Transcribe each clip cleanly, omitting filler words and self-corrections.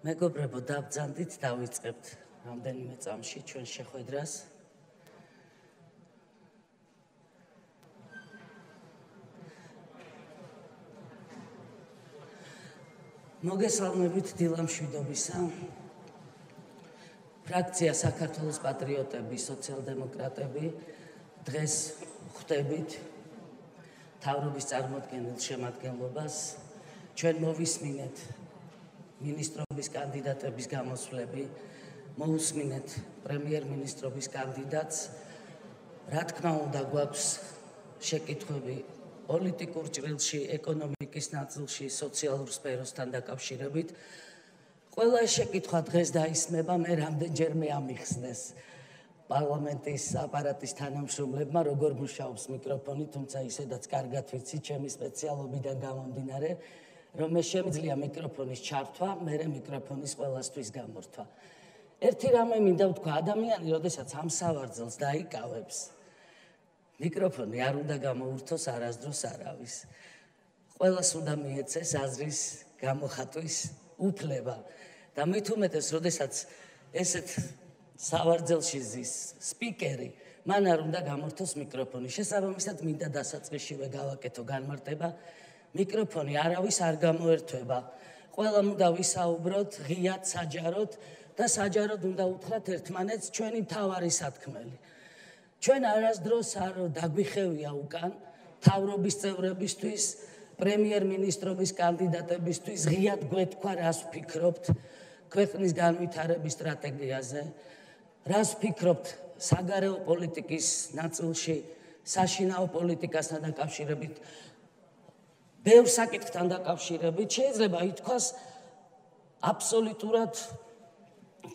მეგობრებო, დავბრძანდით, დავიწყებთ რამდენიმე წამში ჩვენ შეხვედრას. მოგესალმებით დილამშვიდობისა. ფრაქცია საქართველოს პატრიოტები, სოციალ-დემოკრატები დღეს ხვდებით მთავრობის წარმოადგენელ შემადგენლობას. ჩვენ მოვისმინეთ მინისტრობის კანდიდატების გამოსვლები, მოусმინეთ პრემიერ-მინისტრობის კანდიდატს. რა თქმა უნდა, გვაქვს შეკითხვები პოლიტიკურ ჭრილში, ეკონომიკის ნაწილში, სოციალურ სფეროსთან დაკავშირებით. ყველა შეკითხვა დღეს დაისმება, მე რამდენჯერმე ამიხსნეს პარლამენტის აპარატის თანამშრომლებმა, როგორ მუშაობს მიკროფონი, თუმცა ისედაც კარგად ვიცი ჩემი სპეციალობიდან გამომდინარე, რომ მე შემიძლია მიკროფონის ჩართვა, მერე მიკროფონის ყველასთვის გამორთვა. ერთი რამე მინდა ვთქვა, ადამიანი, როდესაც ამ სავარძელს დაიკავებს, მიკროფონი არ უნდა გამოურთოს არასდროს არავის. ყველას უნდა მიეცეს აზრის გამოხატვის უფლება და მით უმეტეს, როდესაც ესეთ სავარძელში ზის სპიკერი, მან არ უნდა გამორთოს მიკროფონი. შესაბამისად, მინდა დასაწყისშივე გავაკეთო განმარტება, მიკროფონი არავის არ გამოერთვება. ყველამ უნდა ვისაუბროთ ღიად, საჯაროდ და საჯაროდ უნდა უთხრათ ერთმანეთს ჩვენი მთავარი სათქმელი. ჩვენ არასდროს არ დაგვიხევია უკან მთავრობის წევრებისთვის, პრემიერ-მინისტრობის კანდიდატებისთვის ღიად გვეთქვა, რას ვფიქრობთ ქვეყნის განვითარების სტრატეგიაზე, რას ვფიქრობთ საგარეო პოლიტიკის ნაწილში, საშინაო პოლიტიკასთან დაკავშირებით, ბევრ საკითხთან დაკავშირებით. შეიძლება ითქვას, აბსოლუტურად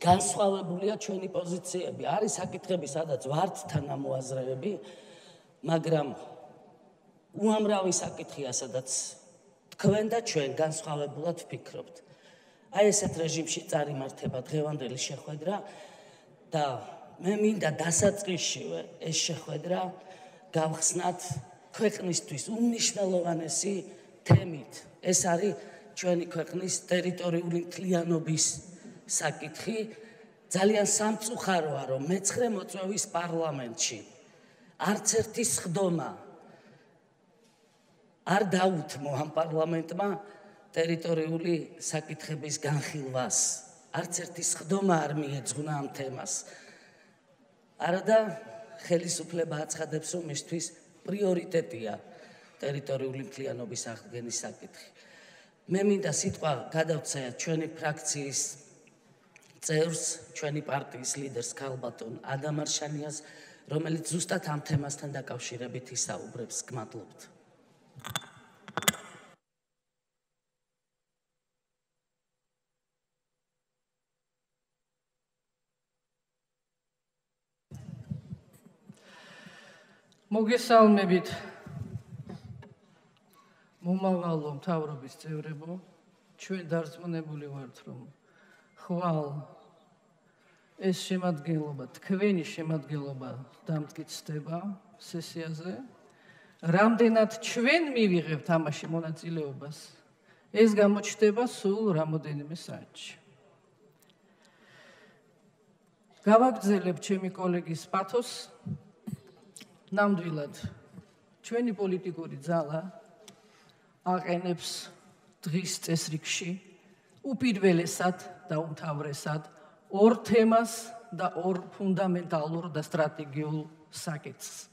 განსხვავებულია ჩვენი პოზიციები. არის საკითხები, სადაც ვართ თანამოაზრეები, მაგრამ უამრავი საკითხია, სადაც თქვენ და ჩვენ განსხვავებულად ვფიქრობთ. აი ესეთ რეჟიმში წარიმართება დღევანდელი შეხვედრა და მე მინდა დასაწყისშივე ეს შეხვედრა გავხსნათ ქვეყნისთვის უმნიშვნელოვანესი თემით. ეს არის ჩვენი ქვეყნის ტერიტორიული მთლიანობის საკითხი. ძალიან სამწუხაროა, რომ მე-9 მოწვევის პარლამენტში არც ერთი სხდომა არ დაუთმო ამ პარლამენტმა ტერიტორიული საკითხების განხილვას. არც ერთი სხდომა არ მიეძღვნა ამ თემას. არადა ხელისუფლება აცხადებს, რომ მისთვის პრიორიტეტია ტერიტორიული მთლიანობის აღდგენის საკითხი. მე მინდა სიტყვა გადავცე ჩვენი ფრაქციის წევრს, ჩვენი პარტიის ლიდერს ქალბატონ ადამარშანიას, რომელიც ზუსტად ამ თემასთან დაკავშირებით ისაუბრებს. გმადლობთ. მოგესალმებით მომავალო მთავრობის წევრებო, ჩვენ დარწმუნებული ვართ, რომ ხვალ ეს შემადგენლობა, თქვენი შემადგენლობა დამტკიცდება სესიაზე. რამდენად ჩვენ მივიღებთ ამაში მონაწილეობას, ეს გამოჩნდება სულ რამოდენიმე საათში. გავაგრძელებ ჩემი კოლეგის პათოსს. ნამდვილად ჩვენი პოლიტიკური ძალა აყენებს დღის წესრიგში უპირველესად და უმთავრესად ორ თემას და ორ ფუნდამენტალურ და სტრატეგიულ საკითხს.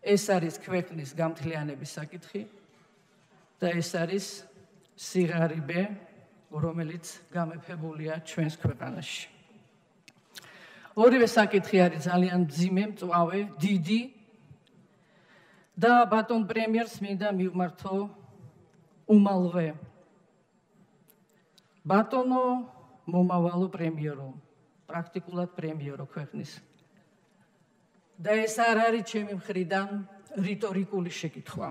ეს არის ქვეყნის გამთლიანების საკითხი და ეს არის სიღარიბე, რომელიც გამეფებულია ჩვენს ქვეყანაში. ორივე საკითხი არის ძალიან მძიმე, მწვავე, დიდი და ბატონ პრემიერს მინდა მივმართო უმალვე. ბატონო მომავალო პრემიერო, პრაქტიკულად პრემიერო ქვეყნის. და ეს არ არის ჩემი მხრიდან რიტორიკული შეკითხვა.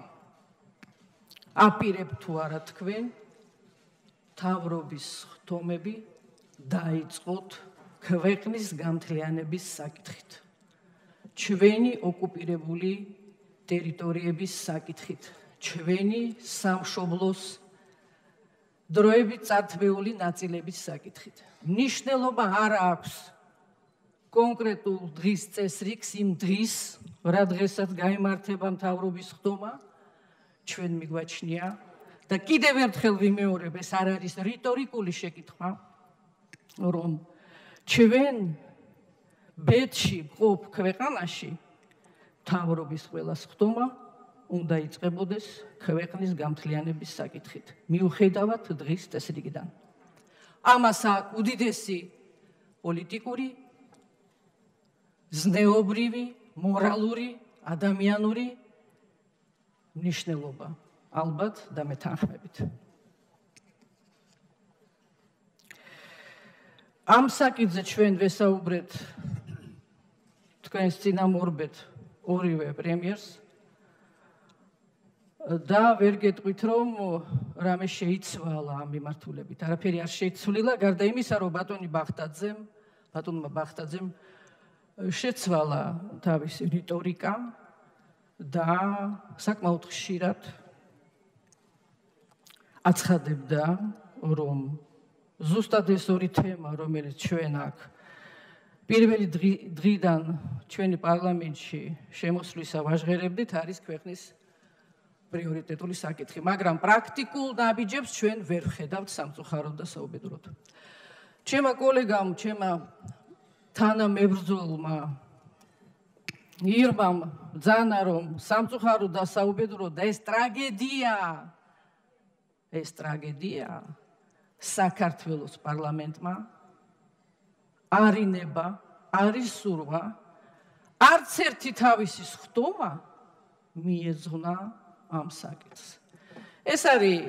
აპირებ თუ არა თქვენ მთავრობის ხდომები დაიწყოთ ქვეყნის გამთლიანების საკითხით. ჩვენი ოკუპირებული ტერიტორიების საკითხით. ჩვენი სამშობლოს დროებით წართმეული ნაწილების საკითხით. მნიშვნელობა არ აქვს კონკრეტულ დღის წესრიგს, იმ დღის, რა დღესაც გაიმართება მთავრობის ხდომა, ჩვენ მიგვაჩნია და კიდევ ერთხელ ვიმეორებ, ეს არ არის რიტორიკული შეკითხვა, რომ ჩვენ ბედში ვყოფ ქვეყანაში, მთავრობის ყველას ხდომა უნდა იწყებოდეს ქვეყნის გამთლიანების საკითხით, მიუხედავად დღის წესრიგიდან. ამას აქვს უდიდესი პოლიტიკური, ზნეობრივი, მორალური, ადამიანური მნიშვნელობა, ალბათ და მეთანხმებით. ამ საკითხზე ჩვენ ვესაუბრეთ თქვენს წინამორბედ ორივე პრემიერს და ვერ გეტყვით, რომ რამე შეიცვალა ამ მიმართულებით. არაფერი არ შეიცვლილა, გარდა იმისა, რომ ბატონმა ბახტაძემ შეცვალა თავისი რიტორიკა და საკმაოდ ხშირად აცხადებდა, რომ ზუსტად ეს ორი თემა, რომელიც ჩვენ აქ პირველი დღიდან ჩვენი პარლამენტში შემოსვლისა ვაჟღერებდით, არის ქვეყნის პრიორიტეტული საკითხი, მაგრამ პრაქტიკულ ნაბიჯებს ჩვენ ვერ ვხედავთ სამწუხაროდ და საუბედუროდ. ჩემმა კოლეგამ, ჩემმა თანამებრძოლმა ირმამ ბრძანა, რომ სამწუხაროდ და საუბედუროდ და ეს ტრაგედია საქართველოს პარლამენტმა არ ინება, არ ისურვა, არც ერთი თავისი ხდომა მიეძღვნა ამ საკითხს. ეს არის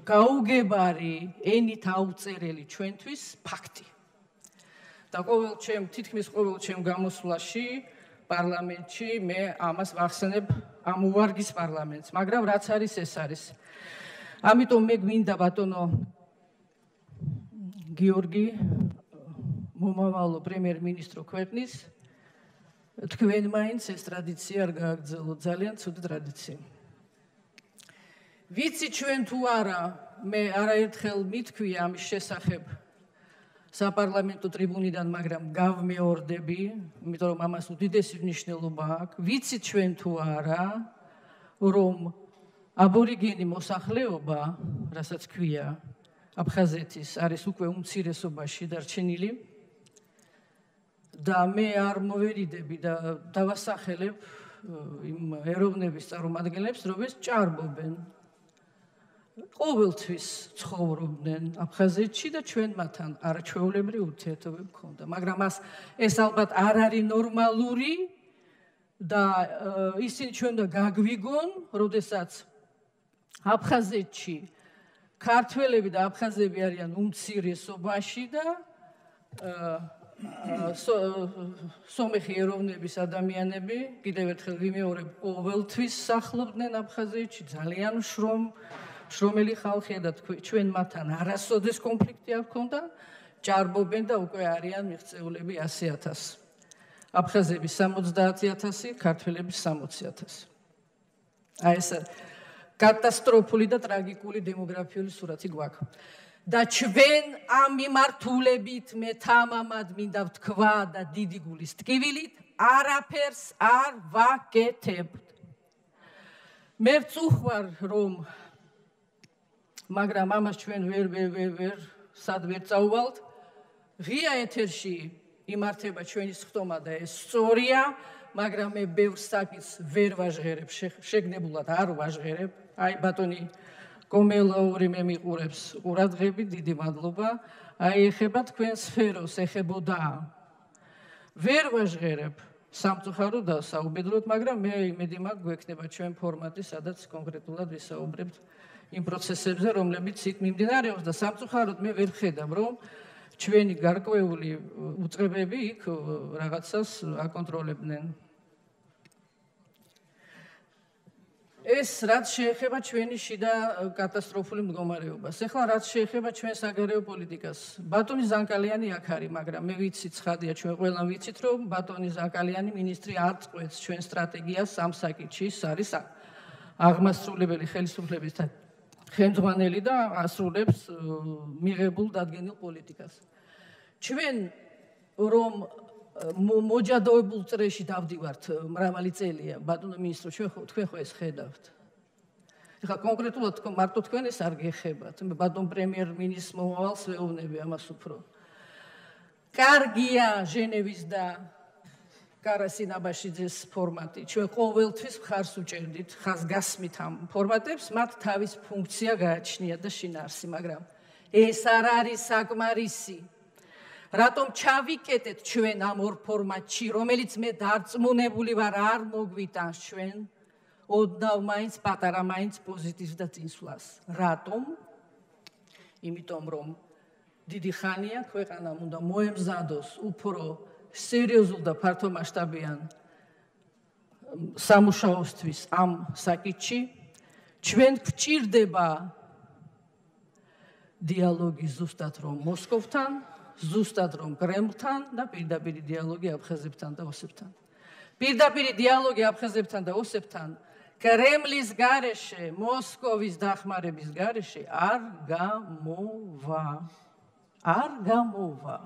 გაუგებარი, ენით აუწერელი ჩვენთვის ფაქტი. და თითქმის ყოველ ჩემ გამოსვლაში პარლამენტში მე ამას ვახსენებ, ამ უვარგის პარლამენტს, მაგრამ რაც არის, ეს არის. ამიტომ მე გვინდა ბატონო გიორგი, მომავალო პრემიერ-მინისტრო ქვეყნის, თქვენ მაინც ეს ტრადიცია არ გააგრძელოთ, ძალიან ცუდი ტრადიცია. ვიცი ჩვენ თუ არა, მე არაერთხელ მითქვია ამის შესახებ საპარლამენტო ტრიბუნიდან, მაგრამ გავმეორდები, იმიტომ რომ ამას უდიდესი მნიშვნელობა აქვს. ვიცი ჩვენ თუ არა, რომ აბორიგენი მოსახლეობა, რასაც ქვია აფხაზეთის, არის უკვე უმცირესობაში დარჩენილი და მე არ მოვერიდები და დავასახელებ იმ ეროვნების წარმომადგენლებს, რომ ეს ჭარბობენ. ყოველთვის ცხოვრობდნენ აფხაზეთში და ჩვენ მათთან არაჩვეულებრივი ურთიერთობები ჰქონდა, მაგრამ ეს ალბათ არ არის ნორმალური და ისინი ჩვენ უნდა გაგვიგონ, როდესაც აფხაზეთში ქართველები და აფხაზები არიან უმცირესობაში და სომეხი ეროვნების ადამიანები, კიდევ ერთხელ ვიმეორებ, ყოველთვის სახლობდნენ აფხაზეთში, ძალიან შრომელი ხალხია და ჩვენ მათთან არასოდეს კონფლიქტი არ ჰქონდა, ჭარბობენ და უკვე არიან მიღწეულები 100,000. აფხაზების 70,000, ქართველების 60,000. აი ეს კატასტროფული და ტრაგიკული დემოგრაფიული სურათი გვაქვს. და ჩვენ ამ მიმართულებით მე თამამად მინდა ვთქვა და დიდი გულის ტკივილით არაფერს არ ვაკეთებთ. მე ვწუხარ, რომ მაგრამ ამას ჩვენ ვერ სად ვერ წაუვალთ. ღია ეთერში იმართება ჩვენი ხდომა და ეს სწორია, მაგრამ მე ბევრ საკითხს ვერ ვაჟღერებ, შეგნებულად არ ვაჟღერებ. აი ბატონი კომელაური მე მიყურებს ყურადღებით, დიდი მადლობა. აი ეხება თქვენ სფეროს, ეხებოდა. ვერ ვაჟღერებ სამწუხაროდ და საუბედუროდ, მაგრამ მე იმედი მაქვს გვექნება ჩვენ ფორმატი, სადაც კონკრეტულად ვისაუბრებთ იმ პროცესებზე, რომლებიც იქ მიმდინარეობს და სამწუხაროდ მე ვერ ვხედავ, რომ ჩვენი გარკვეული უწყებები იქ რაღაცას აკონტროლებდნენ. ეს რაც შეეხება ჩვენი შიდა კატასტროფული მდგომარეობას. ეხლა რაც შეეხება ჩვენ საგარეო პოლიტიკას. ბატონი ზანკალიანი აქ არის, მაგრამ მე ვიცი, ცხადია, ჩვენ ყველამ ვიცით, რომ ბატონი ზანკალიანი მინისტრი არ წყვეტს ჩვენ სტრატეგიას ამ საკითხში, არის აღმასრულებელი ხელისუფლების ხელმძღვანელი და ასრულებს მიღებულ დადგენილ პოლიტიკას. ჩვენ რომ მოჯადოებულ წრეში დავდივართ მრავალი წელია, ბატონო მინისტრო, თქვენ ხო ეს ხედავთ. ეხლა კონკრეტულად მარტო თქვენ ეს არ გეხებათ. ბატონ პრემიერ-მინისტრს მომავალს ვეუბნები ამას უფრო. კარგია ჟენევის და კარასინაბაშიძეს ფორმატი. ჩვენ ყოველთვის მხარს უჭერდით, ხაზგასმით ამ ფორმატებს, მათ თავის ფუნქცია გააჩნია და შინაარსი, მაგრამ ეს არ არის საკმარისი. რატომ ჩავიკეტეთ ჩვენ ამ ორ ფორმატში, რომელიც მე დარწმუნებული ვარ არ მოგვიტანს ჩვენ ოდნავ მაინც პატარა მაინც პოზიტივს და წინსვლას. რატომ? იმიტომ რომ დიდი ხანია ქვეყანამ უნდა მოემზადოს უფრო სერიოზულ და ფართომასშტაბიან სამუშაოსთვის ამ საკითხში. ჩვენ გვჭირდება დიალოგი ზუსტად რომ მოსკოვთან, ზუსტად რომ კრემლთან და პირდაპირი დიალოგი აფხაზებთან და ოსებთან. პირდაპირი დიალოგი აფხაზებთან და ოსებთან კრემლის გარეშე, მოსკოვის დახმარების გარეშე არ გამოვა. არ გამოვა.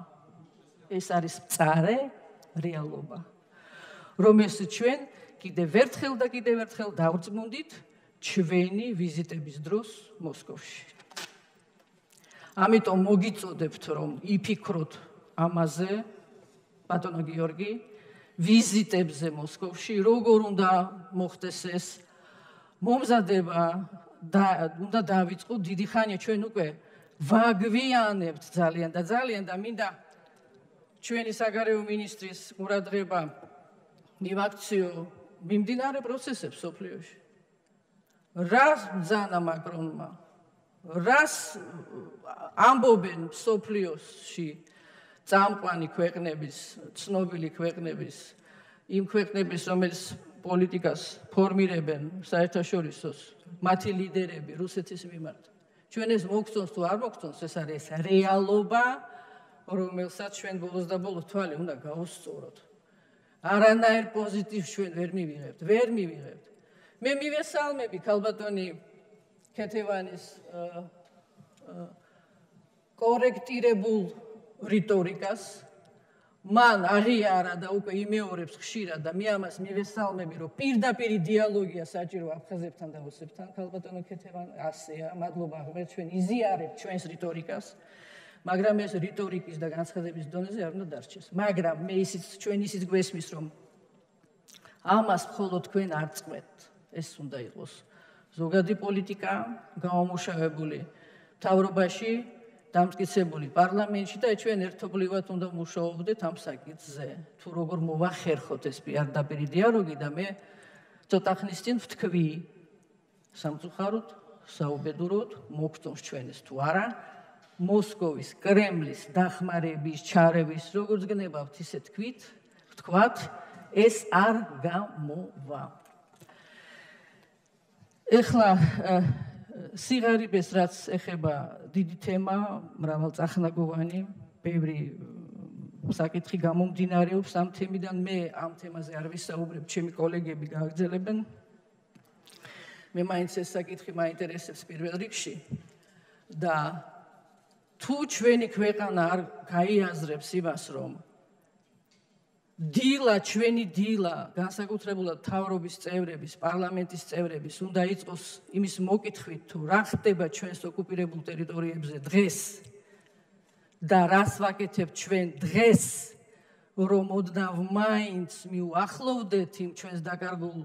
ეს არის მწარე რეალობა. რომელსაც ჩვენ კიდევ ერთხელ და კიდევ ერთხელ დავწმუნდით ჩვენი ვიზიტების დროს მოსკოვში. ამიტომ მოგიწოდებთ რომ იფიქროთ ამაზე, ბატონო გიორგი, ვიზიტებზე მოსკოვში, როგორ უნდა მოხდეს ეს მომზადება და უნდა დავიწყოთ. დიდი ხანია ჩვენ უკვე ვაგვიანებთ ძალიან და ძალიან და მინდა ჩვენი საგარეო მინისტრის ყურადღება მივაქციო მიმდინარე პროცესებს სოფლიოში. რას ბრძანა მაკრონმა, რას ამბობენ სოფლიოში წამყვანი ქვეყნების, ცნობილი ქვეყნების, იმ ქვეყნების, რომელიც პოლიტიკას ფორმირებენ საერთაშორისოს, მათი ლიდერები რუსეთის მიმართ. ჩვენ ეს მოგწონს თუ არ მოგწონს, ეს არის რეალობა, რომელსაც ჩვენ ბოლოს და ბოლოს თვალი უნდა გავუსწოროთ. არანაირ პოზიტივს ჩვენ ვერ მივიღებთ. მე მივესალმები ქალბატონი ქეთევანის კორექტირებულ რიტორიკას. მან აღიარა და უკვე იმეორებს ხშირად და მე ამას მივესალმები, რომ პირდაპირი დიალოგია საჭირო აფხაზებთან და ოსებთან. ქალბატონო ქეთევან, ასეა, მადლობა ღმერთს, ჩვენ იზიარებთ ჩვენს რიტორიკას. მაგრამ ეს რიტორიკის და განცხადების დონეზე არ უნდა დარჩეს. მაგრამ მე ჩვენ ისიც გვესმის, რომ ამას მხოლოდ თქვენ არ წყვეტთ. ეს უნდა იყოს ზოგადი პოლიტიკა, გამომუშავებული მთავრობაში, დამტკიცებული პარლამენტში და ჩვენ ერთობლივად უნდა მუშაობდეთ ამ საკითხზე. თუ როგორ მოვახერხოთ ეს პირდაპირი დიალოგი და მე ცოტა ხნის წინ ვთქვი, სამწუხაროდ, საუბედუროდ, მოგწონს ჩვენ ეს თუ არა, მოსკოვის, კრემლის დახმარების, ჩარევის, როგორც გნებავთ, ისე თქვათ, ეს არ გამოვა. ეხლა სიღარიბეს, რაც ეხება დიდი თემა, მრავალწახნაგოვანი, ბევრი საკითხი გამომდინარეობს ამ თემიდან. მე ამ თემაზე არ ვისაუბრებ, ჩემი კოლეგები გააგრძელებენ. მე მაინც ეს საკითხი მაინტერესებს პირველ რიგში და თუ ჩვენი ქვეყანა არ გაიაზრებს იმას, რომ ჩვენი დილა, განსაკუთრებულად მთავრობის წევრების, პარლამენტის წევრების, უნდა იყოს იმის მოკითხვით, თუ რა ხდება ჩვენს ოკუპირებულ ტერიტორიებზე დღეს და რას ვაკეთებთ ჩვენ დღეს, რომ ოდნავ მაინც მივუახლოვდეთ იმ ჩვენს დაკარგულ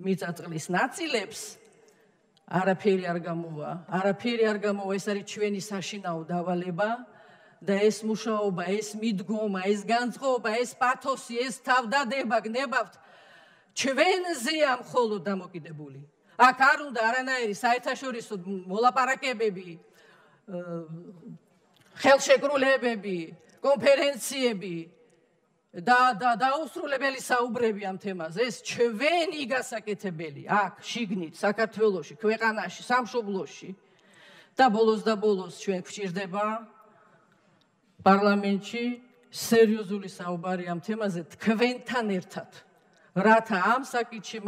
მიწა-წყლის ნაწილებს, არაფერი არ გამოვა, ეს არის ჩვენი საშინაო დავალება და ეს მუშაობა, ეს მიდგომა, ეს განწყობა, ეს პათოსი, ეს თავდადება გნებავთ ჩვენზეა მხოლოდ დამოკიდებული. აქ არ უნდა არანაირი საერთაშორისო მოლაპარაკებები, ხელშეკრულებები, კონფერენციები და დაუსრულებელი საუბრები ამ თემაზე. ეს ჩვენი გასაკეთებელი აქ შიგნით, საქართველოში, ქვეყანაში, სამშობლოში და ბოლოს ჩვენ გვჭირდება პარლამენტში სერიოზული საუბარი ამ თემაზე თქვენთან ერთად, რათა ამ საკითხი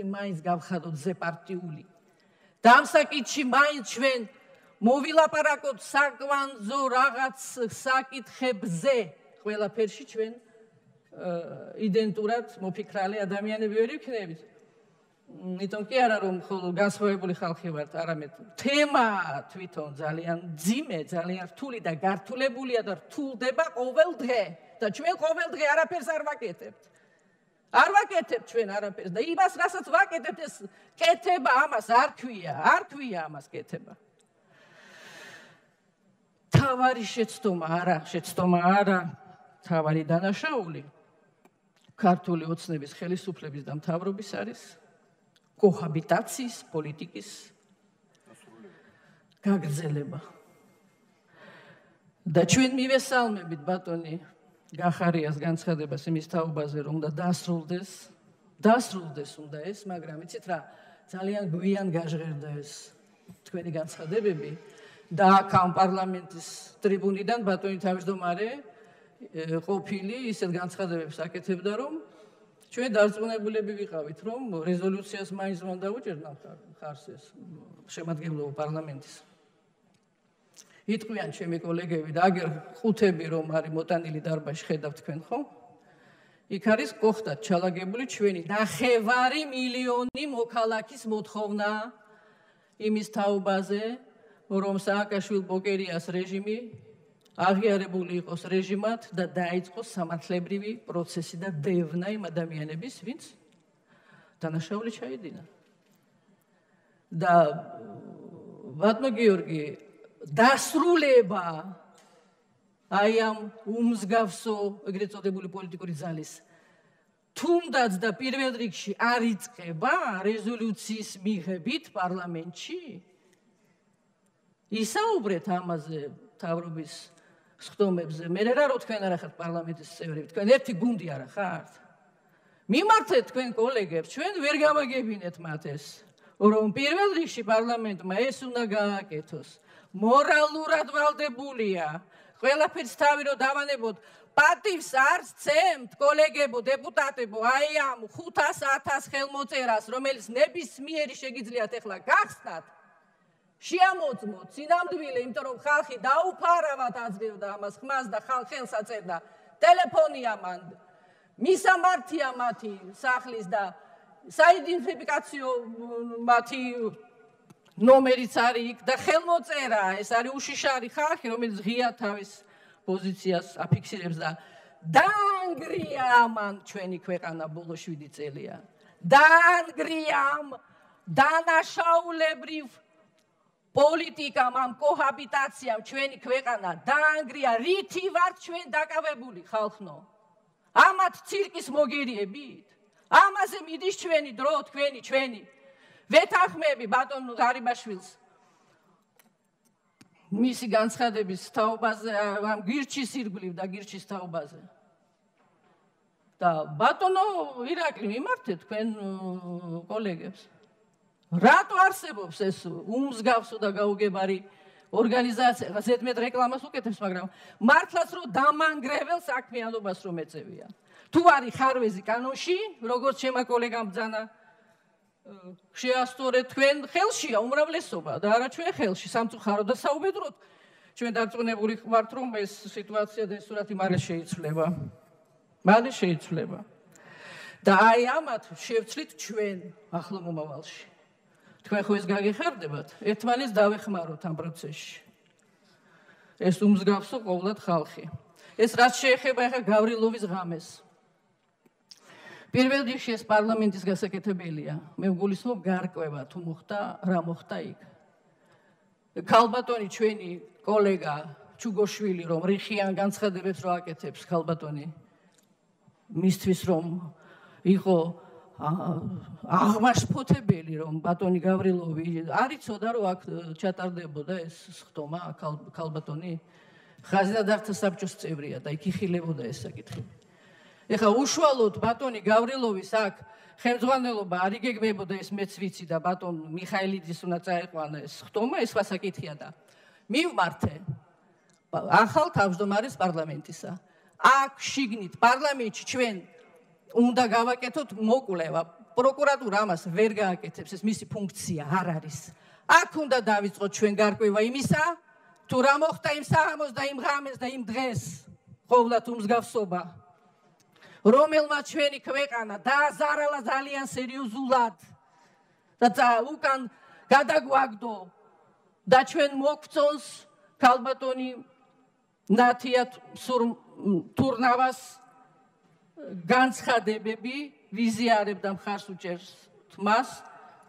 მაინც გავხადოთ ზეპარტიული და ამ საკითხში მაინც ჩვენ მოვილაპარაკოთ საკვანძო რაღაც საკითხებზე, ყველაფერში ჩვენ იდენტურად მოფიქრალი ადამიანები ვერ ვიქნებით. იმიტომ კი არა რომ მხოლოდ განსხვავებული ხალხი ვართ, არამედ თემა თვითონ ძალიან ძიმე, ძალიან რთული და გართულებულია და რთულდება ყოველ დღე და ჩვენ ყოველ დღე არაფერს არ ვაკეთებთ. არ ვაკეთებთ ჩვენ არაფერს და იმას, რასაც ვაკეთებთ, ეს კეთება ამას არ ქვია ამას კეთება. თავარი შეცდომა არა, თავარი დანაშაული ქართული ოცნების ხელისუფლების და მთავრობის არის კოჰაბიტაციის პოლიტიკის გაგრძელება. და ჩვენ მივესალმებით ბატონი გახარიას განცხადებას იმის თაობაზე, რომ უნდა დასრულდეს უნდა ეს, მაგრამ იცით რა, ძალიან გვიან გაჟღერდა ეს თქვენი განცხადებები და აქ ამ პარლამენტის ტრიბუნიდან ბატონი თავმჯდომარე ყოფილი ისეთ განცხადებებს აკეთებდა, რომ ჩვენ დარწმუნებულები ვიყავით, რომ რეზოლუციას მაინც მან დაუჭერდა მხარს ეს შემადგენლობა პარლამენტის. იტყვიან ჩემი კოლეგები და აგერ ყუთები რომ არის მოტანილი დარბაზში ხედავთ თქვენ ხო? იქ არის გოხდათ ჩალაგებული ჩვენი 9 მილიონი მოქალაქის მოთხოვნა იმის თაობაზე, რომ სააკაშვილ-ბოკერიას რეჟიმი აღიარებული იყოს რეჟიმად და დაიწყოს სამართლებრივი პროცესი და დევნა იმ ადამიანების, ვინც დანაშაული ჩაიდინა. და ბატონო გიორგი, დასრულება აი ამ უმსგავსო ეგრეთ წოდებული პოლიტიკური ძალის თუნდაც და პირველ რიგში არ იწყება რეზოლუციის მიღებით პარლამენტში? ისაუბრეთ ამაზე მთავრობის სხდომებზე. მე რა რო თქვენ არა ხართ პარლამენტის წევრები, თქვენ ერთი გუნდი არა ხართ? მიმართეთ თქვენ კოლეგებს, ჩვენ ვერ გამაგებინეთ მათ ეს, რომ პირველ რიგში პარლამენტმა ეს უნდა გააკეთოს. მორალურად ვალდებულია. ყველაფერს თავი რო დავანებოთ, პატივს არ სცემთ კოლეგებო, დეპუტატებო, აი ამ 500-1000 ხელმოწერას, რომელიც ნებისმიერი შეგიძლიათ ახლა გახსნათ. შეამოწმოთ სინამდვილე, იმიტომ რომ ხალხი დაუფარავად აძლევდა ამას ხმას და ხელს აწერდა ტელეფონია მან, მისამართია მათი სახლის და საიდენტიფიკაციო მათი ნომერიც არის იქ და ხელმოწერა, ეს არის უშიშარი ხალხი, რომელიც ღია თავის პოზიციას აფიქსირებს და დაანგრია ამან ჩვენი ქვეყანა ბოლო 7 წელია. დაანგრია ამ დანაშაულებრივ პოლიტიკამ, ამ კოჰაბიტაციამ ჩვენი ქვეყანა დაანგრია. რითი ვართ ჩვენ დაკავებული ხალხნო? ამათ ცირკის მოგერიებით? ამაზე მიდის ჩვენი დრო, ჩვენი ვეთანხმები ბატონ ღარიბაშვილს მისი განცხადების თაობაზე, ამ გირჩის ირგვლივ და გირჩის თაობაზე. და ბატონო ირაკლი, მიმართეთ თქვენ კოლეგებს. რატო არსებობს ეს უმსგავსო და გაუგებარი ორგანიზაცია? ზედმეტ რეკლამას უკეთებს, მაგრამ მართლაც რომ დამანგრეველ საქმიანობას რომ ეწევიან. თუ არის ხარვეზი კანონში, როგორც ჩემო კოლეგამ ბძანა, შეასწორეთ თქვენ ხელშია უმრავლესობა და არა ჩვენ ხელში, სამწუხაროდ და საუბედროდ ჩვენ დარწმუნებული ვართ, რომ ეს სიტუაცია და ეს სურათი მალე შეიცვლება. და აი ამათ შევცვლით ჩვენ ახლო მომავალში. თქვენ ხო ეს გაგეხარდებათ, ერთმანეთს დავეხმაროთ ამ პროცესში. ეს უმსგავსო ყოვლად ხალხი. ეს რაც შეეხება ახლა გავრილოვის ღამეს. პირველ რიგში ეს პარლამენტის გასაკეთებელია. მე ვგულისხმობ გარკვევა თუ მოხდა, რა მოხდა იქ. ქალბატონი ჩვენი კოლეგა ჩუგოშვილი რომ რიხიან განცხადებებს რო აკეთებს ქალბატონი მისთვის რომ იყო აღმაშფოთებელი რომ ბატონი გავრილოვი არ იცოდა რომ აქ ჩატარდებოდა ეს სხდომა ქალბატონი ხაზინადართა საბჭოს წევრია და იქ იხილებოდა ეს საკითხი. ეხლა უშუალოდ ბატონი გავრილოვის აქ ხელმძღვანელობა არ იგეგმებოდა, ეს მეც ვიცი და ბატონ მიხაილიძის უნდა წაეყვანა ეს სხდომა, ეს საკითხია და მივმართე ახალ თავმჯდომარეს პარლამენტისა. აქ შიგნით პარლამენტში ჩვენ უნდა გავაკეთოთ მოკვლევა. პროკურატურა ამას ვერ გააკეთებს, ეს მისი ფუნქცია არ არის. აქ უნდა დავიწყოთ ჩვენ გარკვევა იმისა, თუ რა მოხდა იმ საღამოს და იმ ღამეს და იმ დღეს, ყოვლად უმსგავსობა, რომელმაც ჩვენი ქვეყანა დააზარალა ძალიან სერიოზულად და უკან გადაგვაგდო და ჩვენ მოგწონს ქალბატონი ნათია თურნავას განცხადებები, ვიზიარებდა მხარს უჭერს თმას,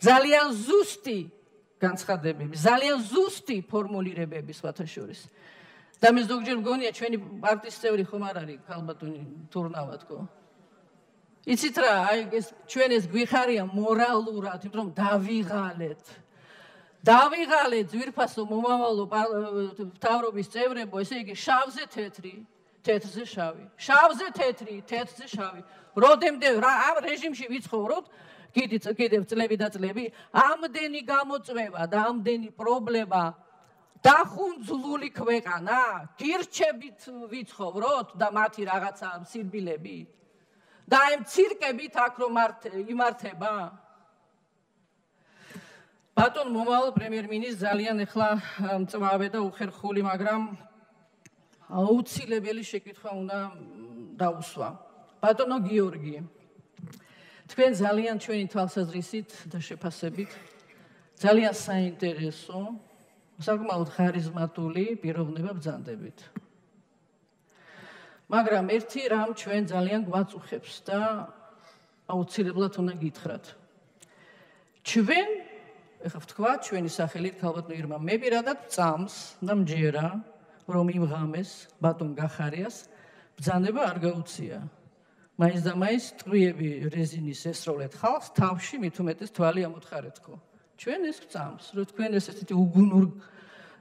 ძალიან ზუსტი განცხადებები, ძალიან ზუსტი ფორმულირებები სხვათა შორის. და მე ზოგჯერ მგონია ჩვენი პარტიის წევრი ხომ არ არის ქალბატონი თურნავა თქო. იცით რა, აი ეს ჩვენ ეს გვიხარია მორალურად, იმიტომ რომ დავიღალეთ. დავიღალეთ ძვირფასო მომავალო მთავრობის წევრებო, ესე იგი შავზე თეთრი, თეთრზე შავი. შავზე თეთრი, თეთრზე შავი. როდემდე ამ რეჟიმში ვიცხოვრობთ, კიდევ წლები და წლები, ამდენი გამოწვევა და ამდენი პრობლემა დახუნძლული ქვეყანა, გირჩებით ვიცხოვროთ და მათი რაღაცა სირბილები და ამ ცირკებით აქ რომ იმართება. ბატონ მომავალ პრემიერ-მინისტრს ძალიან ახლა მწვავე და უხერხული, მაგრამ აუცილებელი შეკითხვა უნდა დაუსვა. ბატონო გიორგი, თქვენ ძალიან ჩვენი თვალსაზრისით და შეფასებით ძალიან საინტერესო, საკმაოდ ხარიზმატული პიროვნება ბრძანდებით. მაგრამ ერთი რამ ჩვენ ძალიან გვაწუხებს და აუცილებლად უნდა გითხრათ. ჩვენ, ეხლა ვთქვა ჩვენი სახელით ქალბატონო ირმა, მე პირადად წამს და მჯერა, რომ იმ ღამეს ბატონ გახარიას ბრძანება არ გაუწია. მაინც და მაინც ტყვიები რეზინის ესროლეთ ხალხს, თავში მით უმეტეს თვალი ამოთხარეთქო. ჩვენ ეს გვწამს, რომ თქვენ ესეთი უგუნურ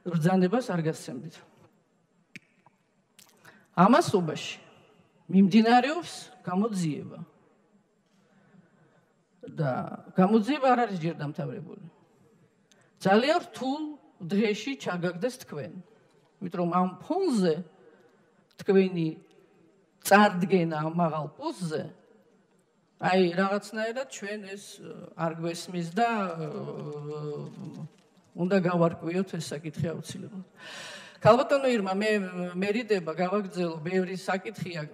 ბრძანებას არ გასცემდით. ამასობაში მიმდინარეობს გამოძიება. და გამოძიება არ არის ჯერ დამთავრებული. ძალიან რთულ დღეში ჩაგაგდეს თქვენ. იმიტომ რომ ამ ფონზე თქვენი წარდგენა ამ მაღალ პოსტზე აი რაღაცნაირად ჩვენ ეს არ გვესმის და უნდა გავარკვიოთ ეს საკითხი აუცილებლად. ქალბატონო ირმა, მე მერიდება გავაგრძელო, ბევრი საკითხია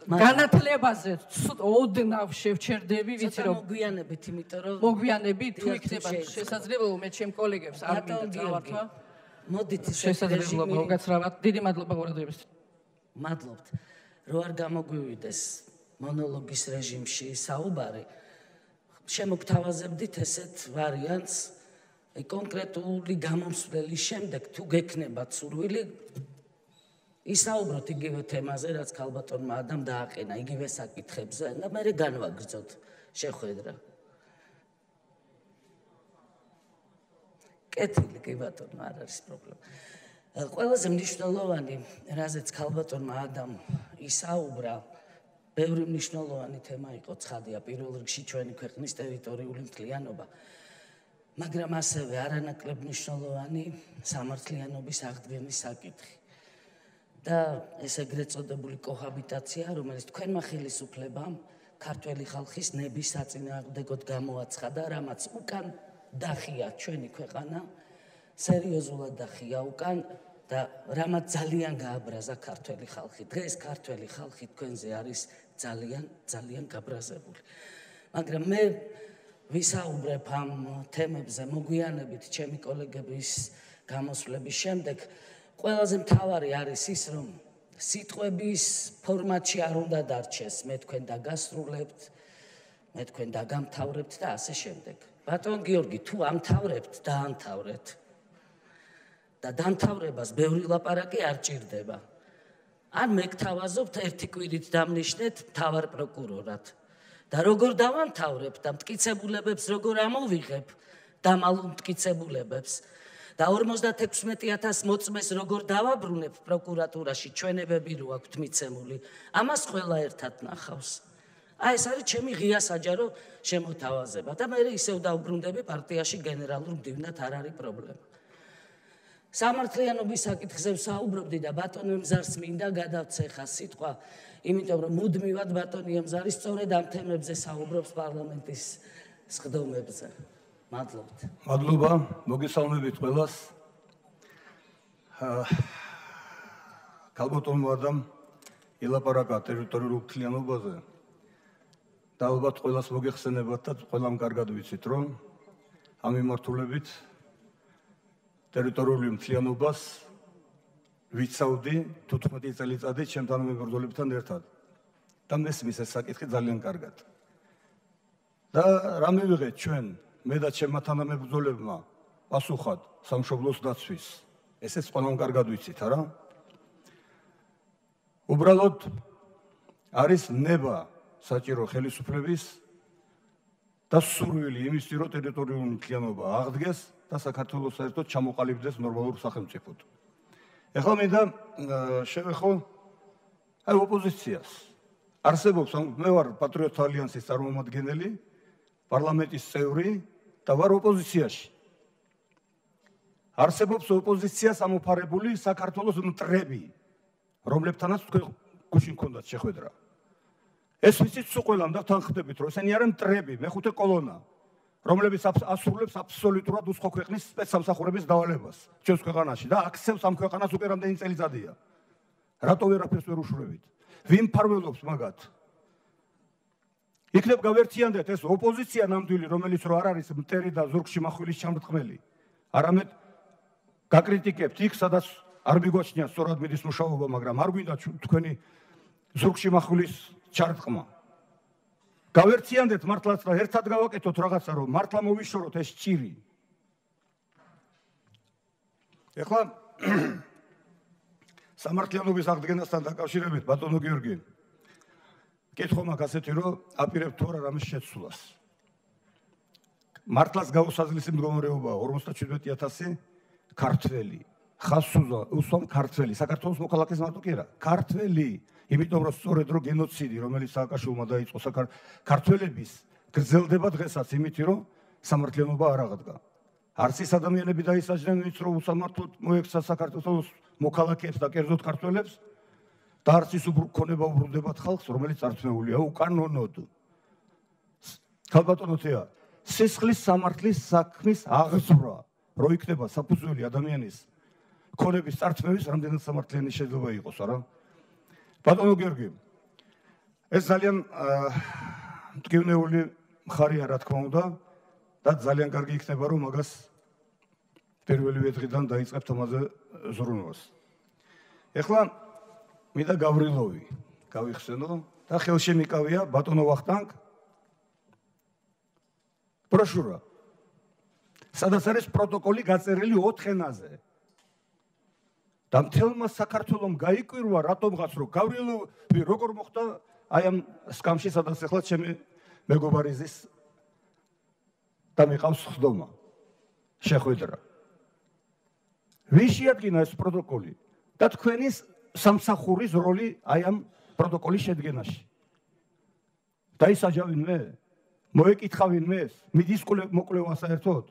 განათლებაზე ოდნავ შევჩერდები, ვიცი რომ მოგვიანებით, იმიტომ რომ მოგვიანებით თუ იქნება შესაძლებელი, მე ჩემ კოლეგებს არ მინდა გავართვა. მოდით შესაძლებლობა უკაცრავად. დიდი მადლობა ყურადღებისთვის. მადლობთ. რო არ გამოგვივიდეს მონოლოგის რეჟიმში საუბარი, შემოგთავაზებდით ესეთ ვარიანტს, კონკრეტული გამომსვლელის შემდეგ თუ გექნებათ სურვილი, ისაუბროთ იგივე თემაზე, რაც ქალბატონმა ადამ დააყენა, იგივე საკითხებზე და მერე განვაგრძოთ შეხვედრა. კეთილი კი ბატონო, არ არის პრობლემა. ყველაზე მნიშვნელოვანი, რაზეც ქალბატონმა ადამ ისაუბრა, ბევრი მნიშვნელოვანი თემა იყო, ცხადია, პირველ რიგში ჩვენი ქვეყნის ტერიტორიული მთლიანობა, მაგრამ ასევე არანაკლებ მნიშვნელოვანი სამართლიანობის აღდგენის საკითხი. და ეს ეგრეთ წოდებული კოჰაბიტაცია, რომელიც თქვენმა ხელისუფლებამ ქართველი ხალხის ნების საწინააღმდეგოდ გამოაცხადა, რამაც უკან დახია ჩვენი ქვეყანა, სერიოზულად დახია უკან და რამაც ძალიან გააბრაზა ქართველი ხალხი. დღეს ქართველი ხალხი თქვენზე არის ძალიან გაბრაზებული. მაგრამ მე ვისაუბრებ ამ თემებზე მოგვიანებით ჩემი კოლეგების გამოსვლების შემდეგ. ყველაზე მთავარი არის ის, რომ სიტყვების ფორმატში არ უნდა დარჩეს, მე თქვენ დაგასრულებთ, მე თქვენ დაგამთავრებთ და ასე შემდეგ. ბატონ გიორგი, თუ ამთავრებთ, დაამთავრეთ. და დამთავრებას ბევრი ლაპარაკი არ ჭირდება. ან მე გთავაზობთ ერთი კვირით დამნიშნეთ მთავარ პროკურორად. და როგორ დავამთავრებთ და მტკიცებულებებს როგორ ამოვიღებ, დამალულ მტკიცებულებებს. და 56,000 მოწმეს როგორ დავაბრუნებ პროკურატურაში, ჩვენებები რო აქვთ მიცემული, ამას ყველა ერთად ნახავს. აი ეს არის ჩემი ღია საჯარო შემოთავაზება და მე ისევ დავბრუნდები პარტიაში გენერალურ მდივნად, არ არის პრობლემა. სამართლიანობის საკითხზე ვსაუბრობდი და ბატონ ემზარს მინდა გადავცე ხა სიტყვა, იმიტომ რომ მუდმივად ბატონი ემზარი სწორედ ამ თემებზე საუბრობს პარლამენტის სხდომებზე. მადლობთ. მადლობა, მოგესალმებით ყველას. ქალბატონმა ადამ ელაპარაკა ტერიტორიულ მთლიანობაზე და ალბათ ყველას მოგეხსენებათ და ყველამ კარგად ვიცით, რომ ამ მიმართულებით ტერიტორიული მთლიანობას ვიცავდი 15 წელიწადით ჩემ თანამებრძოლებთან ერთად და მესმის ეს საკითხი ძალიან კარგად. და რა მივიღეთ ჩვენ მე და ჩემმა თანამებრძოლებმა პასუხად სამშობლოს დაცვის. ესეც ყველამ კარგად ვიცით, არა? უბრალოდ არის ნება საჭირო ხელისუფლების და სურვილი იმისი, რომ ტერიტორიული მთლიანობა აღდგეს და საქართველოს საერთოდ ჩამოყალიბდეს ნორმალურ სახელმწიფოდ. ეხლა მინდა შევეხო ოპოზიციას. არსებობს, მე ვარ პატრიოტთა ალიანსის წარმომადგენელი, პარლამენტის წევრი და ვარ ოპოზიციაში. არსებობს ოპოზიციას ამოფარებული საქართველოს მტრები, რომლებთანაც თქვენ გუშინ გქონდათ შეხვედრა. ეს ვიცით სულ ყველამ და თანხმდებით, რომ ესენი არიან მტრები, მეხუთე კოლონა, რომლებიც ასრულებს აბსოლუტურად უსხო ქვეყნის სპეცსამსახურების დავალებას ჩვენს ქვეყანაში და აქცევს ამ ქვეყანას უკვე რამდენი წელიწადია. რატო ვერაფერს ვერ უშვრევით? ვინ მფარველობს მაგათ? იქნებ გავერთიანდეთ ეს ოპოზიცია ნამდვილი, რომელიც რო არ არის მტერი და ზურგში מחვილის ჩამრთმელი, არამედ გაკრიტიკებთ იქ, სადაც არ მიგვაჩნია სწორად მიდის მუშაობა, მაგრამ არ გვინდა თქვენი ზურგში מחვილის ჩარტყმა. გავერთიანდეთ მართლაც და ერთად გავაკეთოთ რაღაცა, რომ მართლა მოვიშოროთ ეს ჭირი. ეხლა სამართლიანობის აღდგენასთან დაკავშირებით, ბატონო გიორგი, კითხვა მაქვს ასეთი, რომ აპირებ თუ არა რამის შეცვლას. მართლაც გაუსაზრისი მდგომარეობაა 57,000 ქართველი. ხაზს უსვამ ქართველი, საქართველოს მოქალაქეს მარტო კი არა, ქართველი. იმიტომ რომ სწორედ რო გენოციდი, რომელიც სააკაშვილმა დაიწყო ქართველების გრძელდება დღესაც იმით, რომ სამართლიანობა არ აღდგა. არც ის ადამიანები დაისაჯნენ, ვინც რომ უსამართლოდ მოექცა საქართველოს მოქალაქეებს და კერძოდ ქართველებს, და არც ის ქონება უბრუნდებათ ხალხს, რომელიც წარწმეულია უკანონოდ. ქალბატონოთია, სისხლის სამართლის საქმის აღზრვა, რო იქნება საფუძველი ადამიანის ქონების წარწმევის, რამდენად სამართლიანი შეიძლება იყოს, არა? ბატონო გიორგი, ეს ძალიან მტკივნეული მხარია, რა თქმა უნდა, და ძალიან კარგი იქნება, რომ მაგას პირველივე დღიდან დაიწყებთ ამაზე ზრუნვას. ეხლა მინდა გავრილოვი გავიხსენო და ხელში მიკავია ბატონო ვახტანგ ბროშურა, სადაც არის პროტოკოლი გაწერილი 4 ენაზე. და მთელმა საქართველომ გაიკვირვა რატომღაც რომ გავრილოვი როგორ მოხდა აი ამ სკამში, სადაც ახლა ჩემი მეგობარი ზის და მიყავს ხდომა შეხვედრა. ვინ შეადგინა ეს პროტოკოლი და თქვენი სამსახურის როლი აი ამ პროტოკოლის შედგენაში? დაისაჯავინ მე? მოეკითხავინ მე? მიდის მოკვლევა საერთოდ?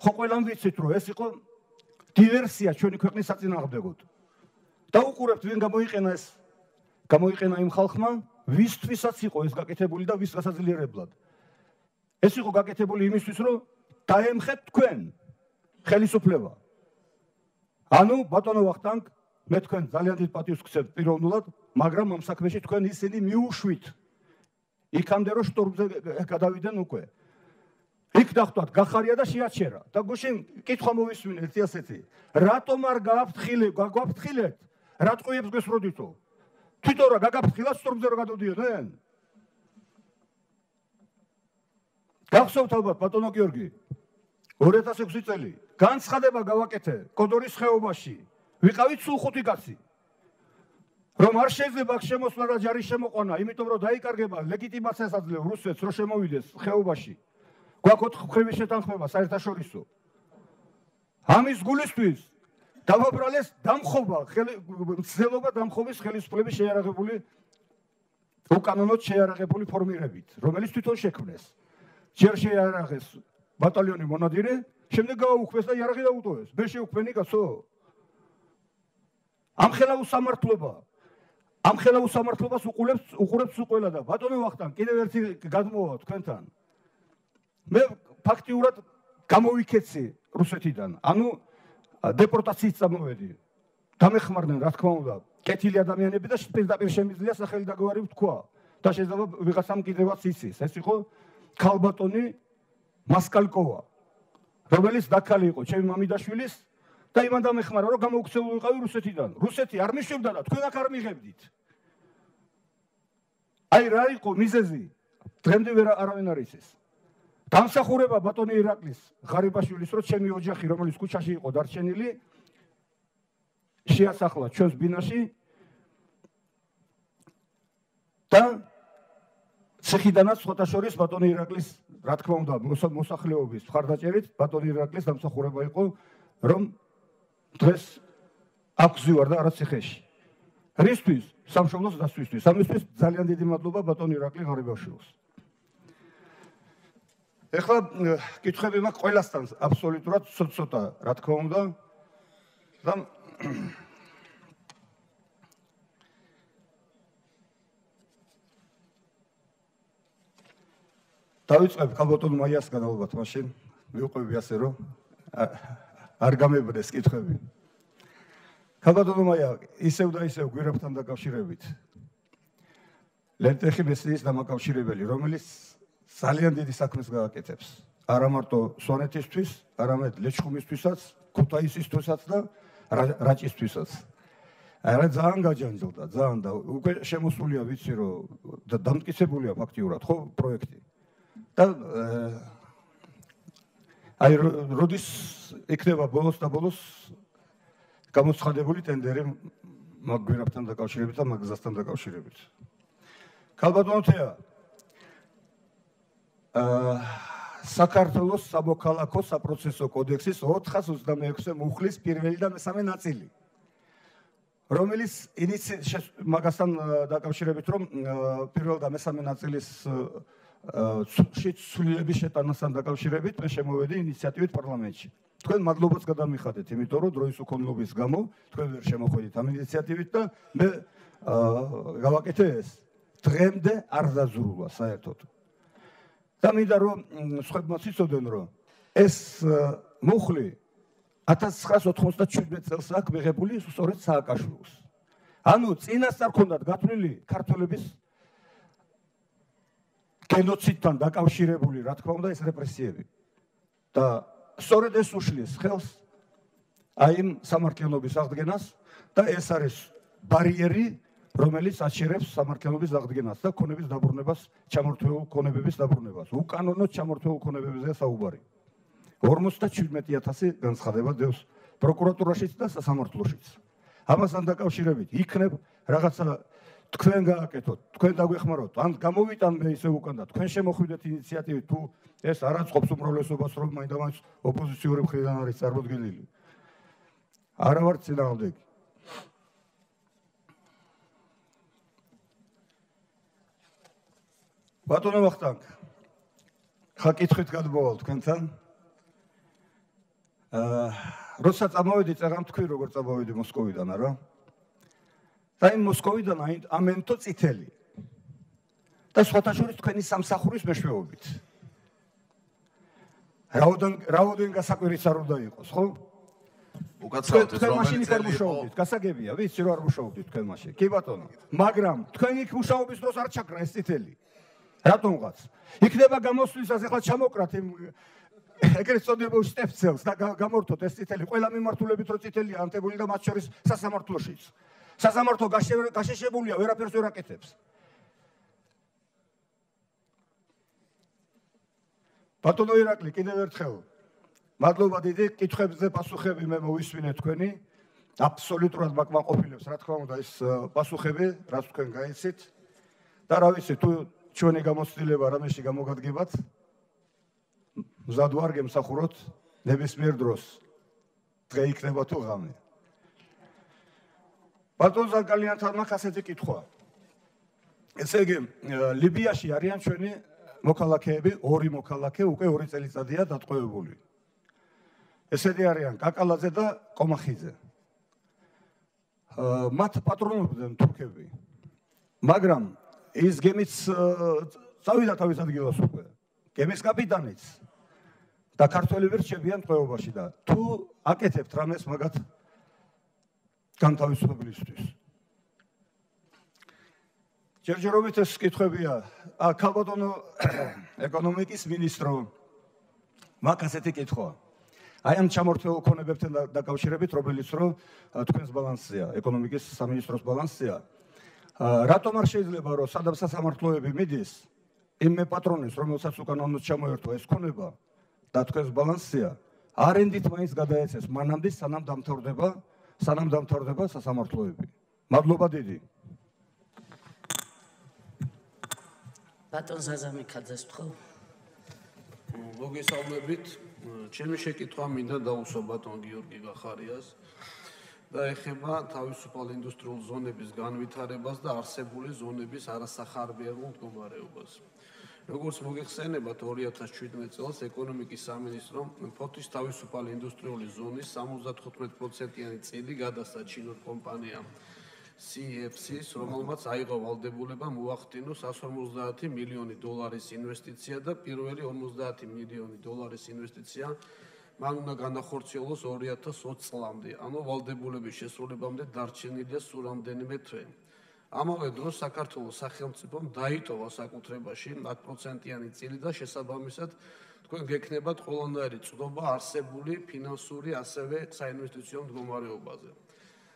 ხო ყველამ ვიცით რომ ეს იყო დივერსია ჩვენი ქვეყნის საწინააღმდეგოდ. და უყურებთ ვინ გამოიყენა ეს? გამოიყენა იმ ხალხმა, ვისთვისაც იყო ეს გაკეთებული და ვის გასაძლიერებლად. ეს იყო გაკეთებული იმისთვის, რომ დაემხეთ თქვენ ხელისუფლება. ანუ ბატონო ვახტანგ, მე თქვენ ძალიან დიდ პატივს გქცევთ პიროვნულად, მაგრამ ამ საქმეში თქვენ ისინი მიუშვით. იქამდე რომ შტორმზე გადავიდნენ უკვე. იქ დახვდათ გახარია და შეაჩერა. და გუშინ კითხვა მოვისმინე ერთი ასეთი. რატომ არ გაგვაფრთხილეთ? რა ტყუებს გესროდითო? თვითონ რა გაგაფრთხილათ შტორმზე რომ გადავდიოდნენ? გახსოვთ ალბათ ბატონო გიორგი, 2006 წელი განცხადება გავაკეთე კოდორის ხეობაში. ვიყავით სულ 5 კაცი. რომ არ შეიძლება აქ შემოსვლა და ჯარის შემოყვანა, იმიტომ რომ დაიკარგება ლეგიტიმაციას აძლევ რუსეთს რომ შემოვიდეს ხეობაში. გვაქვს 4 მხრივი შეთანხმება საერთაშორისო. ამის გულისთვის დავაბრალეს დამხობა, მცდელობა დამხობის ხელისუფლების შეიარაღებული უკანონოდ შეიარაღებული ფორმირებით, რომელიც თვითონ შექმნეს. ჯერ შეიარაღეს ბატალიონი მონადირე, შემდეგ გააუქმეს და იარაღი დაუტოვეს. მე შეუქმენი კაცო. ამხელა უსამართლობას უყურებს უყველა და ბატონო ვახტანგ, კიდევ ერთი გადმოვა თქვენთან. მე ფაქტიურად გამოვიქეცი რუსეთიდან. ანუ დეპორტაციის წამოვედი. დამეხმარნენ, რა თქმა უნდა, კეთილი ადამიანები და პირდაპირ შემიძლია სახელი დაგვარი ვთქვა. და შეიძლება ვიღაცამ კიდევაც იცის. ეს იყო ქალბატონი მასკალკოვა, რომელიც დაქალი იყო ჩემი მამიდაშვილის და იმან დამეხმარა, რომ გამოუქცეულ ვიყავი რუსეთიდან. რუსეთი არ მიშვებდა და თქვენ აქ არ მიღებდით. აი რა იყო მიზეზი? დღემდე არავინ არ იცის. დამსახურება ბატონი ირაკლის ღარიბაშვილის, რომ ჩემი ოჯახი, რომელიც ქუჩაში იყო დარჩენილი, შეასახლა ჩვენს ბინაში და ციხიდანაც სხვათა შორის ბატონი ირაკლის, რა თქმა უნდა, მოსახლეობის მხარდაჭერით ბატონი ირაკლის დამსახურება იყო, რომ დღეს აქვს ზივარ და არა ციხეში. რისთვის? სამშობლოს დასვისთვის. ამისთვის ძალიან დიდი მადლობა ბატონ ირაკლი ღარიბაშვილს. ეხლა კითხვები მაქვს ყველასთან აბსოლუტურად ცოტა, რა თქმა უნდა. და დავიწყებ ქალბატონ მაიასგან ალბათ მაშინ მივყვები ასე რომ არ გამებრდეს კითხვები. ქალბატონო მაია, ისევ და ისევ გვირაბთან დაკავშირებით. ლენტეხი მესიის დამაკავშირებელი, რომელიც ძალიან დიდი საქმეს გააკეთებს. არა მარტო სვანეთისთვის, არამედ ლეჩხუმისთვისაც, ქუთაისისთვისაც და რაჭისთვისაც. არა ძალიან გაჯანჯალდა, ძალიან და უკვე შემოსულია ვიცი რომ და დამტკიცებულია ფაქტიურად ხო პროექტი. და აი როდის იქნება ბოლოს და ბოლოს გამოცხადებული ტენდერი მაგ გვირაბთან დაკავშირებით და მაგზასთან დაკავშირებით. ქალბატონო თეა, საქართველოს სამოქალაქო საპროცესო კოდექსის 426 მუხლის პირველი და მესამე ნაწილი, რომელიც მაგასთან დაკავშირებით, რომ პირველ და მესამე ნაწილის ცვლილების შეტანასთან დაკავშირებით მე შემოვედი ინიციატივით პარლამენტში. თქვენ მადლობას გადამიხადეთ, იმიტომ რომ დროის უქონლობის გამო თქვენ ვერ შემოხვედით ამ ინიციატივით და მე გავაკეთე ეს. დღემდე არ დაზრულვა საერთოდ. და მინდა რომ სხვებმაც იცოდნენ, რომ ეს მუხლი 1997 წელს აქვს მიღებული სწორედ სააკაშვილოს. ანუ წინასწარ ქონდათ გათვლილი ქართველების გენოციდთან დაკავშირებული, რა თქმა უნდა, ეს რეპრესიები. და სწორედ ეს უშლის ხელს აი იმ სამართლიანობის აღდგენას და ეს არის ბარიერი, რომელიც აჩერებს სამართლიანობის აღდგენას და ქონების დაბრუნებას, ჩამორთვეულ ქონებების დაბრუნებას. უკანონოდ ჩამორთვეულ ქონებებზეა საუბარი. 57,000 განცხადება დევს პროკურატურაშიც და სასამართლოშიც. ამასთან დაკავშირებით იქნებ რაღაცა თქვენ გააკეთოთ, თქვენ დაგვეხმაროთ, ან გამოვიტან მე ისე უკან და თქვენ შემოხვიდეთ ინიციატივით, თუ ეს არ აწყობს უმრავლესობას, რომ მაინდამაინც ოპოზიციური მხრიდან არის წარმოდგენილი. არა ვარ წინააღმდეგი. ბატონო ვახტანგ, ხა კითხვით გადმოვალ თქვენთან. როცა წამოვედი წერამ თქვი, როგორ წამოვედი მოსკოვიდან, არა? და იმ მოსკოვიდან ამენთო წითელი. და სხვათა შორის თქვენი სამსახურის მეშვეობით. რაოდენ გასაკვირიც არ უნდა იყოს, ხო? უკაცრავთ ეს თქვენ რომელი მაშინ იქ არ წელი იყო? მუშაობდით, გასაგებია, ვიცი რომ არ მუშაობდით თქვენ მაშინ. კი ბატონო, მაგრამ თქვენ იქ მუშაობის დროს არ ჩაქრა ეს წითელი. რატომღაც? იქნება გამოსვლისას ახლა ჩამოკრათ იმ ეგრეთ წოდებულ შტეფცელს და გამორთოთ ეს წითელი ყველა მიმართულებით რო წითელია ანთებული და მათ შორის სასამართლოშიც. სასამართლო გაშეშებულია, ვერაფერს ვერ აკეთებს. ბატონო ირაკლი, კიდევ ერთხელ მადლობა დიდი, კითხვებზე პასუხები მე მოვისმინე თქვენი. აბსოლუტურად მაკმაყოფილებს, რა თქმა უნდა, ეს პასუხები, რაც თქვენ გაიცით. და რა ვიცი, თუ ჩვენი გამოცდილება რამეში გამოგადგებათ, მზად ვარ გემსახუროთ ნებისმიერ დროს. დღე იქნება თუ ღამე. ბატონ ზაკალიანთან მაქვს ასეთი კითხვა. ესე იგი, ლიბიაში არიან ჩვენი მოქალაქეები, ორი მოქალაქე, უკვე 2 წელიწადია დატყვევებული. ესეთი არიან კაკალაძე და ყომახიძე. მათ პატრონობდნენ თურქები. მაგრამ ის გემიც წავიდა თავის ადგილას უკვე. გემის კაპიტანიც და ქართველი ვერ რჩებიან ტყვეობაში და თუ აკეთებთ რამეს მაგათ განთავისუფლებლისთვის. ჯერჯერობით ეს კითხვებია. ქალბატონო ეკონომიკის მინისტრო, მაგ ასეთი კითხვა. აი ამ ჩამორთმეულ ქონებებთან დაკავშირებით, რომელიც რომ თქვენს ბალანსია, ეკონომიკის სამინისტროს ბალანსია. რატომ არ შეიძლება რომ სადამსახმარებლოები მიდის იმ მეპატრონეს, რომელსაც უკან უნდა ჩამოერთვა ეს ქონება და თქვენს ბალანსია, არენდით მაინც გადაეცეს მანამდე სანამ დამთავრდება სასამართლოები. მადლობა დიდი. ბატონ ზაზამიქაძეს ვთხოვ. მოგესალმებით. ჩემი შეკითხვა მინდა დაუსვა ბატონ გიორგი გახარიას და ეხება თავისუფალ ინდუსტრიულ ზონების განვითარებას და არსებული ზონების არასახარბიელო მდგომარეობას. როგორც მოგეხსენებათ 2017 წელს ეკონომიკის სამინისტრომ ფოთის თავისუფალი ინდუსტრიული ზონის 75%-იანი წილი გადასცა ჩინურ კომპანიამ CFC-ს, რომელმაც აიღო ვალდებულება მოახდინოს 150 მილიონი დოლარის ინვესტიცია და პირველი 50 მილიონი დოლარის ინვესტიცია მან უნდა განახორციელოს 2020 წლამდე, ანუ ვალდებულების შესრულებამდე დარჩენილია სულ რამდენიმე თვე. ამავე დროს საქართველოს სახელმწიფომ დაიტოვა საკუთრებაში 10%-იანი წილი და შესაბამისად თქვენ გექნებათ ყველანაირი წვდობა არსებული ფინანსური ასევე საინვესტიციო მდგომარეობაზე.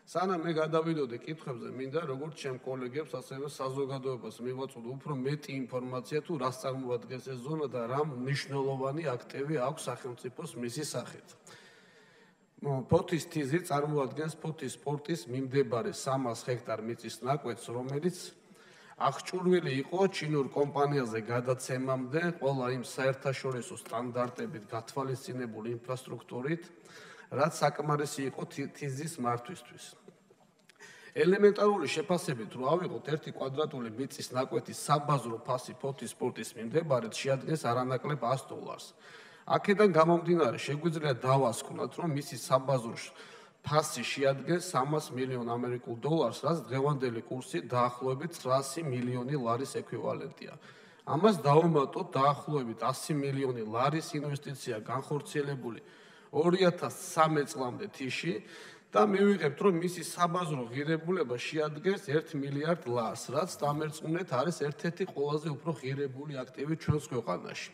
სანამ მე გადავიდოდი კითხვებზე, მინდა როგორც ჩემ კოლეგებს, ასევე საზოგადოებას მივაწოდო უფრო მეტი ინფორმაცია თუ რას წარმოადგენს ეს ზონა და რა მნიშვნელოვანი აქტივი აქვს სახელმწიფოს მისი სახით. ფოთის თიზი წარმოადგენს ფოთის სპორტის მიმდებარე 300 ჰექტარ მიწის ნაკვეთს, რომელიც აღჭურვილი იყო ჩინურ კომპანიაზე გადაცემამდე ყველა იმ საერთაშორისო სტანდარტებით გათვალისწინებული ინფრასტრუქტურით, რაც საკმარისი იყო თიზის მართვისთვის. ელემენტარული შეფასებით რო ავიღოთ 1 კვადრატული მიწის ნაკვეთის საბაზრო ფასი ფოთის სპორტის მიმდებარედ შეადგენს არანაკლებ $100. აქედან გამომდინარე, შეგვიძლია დავასკვნათ, რომ მისი საბაზრო ფასი შეადგენს 300 მილიონ ამერიკულ დოლარს, რაც დღევანდელი კურსით დაახლოებით 900 მილიონი ლარის ექვივალენტია. ამას დავუმატოთ დაახლოებით 100 მილიონი ლარის ინვესტიცია განხორციელებული 2013 წლამდე თიში და მივიღებთ, რომ მისი საბაზრო ღირებულება შეადგენს 1 მილიარდ ლარს, რაც დამერწმუნეთ არის ერთ-ერთი ყველაზე უფრო ღირებული აქტივი ჩვენს ქვეყანაში.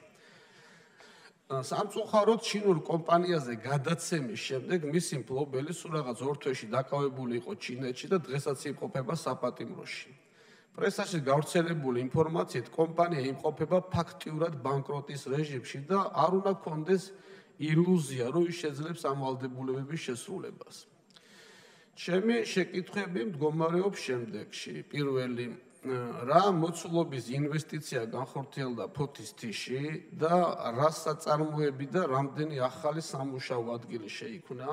სამწუხაროდ ჩინურ კომპანიაზე გადაცემის შემდეგ მისი მფლობელი სულ რაღაც 2 თვეში დაკავებული იყო ჩინეთში და დღესაც იმყოფება საპატიმროში. პრესაში გავრცელებული ინფორმაციით კომპანია იმყოფება ფაქტიურად ბანკროტის რეჟიმში და არ უნდა ჰქონდეს ილუზია, რომ ის შეძლებს ამ ვალდებულებების შესრულებას. ჩემი შეკითხვები მდგომარეობს შემდეგში. პირველი, რა მოცულობის ინვესტიცია განხორციელდა ფოთის თიში და რა საწარმოები და რამდენი ახალი სამუშაო ადგილი შეიქმნა?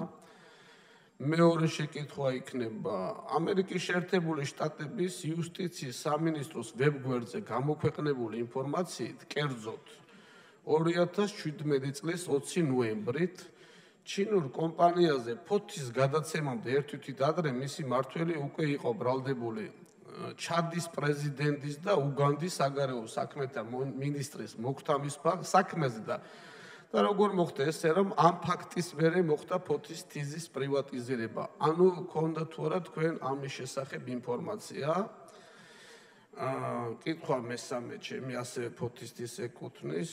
მეორე შეკითხვა იქნება, ამერიკის შეერთებული შტატების იუსტიციის სამინისტროს ვებგვერდზე გამოქვეყნებული ინფორმაციით, კერძოდ 2017 წლის 20 ნოემბრით ჩინურ კომპანიაზე ფოთის გადაცემამდე ერთ თვით ადრე მისი მმართველი უკვე იყო ბრალდებული ჩადის პრეზიდენტის და უგანდის საგარეო საქმეთა მინისტრის მოქმედის საქმეზე და როგორ მოხდა ესე, რომ ამ ფაქტის მერე მოხდა ფოთის თიზის პრივატიზირება. ანუ გქონდა თუ არა თქვენ ამის შესახებ ინფორმაცია? კითხვა მესამე ჩემი ასევე ფოთის თის ეკუთვნის,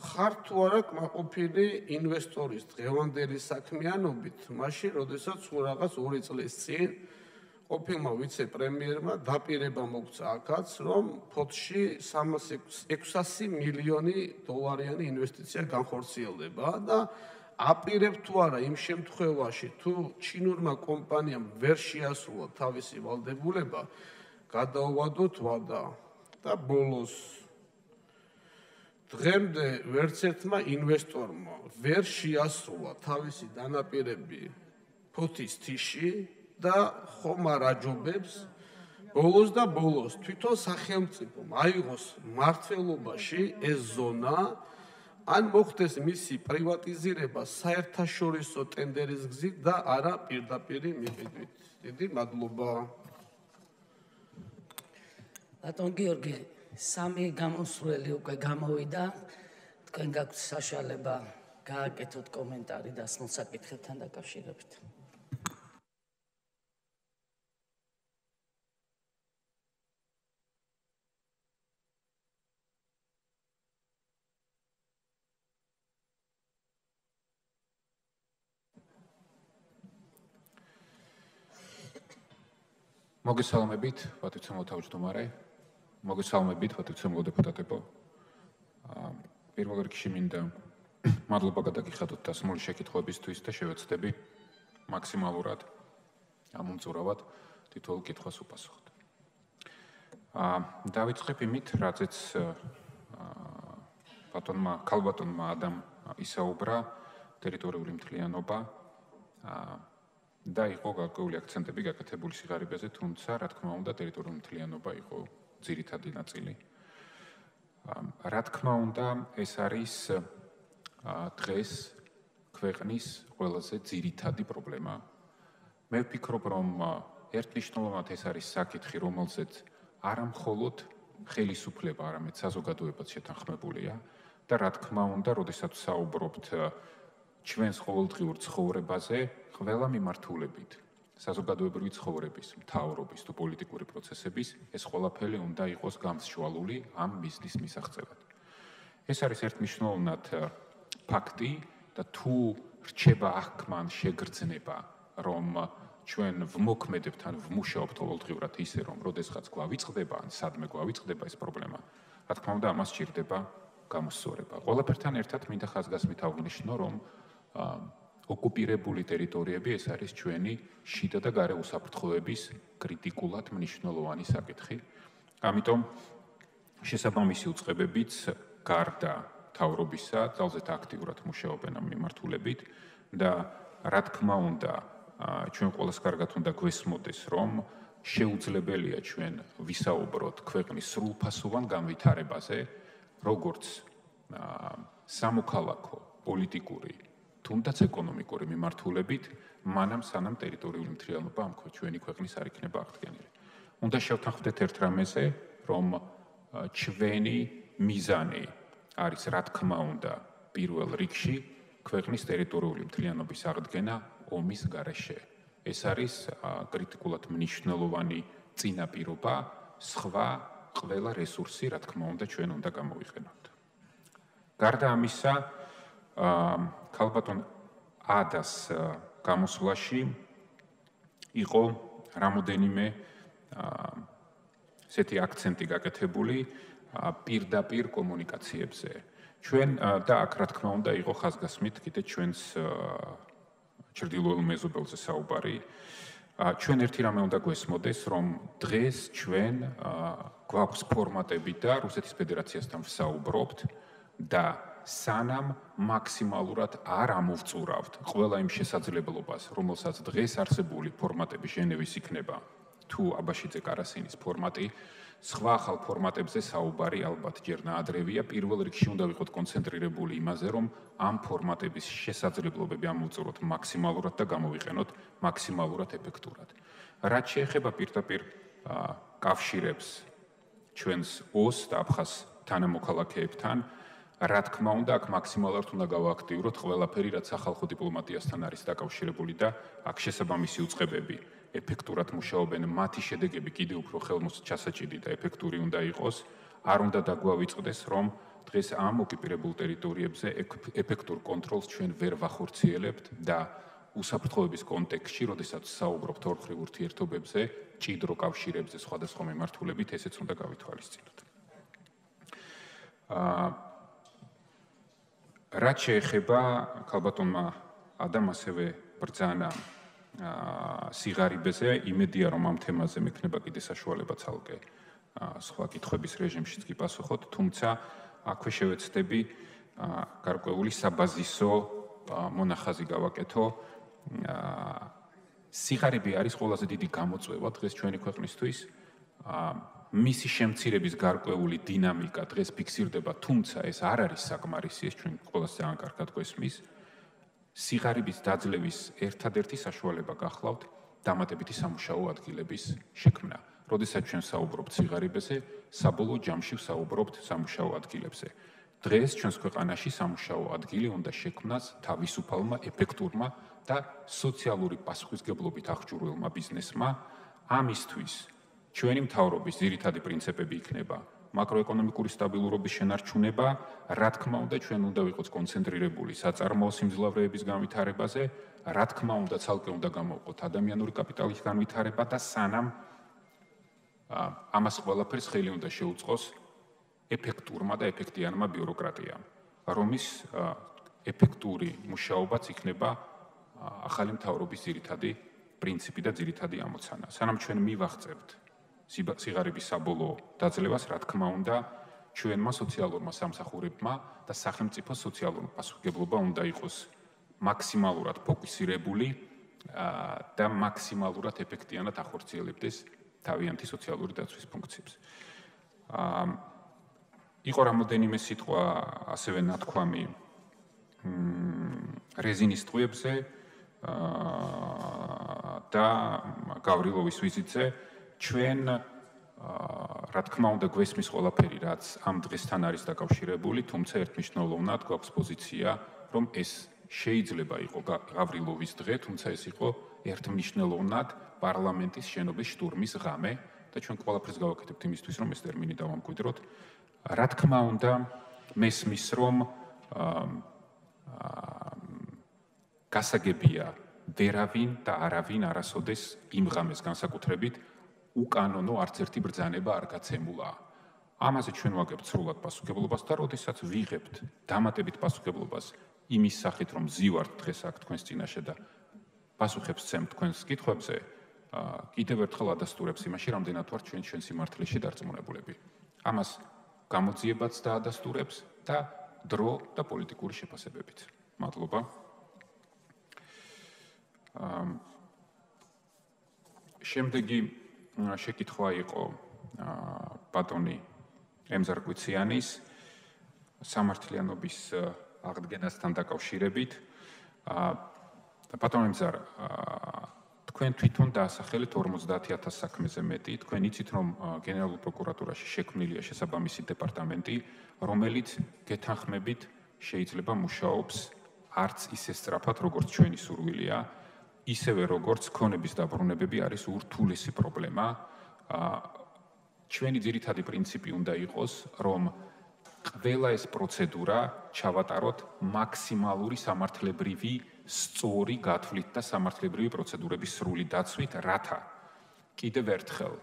ხარ თუ არა კმაყოფილი ინვესტორის დღევანდელი საქმიანობით, მაშინ, როდესაც რაღაც 2 წლის წინ ყოფილმა ვიცე-პრემიერმა დაპირება მოგცა აქაც, რომ ფოთში 600 მილიონი დოლარიანი ინვესტიცია განხორციელდება და აპირებ თუ არა იმ შემთხვევაში, თუ ჩინურმა კომპანიამ ვერ შეასრულა თავისი ვალდებულება, გადაუვადოთ ვადა და ბოლოს დღემდე ვერც ერთმა ინვესტორმა ვერ შეასრულა თავისი დანაპირები ფოთის თიში და ხომ არ აჯობებს ბოლოს და ბოლოს თვითონ სახელმწიფომ აიღოს მმართველობაში ეს ზონა ან მოხდეს მისი პრივატიზირება საერთაშორისო ტენდერის გზით და არა პირდაპირი მიყიდვით. დიდი მადლობა. ბატონ გიორგი, 3 გამოსვლელი უკვე გამოვიდა. თქვენ გაქვთ საშუალება გააკეთოთ კომენტარი დასმულ საკითხებთან დაკავშირებით. მოგესალმებით, პატრიოტთა თავმჯდომარე. მოგესალმებით, პატრიოტთა დეპუტატებო. პირველ რიგში მინდა მადლობა გადაგიხადოთ დასმული შეკითხვებისთვის და შევეცდები მაქსიმალურად ამომწურავად თითოეულ კითხვას უპასუხოთ. დავიწყებ იმით, რაზეც ქალბატონმა ადამ ისაუბრა ტერიტორიული მთლიანობა და იყო გარკვეული აქცენტები გაკეთებული სიღარიბეზე, თუმცა, რა თქმა უნდა, ტერიტორიული მთლიანობა იყო ძირითადი ნაწილი. რა თქმა უნდა, ეს არის დღეს ქვეყნის ყველაზე ძირითადი პრობლემა. მე ვფიქრობ, რომ ერთნიშნულოვანად ეს არის საკითხი, რომელზეც არა მხოლოდ ხელისუფლება, არამედ საზოგადოებაც შეთანხმებულია და რა თქმა უნდა, როდესაც საუბრობთ ჩვენს ყოველდღიურ ცხოვრებაზე, ყველა მიმართულებით, საზოგადოებრივი ცხოვრების, მთავრობის თუ პოლიტიკური პროცესების, ეს ყველაფერი უნდა იყოს გამსჭვალული ამ მიზნის მისაღწევად. ეს არის ერთმნიშვნელოვნად ფაქტი და თუ რჩება აქ მან შეგრძნება, რომ ჩვენ ვმოქმედებთ ან ვმუშაობთ ყოველდღიურად ისე, რომ როდესღაც გვავიწყდება ან სადმე გვავიწყდება ეს პრობლემა, რა თქმა უნდა, ამას სჭირდება გამოსწორება. ყველაფერთან ერთად მინდა ხაზგასმით აღვნიშნო, რომ ოკუპირებული ტერიტორიები ეს არის ჩვენი შიდა და გარე უსაფრთხოების კრიტიკულად მნიშვნელოვანი საკითხი. ამიტომ შესაბამისი უწყებებიც გარდა მთავრობისა ძალზედ აქტიურად მუშაობენ ამ მიმართულებით და რა თქმა უნდა ჩვენ ყველას კარგად უნდა გვესმოდეს, რომ შეუძლებელია ჩვენ ვისაუბროთ ქვეყნის სრულფასოვან განვითარებაზე, როგორც სამოქალაქო, პოლიტიკური თუნდაც ეკონომიკური მიმართულებით, მანამ სანამ ტერიტორიული მთლიანობა ამ ჩვენი ქვეყნის არ იქნება აღდგენილი. უნდა შევთანხმდეთ ერთ რამეზე, რომ ჩვენი მიზანი არის, რა თქმა უნდა, პირველ რიგში ქვეყნის ტერიტორიული მთლიანობის აღდგენა ომის გარეშე. ეს არის კრიტიკულად მნიშვნელოვანი წინაპირობა, სხვა ყველა რესურსი, რა თქმა უნდა, ჩვენ უნდა გამოვიყენოთ. გარდა ამისა, ქალბატონ ადას გამოსვლაში იყო რამოდენიმე ესეთი აქცენტი გაკეთებული პირდაპირ კომუნიკაციებზე. ჩვენ და აქ რა თქმა უნდა იყო ხაზგასმით კიდე ჩვენს ჩრდილოელ მეზობელზე საუბარი. ჩვენ ერთი რამე უნდა გვესმოდეს, რომ დღეს ჩვენ გვაქვს ფორმატები და რუსეთის ფედერაციასთან ვსაუბრობთ და სანამ მაქსიმალურად არ ამოვწურავთ ყველა იმ შესაძლებლობას, რომელსაც დღეს არსებული ფორმატები ჟენევის იქნება, თუ აბაშიძე კარასინის ფორმატი, სხვა ახალ ფორმატებზე საუბარი ალბათ ჯერ ნაადრევია, პირველ რიგში უნდა ვიყოთ კონცენტრირებული იმაზე, რომ ამ ფორმატების შესაძლებლობები ამოვწუროთ მაქსიმალურად და გამოვიყენოთ მაქსიმალურად ეფექტურად. რაც შეეხება პირდაპირ კავშირებს ჩვენს ოს და აფხაზ თანამოქალაქეებთან, რა თქმა უნდა, აქ მაქსიმალურად უნდა გავააქტიუროთ ყველაფერი, რაც სახალხო დიპლომატიასთან არის დაკავშირებული და აქ შესაბამისი უწყებები ეფექტურად მუშაობენ, მათი შედეგები კიდევ უფრო ხელმოსჩასაჭირი და ეფექტური უნდა იყოს. არ უნდა დაგვავიწყდეს, რომ დღეს ამ ოკუპირებულ ტერიტორიებზე ეფექტურ კონტროლს ჩვენ ვერ ვახორციელებთ და უსაფრთხოების კონტექსტში, როდესაც საუბრობთ ორმხრივ ურთიერთობებზე, ჭიდრო კავშირებზე სხვადასხვა მიმართულებით, ესეც უნდა გავითვალისწინოთ. რაც შეეხება ქალბატონმა ადამ ასევე ბრძანა სიღარიბეზე, იმედია რომ ამ თემაზე მექნება კიდე საშუალება ცალკე სხვა კითხვების რეჟიმშიც კი პასუხოთ, თუმცა აქვე შევეცდები გარკვეული საბაზისო მონახაზი გავაკეთო. სიღარიბე არის ყველაზე დიდი გამოწვევა დღეს ჩვენი ქვეყნისთვის. მისი შემცირების გარკვეული დინამიკა დღეს ფიქსირდება, თუმცა ეს არ არის საკმარისი, ეს ჩვენ ყველას ძალიან კარგად გვესმის. სიღარიბის დაძლევის ერთადერთი საშუალება გახლავთ დამატებითი სამუშაო ადგილების შექმნა. როდესაც ჩვენ საუბრობთ სიღარიბეზე, საბოლოო ჯამში ვსაუბრობთ სამუშაო ადგილებზე. დღეს ჩვენს ქვეყანაში სამუშაო ადგილი უნდა შექმნას თავისუფალმა, ეფექტურმა და სოციალური პასუხისგებლობით აღჭურვილმა ბიზნესმა. ამისთვის ჩვენი მთავრობის ძირითადი პრინციპები იქნება მაკროეკონომიკური სტაბილურობის შენარჩუნება, რა თქმა უნდა, ჩვენ უნდა ვიყოთ კონცენტრირებული საწარმოო სიმძლავრეების განვითარებაზე, რა თქმა უნდა, ცალკე უნდა გამოვყოთ ადამიანური კაპიტალის განვითარება და სანამ ამას ყველაფერს ხელი უნდა შეუწყოს ეფექტურმა და ეფექტიანმა ბიუროკრატიამ, რომის ეფექტური მუშაობაც იქნება ახალი მთავრობის ძირითადი პრინციპი და ძირითადი ამოცანა. სანამ ჩვენ მივახცევთ სიღარიბის საბოლოო დაძლევას, რა თქმა უნდა, ჩვენმა სოციალურმა სამსახურებმა და სახელმწიფო სოციალურმა პასუხისმგებლობა უნდა იყოს მაქსიმალურად ფოკუსირებული და მაქსიმალურად ეფექტიანად ახორციელებდეს თავიანთი სოციალური დაცვის ფუნქციებს. იყო რამოდენიმე სიტყვა ასევე ნათქვამი რეზინის ტყვიებზე და გავრილოვის ვიზიტზე. ჩვენ რა თქმა უნდა გვესმის ყველაფერი, რაც ამ დღესთან არის დაკავშირებული, თუმცა ერთმნიშვნელოვნად გვაქვს პოზიცია, რომ ეს შეიძლება იყო გავრილოვის დღე, თუმცა ეს იყო ერთმნიშვნელოვნად პარლამენტის შენობის შტურმის ღამე და ჩვენ ყველაფერს გავაკეთებთ იმისთვის, რომ ეს ტერმინი დავამკვიდროთ. რა თქმა უნდა, მესმის, რომ გასაგებია ვერავინ და არავინ არასოდეს იმ ღამეს განსაკუთრებით უკანონო არც ერთი ბრძანება არ გაცემულა. ამაზე ჩვენ ვაგებთ სრულად პასუხისმგებლობას და როდესაც ვიღებთ დამატებით პასუხისმგებლობას იმის სახით, რომ ზივართ დღეს აქ თქვენს წინაშე და პასუხებს ვცემთ თქვენს კითხვებზე, კიდევ ერთხელ ადასტურებს იმაში, რამდენად ვართ ჩვენ სიმართლეში დარწმუნებულები. ამას გამოძიებაც დაადასტურებს და დრო და პოლიტიკური შეფასებებით. მადლობა. შემდეგი შეკითხვა იყო ბატონი ემზარკვიციანის სამართლიანობის აღდგენასთან დაკავშირებით. ბატონ ემზარ, თქვენ თვითონ დაასახელეთ 50,000 საქმეზე მეტი. თქვენ იცით, რომ გენერალურ პროკურატურაში შექმნილია შესაბამისი დეპარტამენტი, რომელიც გეთანხმებით შეიძლება მუშაობს არც ისე სწრაფად, როგორც ჩვენი სურვილია, ისევე როგორც ქონების დაბრუნებები არის ურთულესი პრობლემა. ჩვენი ძირითადი პრინციპი უნდა იყოს, რომ ყველა ეს პროცედურა ჩავატაროთ მაქსიმალური სამართლებრივი სწორი გათვლით და სამართლებრივი პროცედურების სრული დაცვით, რათა კიდევ ერთხელ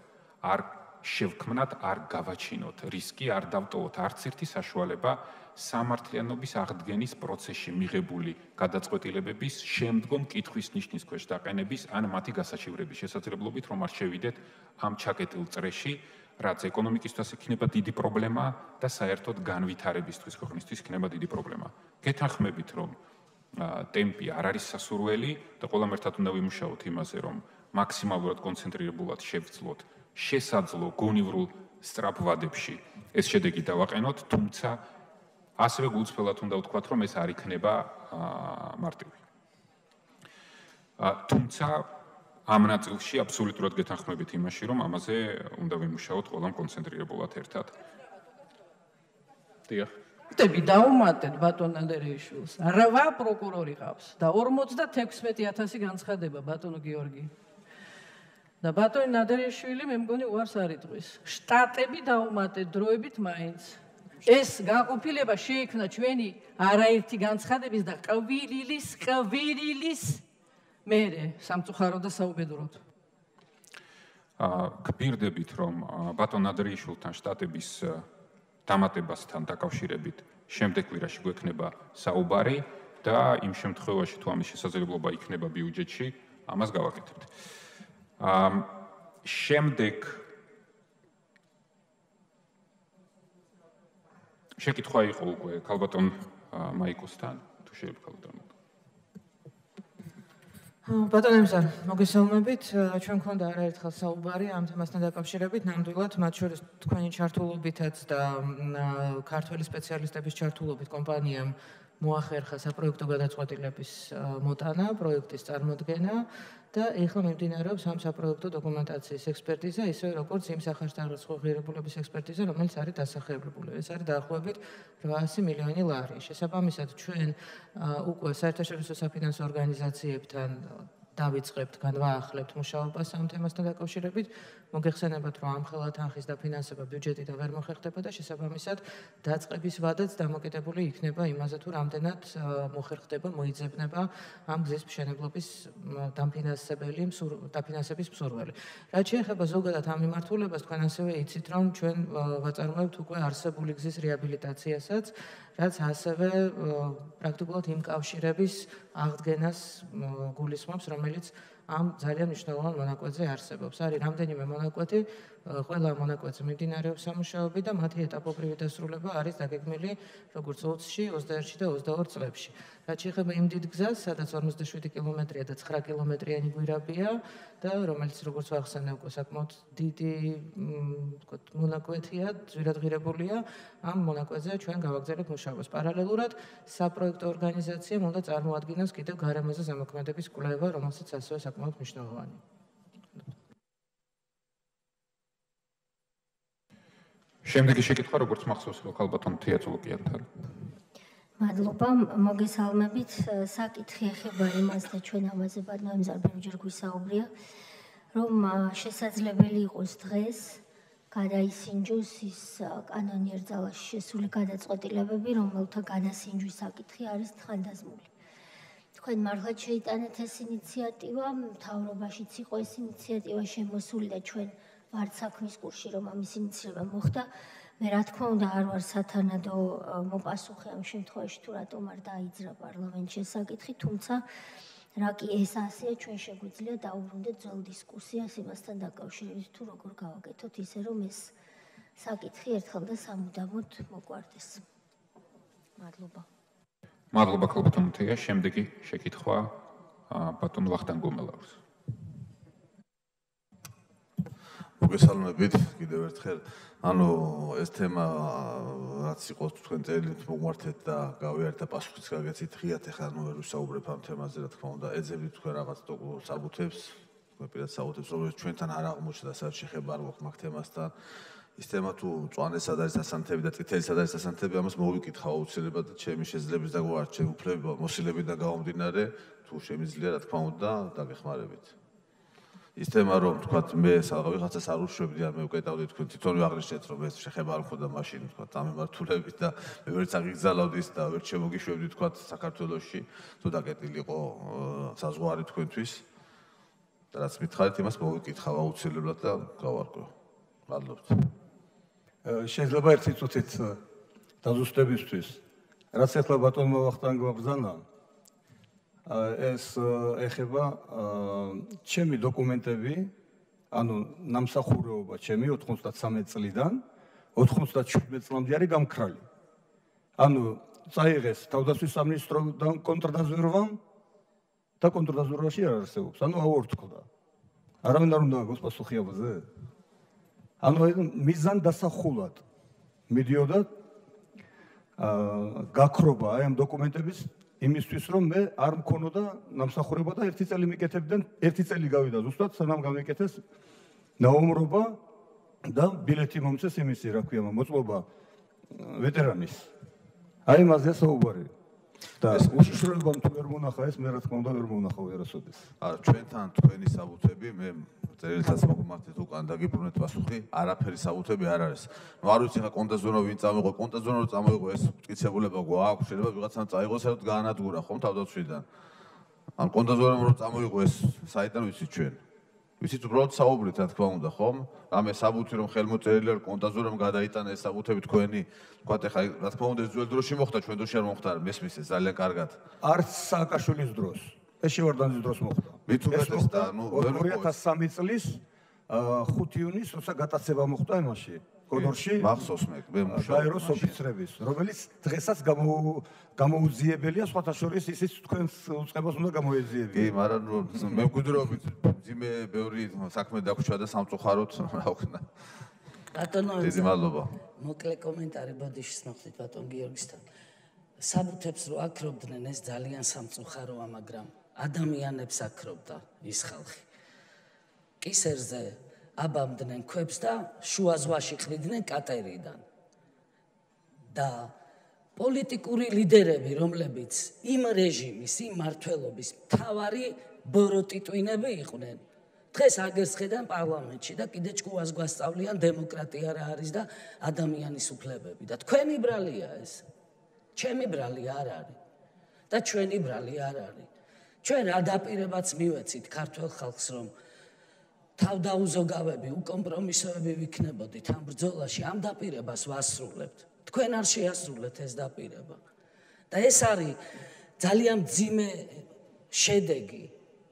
არ შევქმნათ, არ გავაჩინოთ რისკი, არ დავტოვოთ არც ერთი საშუალება სამართლიანობის აღდგენის პროცესში მიღებული გადაწყვეტილებების შემდგომ კითხვის ნიშნის ქვეშ დაყენების ან მათი გასაჩივრების შესაძლებლობით, რომ არ შევიდეთ ამ ჩაკეტილ წრეში, რაც ეკონომიკისთვის იქნება დიდი პრობლემა და საერთოდ განვითარებისთვის ქვეყნისთვის იქნება დიდი პრობლემა. გეთანხმებით, რომ ტემპი არ არის სასურველი და ყველამ ერთად უნდა ვიმუშაოთ იმაზე, რომ მაქსიმალურად კონცენტრირებულად შევძლოთ შესაძლო გონივრულ სწრაფ ვადებში ეს შედეგი დავაყენოთ, თუმცა ასევე გულწრფელად უნდა ვთქვათ, რომ ეს არ იქნება მარტივი. თუმცა ამ ნაწილში აბსოლუტურად გეთანხმებით იმაში, რომ ამაზე უნდა ვიმუშაოთ ყველამ კონცენტრირებულად ერთად. დიახ. ხტები დაუმატეთ ბატონ ნადერეიშვილს. 8 პროკურორი ყავს და 56,000 განცხადება ბატონო გიორგი. და ბატონი ნადერეიშვილი მე მგონი უარს არ იტყვის. შტატები დაუმატეთ დროებით მაინც. ეს გაყოფილება შეიქმნა ჩვენი არაერთი განცხადების და ყვირილის მერე სამწუხაროდ და საუბედუროდ. გპირდებით, რომ ბატონ ნადერეიშვილთან შტატების დამატებასთან დაკავშირებით შემდეგ კვირაში გვექნება საუბარი და იმ შემთხვევაში თუ ამის შესაძლებლობა იქნება ბიუჯეტში, ამას გავაკეთებთ. შემდეგ შეკითხვა იყო უკვე ქალბატონ მაიკოსთან, თუ შეიძლება ქალბატონ. ბატონ ემზარ, მოგესალმებით. ჩვენ გვქონდა არაერთხელ საუბარი ამ თემასთან დაკავშირებით, ნამდვილად მათ შორის თქვენი ჩართულობითაც და ქართველი სპეციალისტების ჩართულობით კომპანიამ მოახერხა საპროექტო გადაწყვეტილების მოტანა, პროექტის წარმოდგენა და ეხლა მიმდინარეობს ამ საპროექტო დოკუმენტაციის ექსპერტიზა, ისე როგორც იმ სახარშთაღრიცხვა ღირებულების ექსპერტიზა, რომელიც არის დასახელებული. ეს არის დაახლოებით 800 მილიონი ლარი. შესაბამისად, ჩვენ უკვე საერთაშორისო საფინანსო ორგანიზაციებთან დავიწყებთ, განვაახლებთ მუშაობას ამ თემასთან დაკავშირებით. მოგეხსენებათ, რომ ამხელა თანხის დაფინანსება ბიუჯეტიდან ვერ მოხერხდება და შესაბამისად დაწყების ვადაც დამოკიდებული იქნება იმაზე, თუ რამდენად მოხერხდება, მოიძებნება ამ გზის მშენებლობის დაფინანსების მსურველი. რაც შეეხება ზოგადად ამ მიმართულებას, თქვენ ასევე იცით, რომ ჩვენ ვაწარმოებთ უკვე არსებული გზის რეაბილიტაციასაც, რაც ასევე პრაქტიკულად იმ კავშირების აღდგენას გულისხმობს, რომელიც ამ ძალიან მნიშვნელოვან მონაკვეთზე არსებობს. არის რამდენიმე მონაკვეთი, ყველა მონაკვეთზე მიმდინარეობს სამუშაოები და მათი ეტაპობრივი დასრულება არის დაგეგმილი როგორც 20-ში, 21-ში და 22 წლებში. რაც შეეხება იმ დიდ გზას, სადაც 57 კილომეტრია და 9 კილომეტრიანი გვირაბია და რომელიც როგორც ვახსენე უკვე საკმაოდ დიდი მონაკვეთია, ძვირადღირებულია, ამ მონაკვეთზე ჩვენ გავაგრძელებთ მუშაობას. პარალელურად საპროექტო ორგანიზაციამ უნდა წარმოადგინოს კიდევ გარემოზე ზემოქმედების კვლევა, რომელსაც ასევე საკმაოდ მნიშვნელოვანია. შემდეგი შეკითხვა როგორც მახსოვს ხალბატონ თეატრულოკიანთან. მადლობა, მოგესალმებით. საკითხი ეხება იმას და ჩვენ ამაზე ბატონო ბევრჯერ გვისაუბრია, რომ შესაძლებელი იყოს დღეს გადაისინჯოს ის კანონიერ ძალაში შესული გადაწყვეტილებები, რომელთა გადასინჯვის საკითხი არის თხანდაზმული. თქვენ მართლაც შეიტანეთ ეს ინიციატივა, მთავრობაშიც იყო ეს ინიციატივა შემოსული და ჩვენ ვართ საქმის კურსში, რომ ამის ინიციირება მოხდა. მე რა თქმა უნდა არ ვარ სათანადო მოპასუხე ამ შემთხვევაში თუ რატომ არ დაიძრა პარლამენტში ეს საკითხი, თუმცა რა კი ეს ასეა, ჩვენ შეგვიძლია დაუბრუნდეთ ძველ დისკუსიას იმასთან დაკავშირებით, თუ როგორ გავაკეთოთ ისე, რომ ეს საკითხი ერთხელ და სამუდამოდ მოგვარდეს. მადლობა. მადლობა ხალბატონ თეა, შემდეგი შეკითხვა ბატონ ვახტანგ გომელაურს. მოგესალმებით კიდევ ერთხელ. ანუ ეს თემა რაც იყო თქვენ წერილით მოგმართეთ და გავიარეთ და პასუხიც გაგეცით ღიად, ეხლა ვერ ვისაუბრებ ამ თემაზე, რა თქმა უნდა, ეძებდით თქვენ რაღაც საბუთებს, თქვენ პირად საბუთებს, რომელიც ჩვენთან არ აღმოჩნდა, სადაც შეხება არ გვაქვს მაგ თემასთან. ის თემა თუ მწვანე სად არის დასანთები და წითელი სად არის დასანთები, ამას მოვიკითხა აუცილებლად და ჩემი შეძლების და ჩემი უფლებები მოსილებიდან გამომდინარე, თუ შემიძლია, რა თქმა უნდა, დაგეხმარებით. ის თემა რომ თქვათ მე ვიღაცას არ უშვებდი ან მე უკეტავდი თქვენ თვითონ აღნიშნეთ რომ ეს შეხება არ მქონდა მაშინ თქვათ ამ მიმართულებით და მე ვერც აღიგზალავდი და ვერც შემოგიშვებდი თქვათ საქართველოში თუ დაკეტილი იყო საზღვარი თქვენთვის და რაც მითხარით იმას მოვიკითხავ აუცილებლად და გავარკვევ. მადლობთ. შეიძლება ერთი წუთით დაზუსტებისთვის რაც ახლა ბატონმა ვახტანგმა ბრძანა ეს ეხება ჩემი დოკუმენტები, ანუ ნამსახურეობა ჩემი 93 წლიდან 97 წლამდე არის გამქრალი. ანუ წაიღეს თავდაცვის სამინისტროდან კონტრდაზვერვამ და კონტრდაზვერვაში არ არსებობს. ანუ აუორთქლდა. არავინ არ უნდა გოს პასუხი ამაზე. ანუ მიზან დასახულად მიდიოდა გაქრობა აი ამ დოკუმენტების იმისთვის რომ მე არ მქონოდა ნამსახურება და ერთი წელი მიკეთებდნენ, ერთი წელი გავიდა ზუსტად, სანამ გამიკეთეს ნაუმრობა და ბილეთი მომწეს იმისი, რა ქვია, მოწყობა ვეტერანის. აი მასზე საუბარი. და უშიშროებამ თუ ვერ მონახა ეს, მე რა თქმა უნდა ვერ მონახავ არასოდეს. არა, ჩვენთან თქვენი საბუთები, მე წერილთაც მოგმართეთ უკან დაგიბრუნეთ პასუხი, არაფერი საბუთები არ არის. ნუ არ ვიცი ხა კონტაზონო ვინ წამოიღო, კონტაზონო რო წამოიღო ეს მტკიცებულება გვაქვს, შეიძლება ვიღაცამ წაიღოს, საერთოდ გაანადგურა ხომ თავდაცვიდან. ან კონტაზონო რო წამოიღო ეს საიდან ვიცით ჩვენ. ვიცით უბრალოდ საუბრით, რა თქმა უნდა, ხომ? რამე საბუთი რომ ხელმოწერილი არ კონტაზონომ გადაიტანა ეს საბუთები თქვენი, თქვათ ეხა რა თქმა უნდა ეს ძველ დროში მოხდა, ჩვენ დროში არ მოხდა, მესმის ეს ძალიან კარგად. არც სააკაშვილის დროს, ეს შევარდანძის დროს მოხდა. მით უმეტეს და ნუ 2003 წლის 5 იუნის, როცა გატაცება მოხდა იმაში, კოდორში. მახსოვს მე მუშაობ. გაეროს ოფიცრების, რომელიც დღესაც გამოუძიებელია, სხვათა შორის ისიც თქვენს უწყებას უნდა გამოეძიებინა. კი, მაგრამ მემკვიდრეობით ძიმე ბევრი საქმე დაგვრჩა და სამწუხაროდ რა ვქნა. ბატონო, დიდი მადლობა. მოკლე კომენტარი ბოდიშის მოხდით ბატონ გიორგისთან. საბუთებს რო აქრობდნენ ეს ძალიან სამწუხაროა, მაგრამ ადამიანებს აქრობდა ის ხალხი. კისერზე აბამდნენ ქვებს და შუა ზღვაში ყრიდნენ კატერიდან. და პოლიტიკური ლიდერები, რომლებიც იმ რეჟიმის, იმ მმართველობის მთავარი ბოროტიტვინები იყვნენ. დღეს აგერს ხედან პარლამენტში და კიდე ჭკუას გვასწავლიან დემოკრატია რა არის და ადამიანის უფლებები. და თქვენი ბრალია ეს. ჩემი ბრალი არ არის. და ჩვენი ბრალი არ არის. ჩვენ რა დაპირებაც მივეცით ქართულ ხალხს, რომ თავდაუზოგავები, უკომპრომისოები ვიქნებოდით ამ ბრძოლაში, ამ დაპირებას ვასრულებთ. თქვენ არ შეასრულეთ ეს დაპირება. და ეს არის ძალიან მძიმე შედეგი,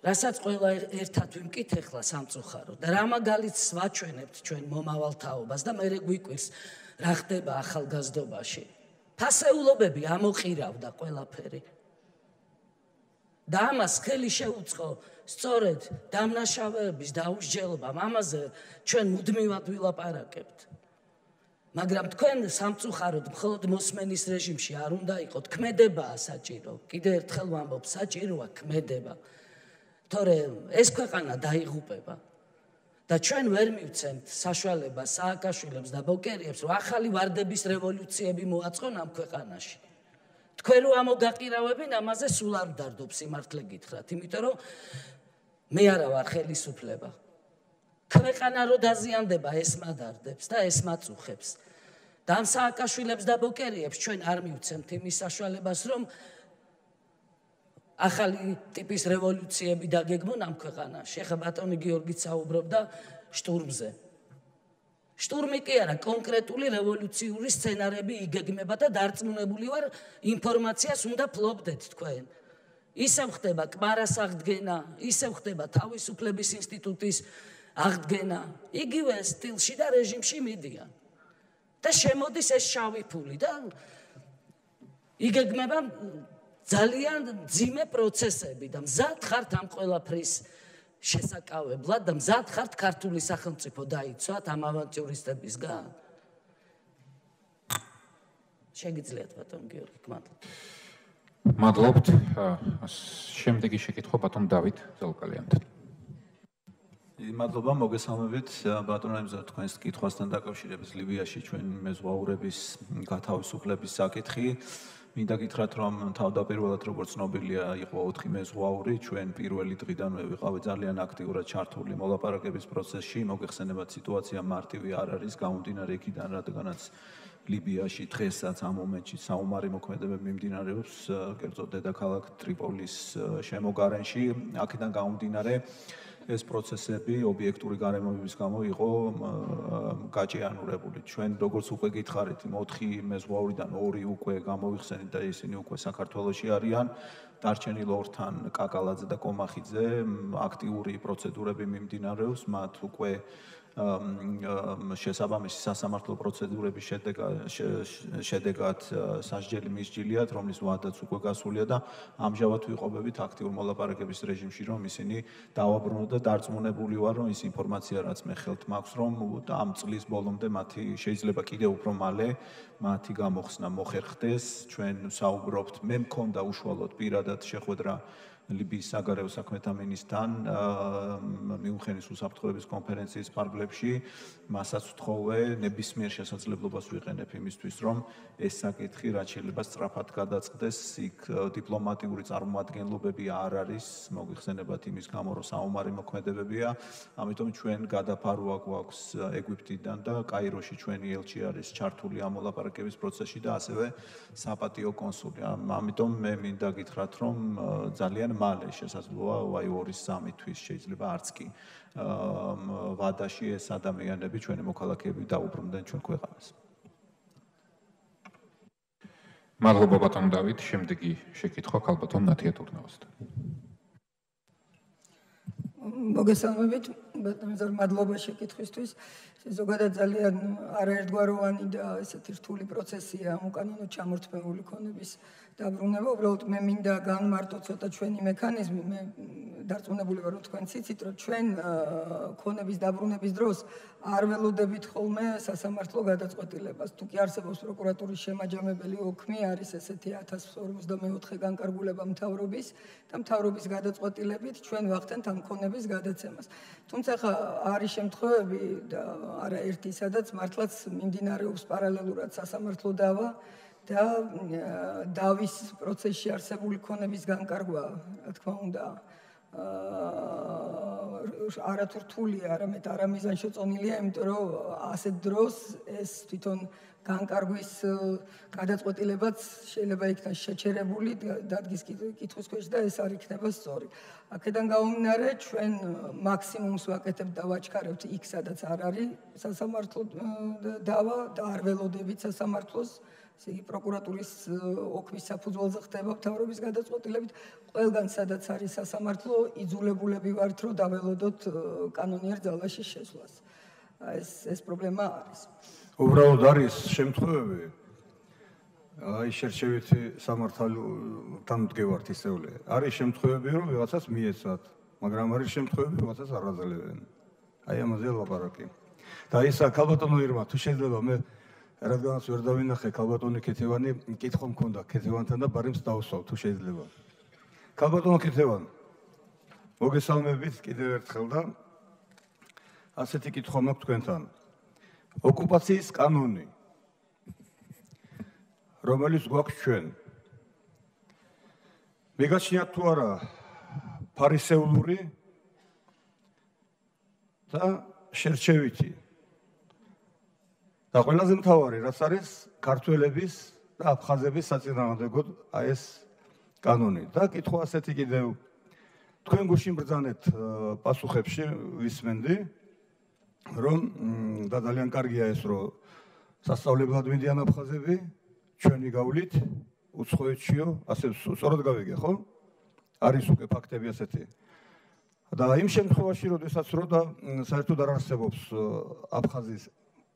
რასაც ყველა ერთად ვიმკითხეხლა სამწუხაროდ. და რა მაგალითს ვაჩვენებთ ჩვენ მომავალ თაობას და მე გვიკვირს რა ხდება ახალგაზრდობაში. ფასეულობები ამოყირავდა ყველაფერი. და ამას ხელი შეუწყო სწორედ დამნაშავეების დაუსჯელობამ. ამაზე ჩვენ მუდმივად ვილაპარაკებთ. მაგრამ თქვენ სამწუხაროდ მხოლოდ მოსმენის რეჟიმში არ უნდა იყოთ. ქმედებაა საჭირო. კიდევ ერთხელ ვამბობ, საჭიროა ქმედება. თორემ ეს ქვეყანა დაიღუპება. და ჩვენ ვერ მივცემთ საშუალებას სააკაშვილებს და ბოკერიებს, რომ ახალი ვარდების რევოლუციები მოაწყონ ამ ქვეყანაში. თქვენ რო ამოგაყირავებინ, ამაზე სულ არ ვდარდობ სიმართლე გითხრათ, იმიტომ რომ მე არა ვარ ხელისუფლება. ქვეყანა რო დაზიანდება, ეს მადარდებს და ეს მაწუხებს. და ამ სააკაშვილებს და ბოკერიებს ჩვენ არ მივცემთ იმის საშუალებას, რომ ახალი ტიპის რევოლუციები დაგეგმონ ამ ქვეყანაში. ეხლა ბატონი გიორგიც საუბრობდა შტურმზე. შტურმი კი არა, კონკრეტული რევოლუციური სცენარები იგეგმება და დარწმუნებული ვარ, ინფორმაციას უნდა ფლობდეთ თქვენ. ისევ ხდება კმარას აღდგენა, ისევ ხდება თავისუფლების ინსტიტუტის აღდგენა, იგივე სტილში და რეჟიმში მიდიან. და შემოდის ეს შავი ფული და იგეგმება ძალიან მძიმე პროცესები და მზად ხართ ამ ყველაფრის შესაკავებლად და მზად ხართ ქართული სახელმწიფო დაიცვათ ამ ავანტიურისტებისგან. შეგიძლიათ ბატონ გიორგი, გმადლობთ. მადლობთ. შემდეგი შეკითხვა ბატონ დავით ზალკალიანთან. მადლობა, მოგესალმებით. ბატონო, ემზარ თქვენს კითხვასთან დაკავშირებით ლიბიაში ჩვენ მეზღვაურების გათავისუფლების საკითხი. მინდა გითხრათ, რომ თავდაპირველად როგორც ცნობილია, იყო 4 მეზღვაური, ჩვენ პირველი დღიდანვე ვიყავით ძალიან აქტიურად ჩართული მოლაპარაკების პროცესში. მოგეხსენებათ, სიტუაცია მარტივი არ არის, გამომდინარე იქიდან, რადგანაც ლიბიაში დღესაც ამ მომენტში საომარი მოქმედებები მიმდინარეობს, კერძოდ დედაქალაქ ტრიპოლის შემოგარენში. აქედან გამომდინარე, ეს პროცესები ობიექტური გარემოების გამო იყო გაჭიანურებული. ჩვენ როგორც უკვე გითხარით, იმ 4 მეზღვაურიდან 2 უკვე გამოვიხსენით და ისინი უკვე საქართველოში არიან. დარჩენილ 2-თან კაკალაძე და კომახიძე აქტიური პროცედურები მიმდინარეობს, მათ უკვე შესაბამისი სასამართლო პროცედურების შედეგად სასჯელი მისჯილიათ, რომლის ვადაც უკვე გასულია და ამჟამად ვიყოფებით აქტიურ მოლაპარაკების რეჟიმში, რომ ისინი დავაბრუნოთ და დარწმუნებული ვარ, რომ ის ინფორმაცია, რაც მე ხელთ მაქვს, რომ ამ წლის ბოლომდე მათი შეიძლება კიდევ უფრო მალე მათი გამოხსნა მოხერხდეს. ჩვენ საუბრობთ, მე მქონდა უშუალოდ პირადად შეხვედრა ლიბიის საგარეო საქმეთა მინისტრთან მიუნხენის უსაფრთხოების კონფერენციის ფარგლებში. მასაც ვთხოვე, ნებისმიერ შესაძლებლობას ვიყენებ იმისთვის, რომ ეს საკითხი რაც შეიძლება სწრაფად გადაწყდეს. იქ დიპლომატიური წარმომადგენლობები არ არის, მოგიხსენებათ იმის გამო, რომ საომარი მოქმედებებია. ამიტომ ჩვენ გადაფარვა გვაქვს ეგვიპტიდან და კაიროში ჩვენი ელჩი არის ჩართული ამ მოლაპარაკების პროცესში და ასევე საპატიო კონსული. ამიტომ მე მინდა გითხრათ, რომ ძალიან მალე შესაძლოა, აი 2-3 თვის შეიძლება არც კი ვადაში ეს ადამიანები, ჩვენი მოქალაქეები დაუბრუნდნენ ჩვენ ქვეყანას. მადლობა ბატონ დავით, შემდეგი შეკითხვა ქალბატონ ნათია თურნავასთან. მოგესალმებით, ბატონო, მადლობა შეკითხვისთვის. ზოგადად ძალიან არაერთგვაროვანი და ესეთი რთული პროცესია უკანონო ჩამორთმეული ქონების დაბრუნება. უბრალოდ მე მინდა განმარტო ცოტა ჩვენი მექანიზმი. მე დარწმუნებული ვარ, რომ თქვენ ციცით, რომ ჩვენ ქონების დაბრუნების დროს არ ველოდებით ხოლმე სასამართლო გადაწყვეტილებას. თუ კი არსებობს პროკურატურის შემაჯამებელი ოქმი, არის ესეთი 1054 განკარგულება მთავრობის და მთავრობის გადაწყვეტილებით ჩვენ ვახდენთ ამ ქონების გადაცემას. თუმცა ხა არის შემთხვევები და არაერთი, სადაც მართლაც მიმდინარეობს პარალელურად სასამართლო დავა და დავის პროცესში არსებული ქონების განკარგვა, რა თქმა უნდა, არათუ რთულია, არამედ არამიზანშეწონილია, იმიტომ რომ ასეთ დროს ეს თვითონ განკარგვის გადაწყვეტილებაც შეიძლება იქნას შეჩერებული, დადგის კითხვის ქვეშ და ეს არ იქნება სწორი. აქედან გამომდინარე, ჩვენ მაქსიმუმს ვაკეთებთ და ვაჩქარებთ იქ, სადაც არ არის სასამართლო დავა და არ ველოდებით სასამართლოს. ესე იგი, პროკურატურის ოქმის საფუძველზე ხდება მთავრობის გადაწყვეტილებით. ყველგან, სადაც არის სასამართლო, იძულებულები ვართ, რომ დაველოდოთ კანონიერ ძალაში შესვლას. ეს პრობლემა არის. უბრალოდ არის შემთხვევები, აი შერჩევითი სამართალთან მდგევართ ისევლე. არის შემთხვევები, რომ ვიღაცას მიეცათ, მაგრამ არის შემთხვევები, ვიღაცას არ აძლევენ. აი ამაზე ლაპარაკი. და ისა ქალბატონო ირმა, თუ შეიძლება მე რადგანაც ვერ დავინახე ქალბატონი ქეთევანი, კითხვა მქონდა ქეთევანთან და ბარემს დავსვავ, თუ შეიძლება. ქალბატონო ქეთევანი, მოგესალმებით კიდევ ერთხელ და ასეთი კითხვა მაქვს თქვენთან. ოკუპაციის კანონი, რომელიც გვაქვს ჩვენ, მიგაჩნიათ თუ არა ფარისეულური და შერჩევითი. და ყველაზე მთავარი, რაც არის ქართველების და აფხაზების საწინააღმდეგოდ აი ეს კანონი. და კითხვა ასეთი კიდევ, თქვენ გუშინ ბრძანეთ პასუხებში ვისმენდი, რომ და ძალიან კარგია ეს, რომ სასწავლებლად მიდიან აფხაზები, ჩვენი გავლით, უცხოეთშიო, ასე სწორად გავიგე, ხო? არის უკვე ფაქტები ასეთი. და იმ შემთხვევაში, როდესაც რო და საერთოდ არ არსებობს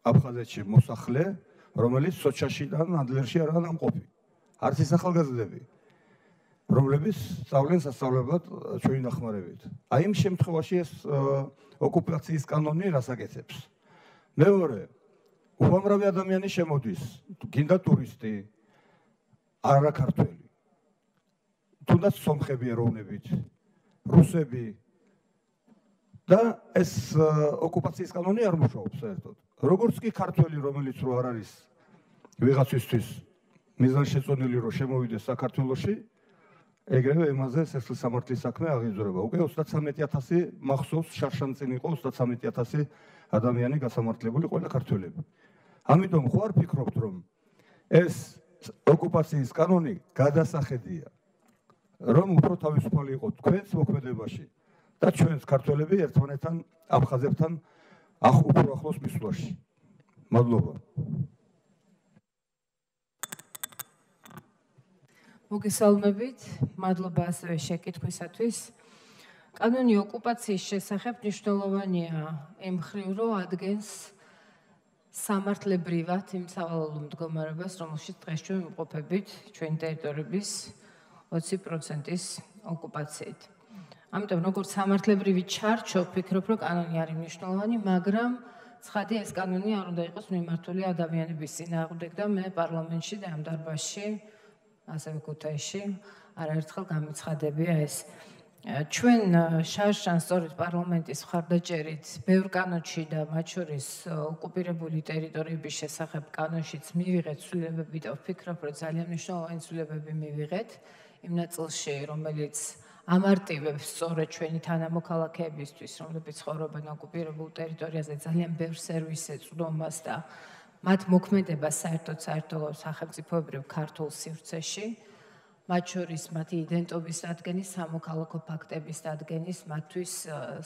აფხაზეთში მოსახლე, რომელიც სოჩაშიდან ადლერში არაა ნამყოფი. არც ის ახალგაზრდები, რომლებიც სწავლენ სასწავლებლად ჩვენი დახმარებით. აი იმ შემთხვევაში ეს ოკუპაციის კანონი რას აკეთებს? მეორე, უამრავი ადამიანი შემოდის, გინდა ტურისტი, არა ქართველი. თუნდაც სომხები ეროვნებით, რუსები და ეს ოკუპაციის კანონი არ მუშაობს საერთოდ. როგორც კი ქართველი, რომელიც რო არ არის ვიღაცისთვის მიზანშეწონილი, რომ შემოვიდეს საქართველოში, ეგრევე ემაზე სესილსამართლის საქმე აღიძვრება. უკვე 33000 მახსოვს, შარშანწინ იყო 33000 ადამიანი გასამართლებული, ყველა ქართველები. ამიტომ ხო არ ფიქრობთ, რომ ეს ოკუპაციის კანონი გადასახედია, რომ უფრო თავისუფალი იყო თქვენს მოქმედებაში და ჩვენს ქართველები ერთმანეთთან, აფხაზებთან უფრო ახლოს მისვლაში. მადლობა. მოგესალმებით, მადლობა ასევე შეკითხვისათვის. კანონი ოკუპაციის შესახებ მნიშვნელოვანია იმ მხრივ, რომ ადგენს სამართლებრივად იმ სავალალო მდგომარეობას, რომელშიც დღეს ჩვენ ვიმყოფებით ჩვენი ტერიტორიების 20%-ის ოკუპაციით. ამიტომ როგორც სამართლებრივი ჩარჩო, ვფიქრობ, რომ კანონი არის მნიშვნელოვანი, მაგრამ ცხადია, ეს კანონი არ უნდა იყოს მიმართული ადამიანების წინააღმდეგ და მე პარლამენტში და ამ დარბაზში, ასევე ქუთაისში, არაერთხელ გამიცხადებია ეს. ჩვენ შარშან სწორედ პარლამენტის მხარდაჭერით ბევრ კანონში და მათ შორის ოკუპირებული ტერიტორიების შესახებ კანონშიც მივიღეთ ცვლილებები და ვფიქრობ, რომ ძალიან მნიშვნელოვანი ცვლილებები მივიღეთ იმ ნაწილში, რომელიც ამარტივებს სწორედ ჩვენი თანამოქალაქეებისთვის, რომლებიც ცხოვრობენ ოკუპირებულ ტერიტორიაზე, ძალიან ბევრ სერვისს ეწვდომას და მათ მოქმედებას საერთოდ სახელმწიფოებრივ ქართულ სივრცეში, მათ შორის მათი იდენტობის დადგენის, სამოქალაქო ფაქტების დადგენის, მათთვის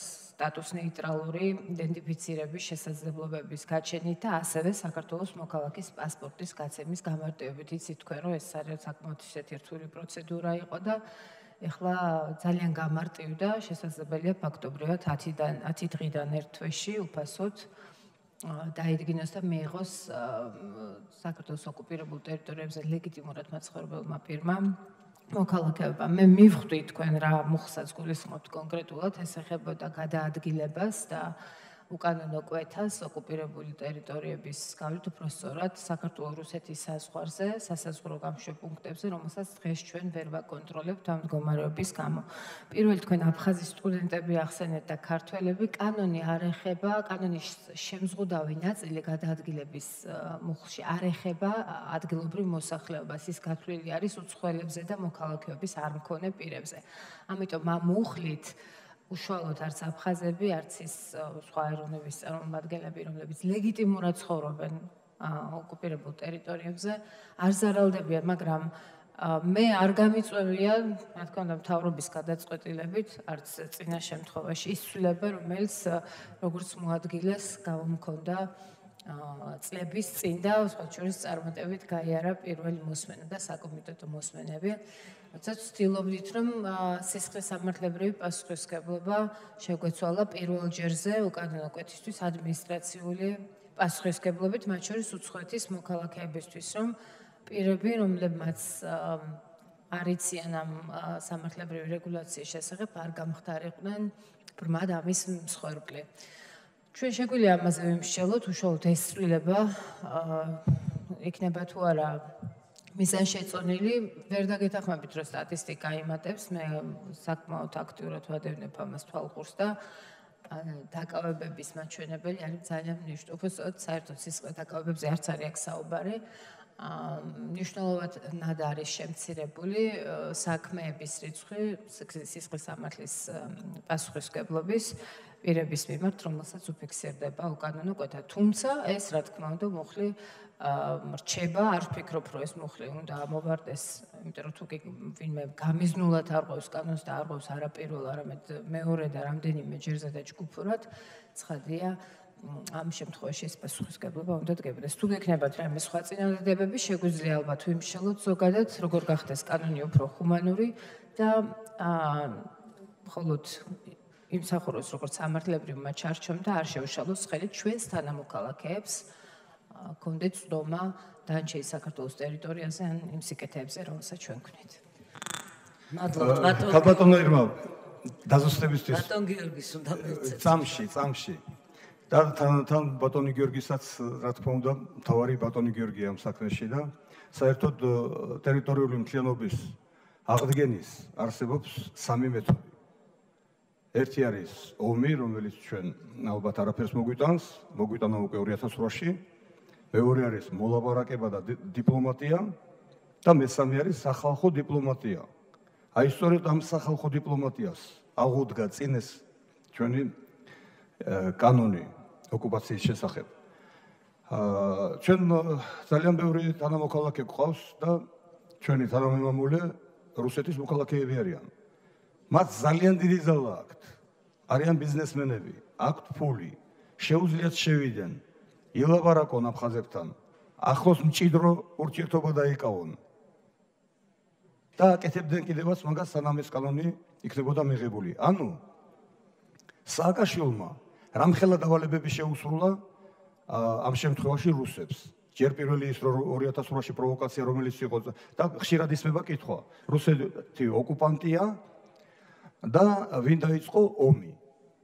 სტატუს ნეიტრალური იდენტიფიცირების შესაძლებლობების გაჩენით და ასევე საქართველოს მოქალაქის პასპორტის გაცემის გამარტივებით. იცით თქვენ, რომ ეს არის საკმაოდ ისეთი რთული პროცედურა იყო და ეხლა ძალიან გამარტივდა, შესაძლებელია ფაქტობრივად 10 დღიდან ერთ თვეში უფასოდ დაიდგინოს და მიიღოს საქართველოს ოკუპირებულ ტერიტორიებზე ლეგიტიმურად მაცხოვრებელმა პირმა მოქალაქეობა. მე მივხვდი თქვენ რა მუხსაც გულისხმობთ კონკრეტულად, ეს ეხებოდა გადაადგილებას და უკანონო კვეთას ოკუპირებული ტერიტორიების გავლით უბრალოდ საქართველოს-რუსეთის საზღვარზე, სასაზღვრო გამშვებ პუნქტებზე, რომელსაც დღეს ჩვენ ვერ ვაკონტროლებთ ამ მდგომარეობის გამო. პირველი თქვენ აფხაზის სტუდენტები ახსენეთ და ქართველები, კანონი არ ეხება, კანონის შემზღუდავი ნაწილი გადაადგილების მუხლში არ ეხება ადგილობრივ მოსახლეობას, ის გათვლილი არის უცხოელებზე და მოქალაქეობის არ მქონე პირებზე. ამიტომ ამ მუხლით უშუალოდ არც აფხაზები, არც ის სხვა ეროვნების წარმომადგენლები, რომლებიც ლეგიტიმურად ცხოვრობენ ოკუპირებულ ტერიტორიებზე, არ ზარალდებიან, მაგრამ მე არ გამიწვევია, რა თქმა უნდა, მთავრობის გადაწყვეტილებით, არც წინა შემთხვევაში ის ცვლილება, რომელიც როგორც მოადგილეს, გამომქონდა წლების წინ და სხვა შორის წარმატებით გაიარა პირველი მოსმენა და საკომიტეტო მოსმენები. როდესაც ვცდილობდით, რომ სისხლის სამართლებრივი პასუხისმგებლობა შეგვეცვალა პირველ ჯერზე უკანონო კვეთისთვის ადმინისტრაციული პასუხისმგებლობით, მათ შორის უცხოეთის მოქალაქეებისთვის, რომ პირები, რომლებმაც არ იციან ამ სამართლებრივი რეგულაციის შესახებ, არ გამხდარიყვნენ ბრმად ამის მსხვერპლი. ჩვენ შეგვიძლია ამაზე ვიმსჯელოთ, უშუალოდ ეს ცვლილება იქნება თუ არა მიზანშეწონილი, ვერ დაგეთანხმებით, რომ სტატისტიკა იმატებს, მე საკმაოდ აქტიურად ვადევნებ ამას თვალყურს და დაკავებების მაჩვენებელი არის ძალიან მნიშვნელოვანი. უბრალოდ საერთოდ სისხლის დაკავებებზე არც არის აქ საუბარი. მნიშვნელოვნად არის შემცირებული საქმეების რიცხვი სისხლის სამართლის პასუხისმგებლობის პირების მიმართ, რომელსაც უფიქსირდება უკანონო კვეთა. თუმცა ეს, რა თქმა უნდა, მუხლი რჩება, არ ვფიქრობ, რომ ეს მუხლი უნდა მოვარდეს, იმიტომ რომ თუ კი ვინმე გამიზნულად არღვევს კანონს და არღვევს არა პირველ, არამედ მეორე და რამდენიმე ჯერზე და ჯგუფურად, ცხადია, ამ შემთხვევაში ეს პასუხისმგებლობა უნდა დგებოდეს. თუ გექნებათ რამე სხვა წინადადებები, შეგვიძლია ალბათ ვიმსჯელოთ ზოგადად, როგორ გახდეს კანონი უფრო ჰუმანური და მხოლოდ იმსახუროს, როგორც სამართლებრივმა ჩარჩომ და არ შეუშალოს ხელი ჩვენს თანამოქალაქეებს, კონდეთ ცდომა დანარჩენ საქართველოს ტერიტორიაზე ან იმ სიკეთეებზე, რომელსაც ჩვენ ვქნით. მადლობა. ბატონო ირმა, დაზუსტებისთვის. ბატონ გიორგის უნდა მივცეთ. წამში. და თან ბატონი გიორგისაც, რა თქმა უნდა, მთავარი ბატონი გიორგია ამ საქმეში და საერთოდ ტერიტორიული მთლიანობის აღდგენის არსებობს სამი მეთოდი. ერთი არის ომი, რომელიც ჩვენ ალბათ არაფერს მოგვიტანა უკვე 2008-ში. მეორე არის მოლაპარაკება და დიპლომატია და მესამე არის სახალხო დიპლომატია. აი სწორედ ამ სახალხო დიპლომატიას აღუდგა წინეს ჩვენი კანონი ოკუპაციის შესახებ. ჩვენ ძალიან ბევრი თანამოქალაქე გვყავს და ჩვენი თანამემამულე რუსეთის მოქალაქეები არიან. მათ ძალიან დიდი ზალა აქვთ. არიან ბიზნესმენები, აქვთ ფული, შეუძლიათ შევიდნენ, ილაპარაკონ აფხაზებთან, ახლოს მჭიდრო ურთიერთობა დაიკავონ. და აკეთებდნენ კიდევაც მაგას, სანამ ეს კანონი იქნებოდა მიღებული. ანუ სააკაშვილმა რამხელა დავალებები შეუსრულა ამ შემთხვევაში რუსებს. ჯერ პირველი ის რომ 2008-ში პროვოკაცია რომელიც იყო და ხშირად ისმება კითხვა. რუსეთი ოკუპანტია და ვინ დაიწყო ომი.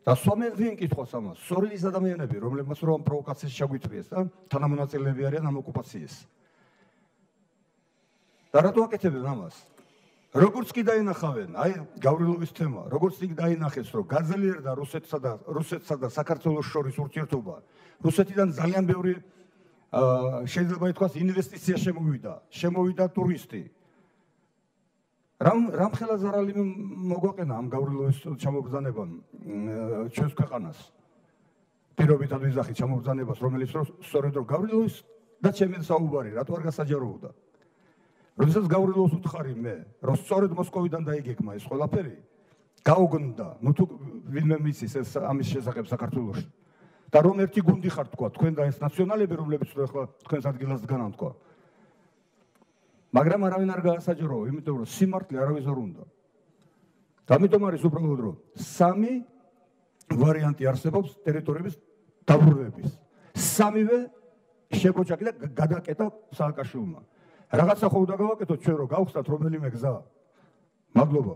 და სვამენ ვინ კითხვას ამას? სწორედ ის ადამიანები, რომლებმაც რომ პროვოკაციას ჩაგვიწვიეს და თანამონაწილეები არიან ამ ოკუპაციის. და რატო აკეთებენ ამას? როგორც კი დაინახავენ, აი გავრილოვის თემა, როგორც კი დაინახეს, რომ გაძლიერდა რუსეთსა და საქართველოს შორის ურთიერთობა, რუსეთიდან ძალიან ბევრი შეიძლება ითქვას ინვესტიცია შემოვიდა ტურისტი. რამხელა ზარალი მოგვაყენა ამ გავრილოვის ჩამობრძანებამ ჩვენს ქვეყანას. პირობითად ვიზახით ჩამობრძანებას, რომელიც სწორედ რომ გავრილოვის და ჩემი საუბარი, რატო არ გასაჯაროუდა? როდესაც გავრილოვს უთხარი მე, რომ სწორედ მოსკოვიდან დაიგეგმა ეს ყველაფერი, გაუგნდა, ნუ თუ ვინმე მისის ეს ამის შესახებ საქართველოში. და რომ ერთი გუნდი ხართ თქვა, თქვენ და ეს ნაციონალები, რომლებიც ახლა თქვენს ადგილას დგანან თქვა. მაგრამ არავინ არ გაასაჯარო, იმიტომ რომ სიმართლე არავის არ უნდა. და ამიტომ არის უბრალოდ რომ სამი ვარიანტი არსებობს ტერიტორიების დაბრუნების. სამივე შეგოჭაკი და გადაკეტა სააკაშვილმა. რაღაცა ხო უნდა გავაკეთოთ ჩვენ რომ გავხსნათ რომელიმე გზა მადლობა.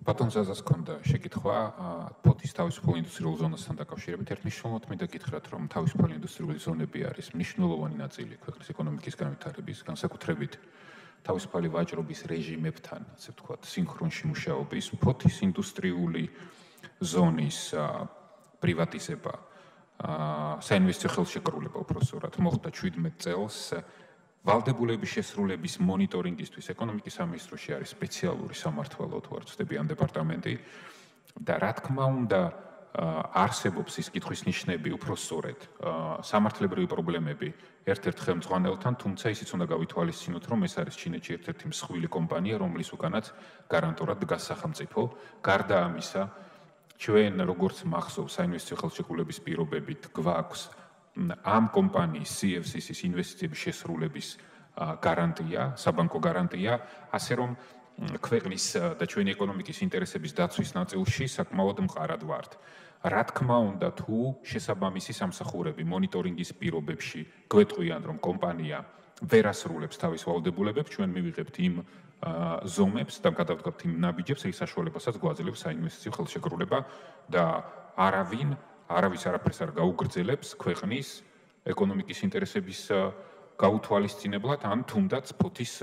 ბატონ ზაზას ჰქონდა შეკითხვა ფოთის თავისუფალ ინდუსტრიულ ზონასთან დაკავშირებით. ერთ მნიშვნელოვნად მინდა გითხრათ, რომ თავისუფალი ინდუსტრიული ზონები არის მნიშვნელოვანი ნაწილი ქვეყნის ეკონომიკის განვითარების, განსაკუთრებით თავისუფალი ვაჭრობის რეჟიმებთან, ასე ვთქვათ, სინქრონში მუშაობის. ფოთის ინდუსტრიული ზონის პრივატიზება, საინვესტიციო ხელშეკრულება უпроსტად მოხდა 17 წელს. ვალდებულების შესრულების მონიტორინგისთვის ეკონომიკის სამინისტროში არის სპეციალური სამმართველო თუ არ ვცდები ამ დეპარტამენტი და რა თქმა უნდა არსებობს ის კითხვის ნიშნები უпроსტად სამართლებრივი პრობლემები ერთ-ერთ ხელმძღვანელთან, თუმცა ისიც უნდა გავითვალისწინოთ, რომ ეს არის ჩინეთში ერთ-ერთი მსხვილი კომპანია, რომლის უკანაც გარანტულად დგას სახელმწიფო. გარდა ამისა, ჩვენ როგორც მახსოვს საინვესტიციო ხელშეკრულების პირობებით გვაქვს ამ კომპანიის CFCC-ის ინვესტიციების შესრულების გარანტია, საბანკო გარანტია, ასე რომ ქვეყნის და ჩვენი ეკონომიკის ინტერესების დაცვის ნაწილში საკმაოდ მყარად ვართ. რა თქმა უნდა, თუ შესაბამისი სამსახურები მონიტორინგის პირობებში გვეტყვიან, რომ კომპანია ვერ ასრულებს თავის ვალდებულებებს, ჩვენ მივიღებთ იმ ზომებს და გადავდგებთ იმ ნაბიჯებს, რის საშუალებასაც გვაძლევს საინვესტიციო ხელშეკრულება და არავის არაფერს არ გაუგრძელებს ქვეყნის ეკონომიკის ინტერესების გაუთვალისწინებლად ან თუნდაც ფოთის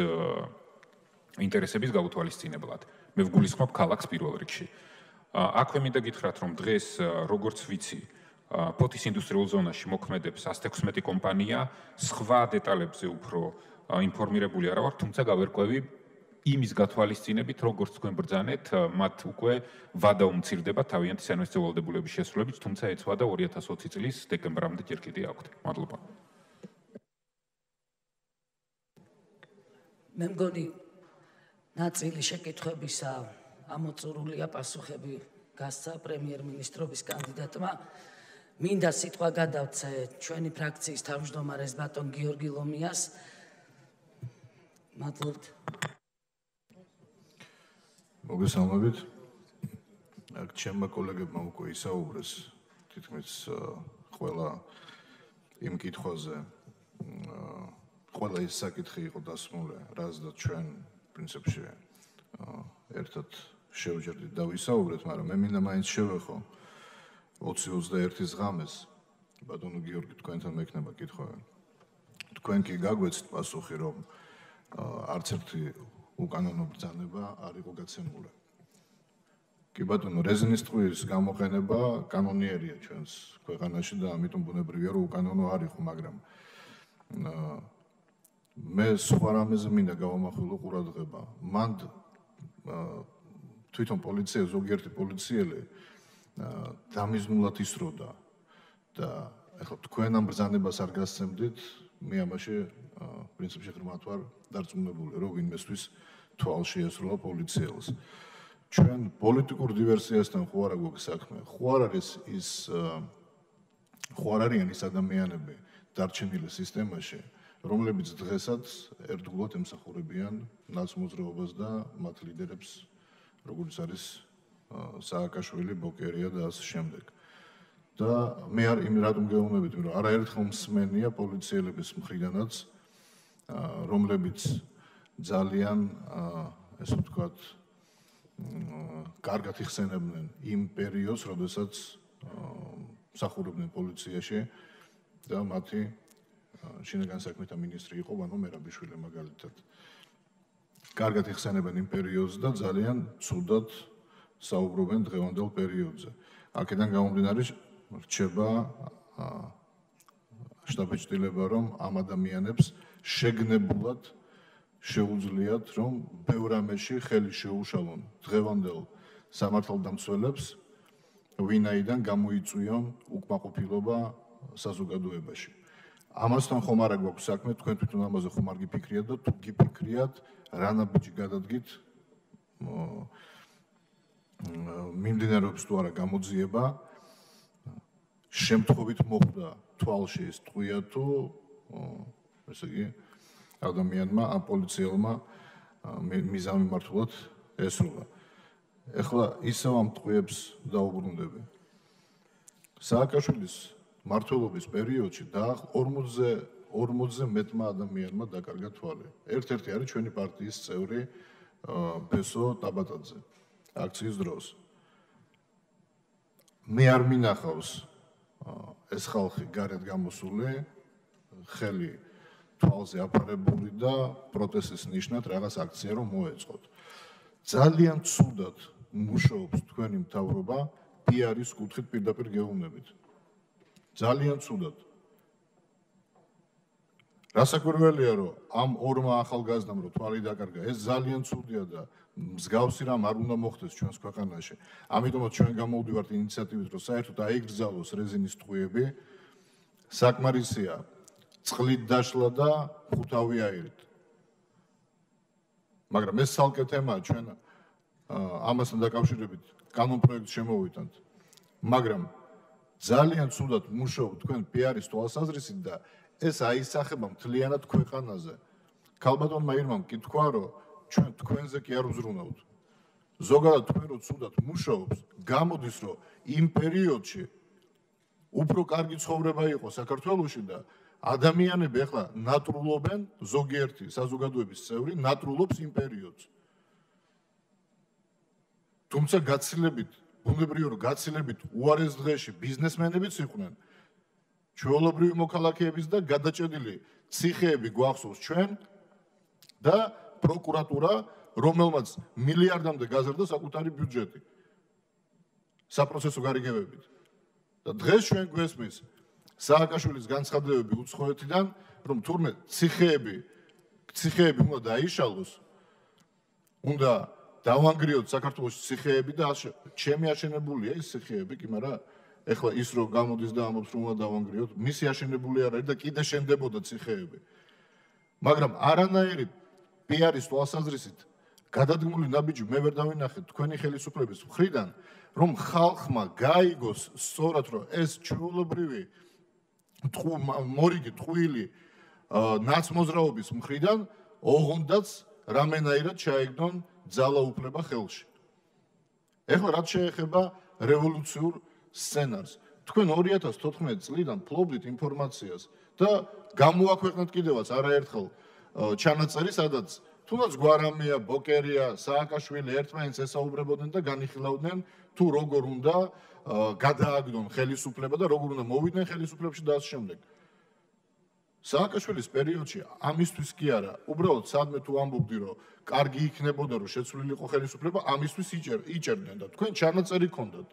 ინტერესების გაუთვალისწინებლად. მე ვგულისხმობ ქალაქს პირველ რიგში. აქვე მინდა გითხრათ, რომ დღეს როგორც ვიცი, ფოთის ინდუსტრიულ ზონაში მოქმედებს 116 კომპანია, სხვა დეტალებზე უფრო ინფორმირებული არ ვარ, თუმცა გავერკვევი იმის გათვალისწინებით, როგორც თქვენ ბრძანეთ, მათ უკვე ვადა უმცირდება თავიანთი საინვესტიციო ვალდებულების შესრულებით, თუმცა ეს ვადა 2020 წლის დეკემბრამდე ჯერ კიდე აქვთ. მადლობა. მე მგონი ნაწილი შეკითხვებისა ამოწურულია პასუხები გასცა პრემიერ-მინისტრობის კანდიდატმა. მინდა სიტყვა გადავცე ჩვენი ფრაქციის თავმჯდომარეს ბატონ გიორგი ლომიას. მადლობთ. მოგესალმებით. ჩემმა კოლეგებმა უკვე ისაუბრეს თითქმის ყველა იმ კითხვაზე. ყველა ის საკითხი იყო დასმული, რაზეც ჩვენ პრინციპში ერთად შევჯერდით და ვისაუბრეთ, მაგრამ მე მინდა მაინც შევეხო 20-21-ის ღამეს ბატონო გიორგი თქვენთან მექნება კითხვები. თქვენ კი გაგვეცით პასუხი, რომ არც ერთი უკანონო ბრძანება არ იყო გაცემული. კი ბატონო, რეზინის ტყვის გამოყენება კანონიერია ჩვენს ქვეყანაში და ამიტომ ბუნებრივია, რომ უკანონო არ იყო, მაგრამ მე სხვა რამეზე მინდა გავამახვილო ყურადღება. მან თვითონ პოლიცია, ზოგიერთი პოლიციელი დამიზნულად ისროდა და ახლა თქვენ ამ ბრძანებას არ გასცემდით, მე ამაში პრინციპში ღრმად ვარ დარწმუნებული, რომ ვინმესთვის თვალში ესროლა პოლიციელს. ჩვენ პოლიტიკურ დივერსიასთან ხო არა გვაქვს საქმე, ხო არ არიან ის ადამიანები დარჩენილი სისტემაში, რომლებიც დღესაც ერთგულად ემსახურებიან ნაცმოძრაობას და მათ ლიდერებს, როგორც არის სააკაშვილი, ბოკერია და ასე შემდეგ. და მე არ იმ რატომ გეუბნებით, რომ არაერთხელ მსმენია პოლიციელების მხრიდანაც, რომლებიც ძალიან ესე ვთქვათ, კარგად იხსენებდნენ იმ პერიოდს, როდესაც მსახურობდნენ პოლიციაში და მათი შინაგან საქმეთა მინისტრი იყო ვანო მერაბიშვილი მაგალითად. კარგად იხსენებენ იმ პერიოდს და ძალიან ცუდად საუბრობენ დღევანდელ პერიოდზე. აქედან გამომდინარე რჩება შტაბ-ბიჭდილება, რომ ამ ადამიანებს შეგნებულად შეუძლიათ, რომ ბევრ ამაში ხელი შეუშალონ დღევანდელ სამართალდამცველებს, ვინაიდან გამოიწვიონ უკმაყოფილება საზოგადოებაში. ამასთან ხომ არა გვაქვს საქმე, თქვენ თვითონ ამაზე ხომ არ გიფიქრიათ და თუ გიფიქრიათ, რა ნაბიჯი გადადგით მიმდინარეობს თუ არა გამოძიება, შემთხვევით მოხვდა თვალში ეს ტყვია თუ ესე იგი ადამიანმა ამ პოლიციელმა მიზანმიმართულად ესროლა. ეხლა ისევ ამ ტყვიებს დაუბრუნდები. სააკაშვილის მმართველობის პერიოდში და 40-ზე მეტმა ადამიანმა დაკარგა თვალი. ერთ-ერთი არის ჩვენი პარტიის წევრი ბესო ტაბატაძე აქციის დროს. მე არ მინახავს ეს ხალხი გარეთ გამოსული, ხელი თვალზე აფარებული და პროტესტის ნიშნად რაღაც აქცია რომ მოეწყოთ. ძალიან ცუდად მუშაობს თქვენი მთავრობა PR-ის კუთხით პირდაპირ გეუბნებით. ძალიან ცუდად. რასაკვირველია რომ ამ ორმა ახალგაზრდამ რო თვალი დაკარგა, ეს ძალიან ცუდია და მსგავსი რამ არ უნდა მოხდეს ჩვენს ქვეყანაში. ამიტომაც ჩვენ გამოვდივართ ინიციატივით, რომ საერთოდ აიგრძალოს რეზინის ტყვიები. საკმარისია წყლით დაშლა და ხუთავი აირით. მაგრამ ეს ცალკე თემაა ჩვენ ამასთან დაკავშირებით კანონ პროექტს შემოვიტანთ. მაგრამ ძალიან ცუდად მუშაობთ თქვენ PR-ის თვალსაზრისით და ეს აისახება მთლიანად ქვეყანაზე. ქალბატონმა ირმამ კითხვა, რომ ჩვენ თქვენზე კი არ ვზრუნავთ. ზოგადად თქვენ რო ცუდად მუშაობს, გამოდის რომ იმ პერიოდში უფრო კარგი ცხოვრება იყო საქართველოში და ადამიანები ახლა ნატრულობენ, ზოგიერთი საზოგადოების წევრი ნატრულობს იმ პერიოდს. თუმცა გაცილებით, ბუნებრივია რომ გაცილებით უარეს დღეში ბიზნესმენებიც იყვნენ. ჩვეულებრივი მოქალაქეების და გადაჭედილი ციხეები გვახსოვს ჩვენ და პროკურატურა, რომელმაც მილიარდამდე გაზარდა საკუთარი ბიუჯეტი საპროცესო გარიგებებით. და დღეს ჩვენ გვესმის სააკაშვილის განცხადებები უცხოეთიდან, რომ თურმე ციხეები უნდა დაიშალოს, უნდა დავანგრიოთ საქართველოს ციხეები და ჩემი აშენებულია ის ციხეები, კი მაგრამ ეხლა ის რომ გამოდის და ამბობს რომ უნდა დავანგრიოთ, მისი აშენებული არ არის და კიდე შენდებოდა ციხეები. მაგრამ არანაირი PR-ის თვალსაზრისით გადადგმული ნაბიჯი მე ვერ დავინახე თქვენი ხელისუფლების მხრიდან, რომ ხალხმა გაიგოს სწორად რომ ეს ჩვეულებრივი მორიგი ტყუილი ნაცმოძრაობის მხრიდან ოღონდაც რამენაირად ჩაიგდონ ძალაუფლება ხელში. ეხლა რაც შეეხება რევოლუციურ სცენარს. თქვენ 2014 წლიდან ფლობდით ინფორმაციას და გამოაქვეყნეთ კიდევაც არაერთხელ ჩანაწერი, სადაც თუნდაც გვარამია, ბოკერია, სააკაშვილი ერთმანეთს ესაუბრებოდნენ და განიხილავდნენ თუ როგორ უნდა გადააგდონ ხელისუფლება და როგორ უნდა მოვიდნენ ხელისუფლებაში და ასე შემდეგ. სააკაშვილის პერიოდში ამისთვის კი არა, უბრალოდ სადმე თუ ამბობდი რომ კარგი იქნებოდა რომ შეცვლილიყო ხელისუფლება, ამისთვის იჭერდნენ და თქვენ ჩანაწერი გქონდათ.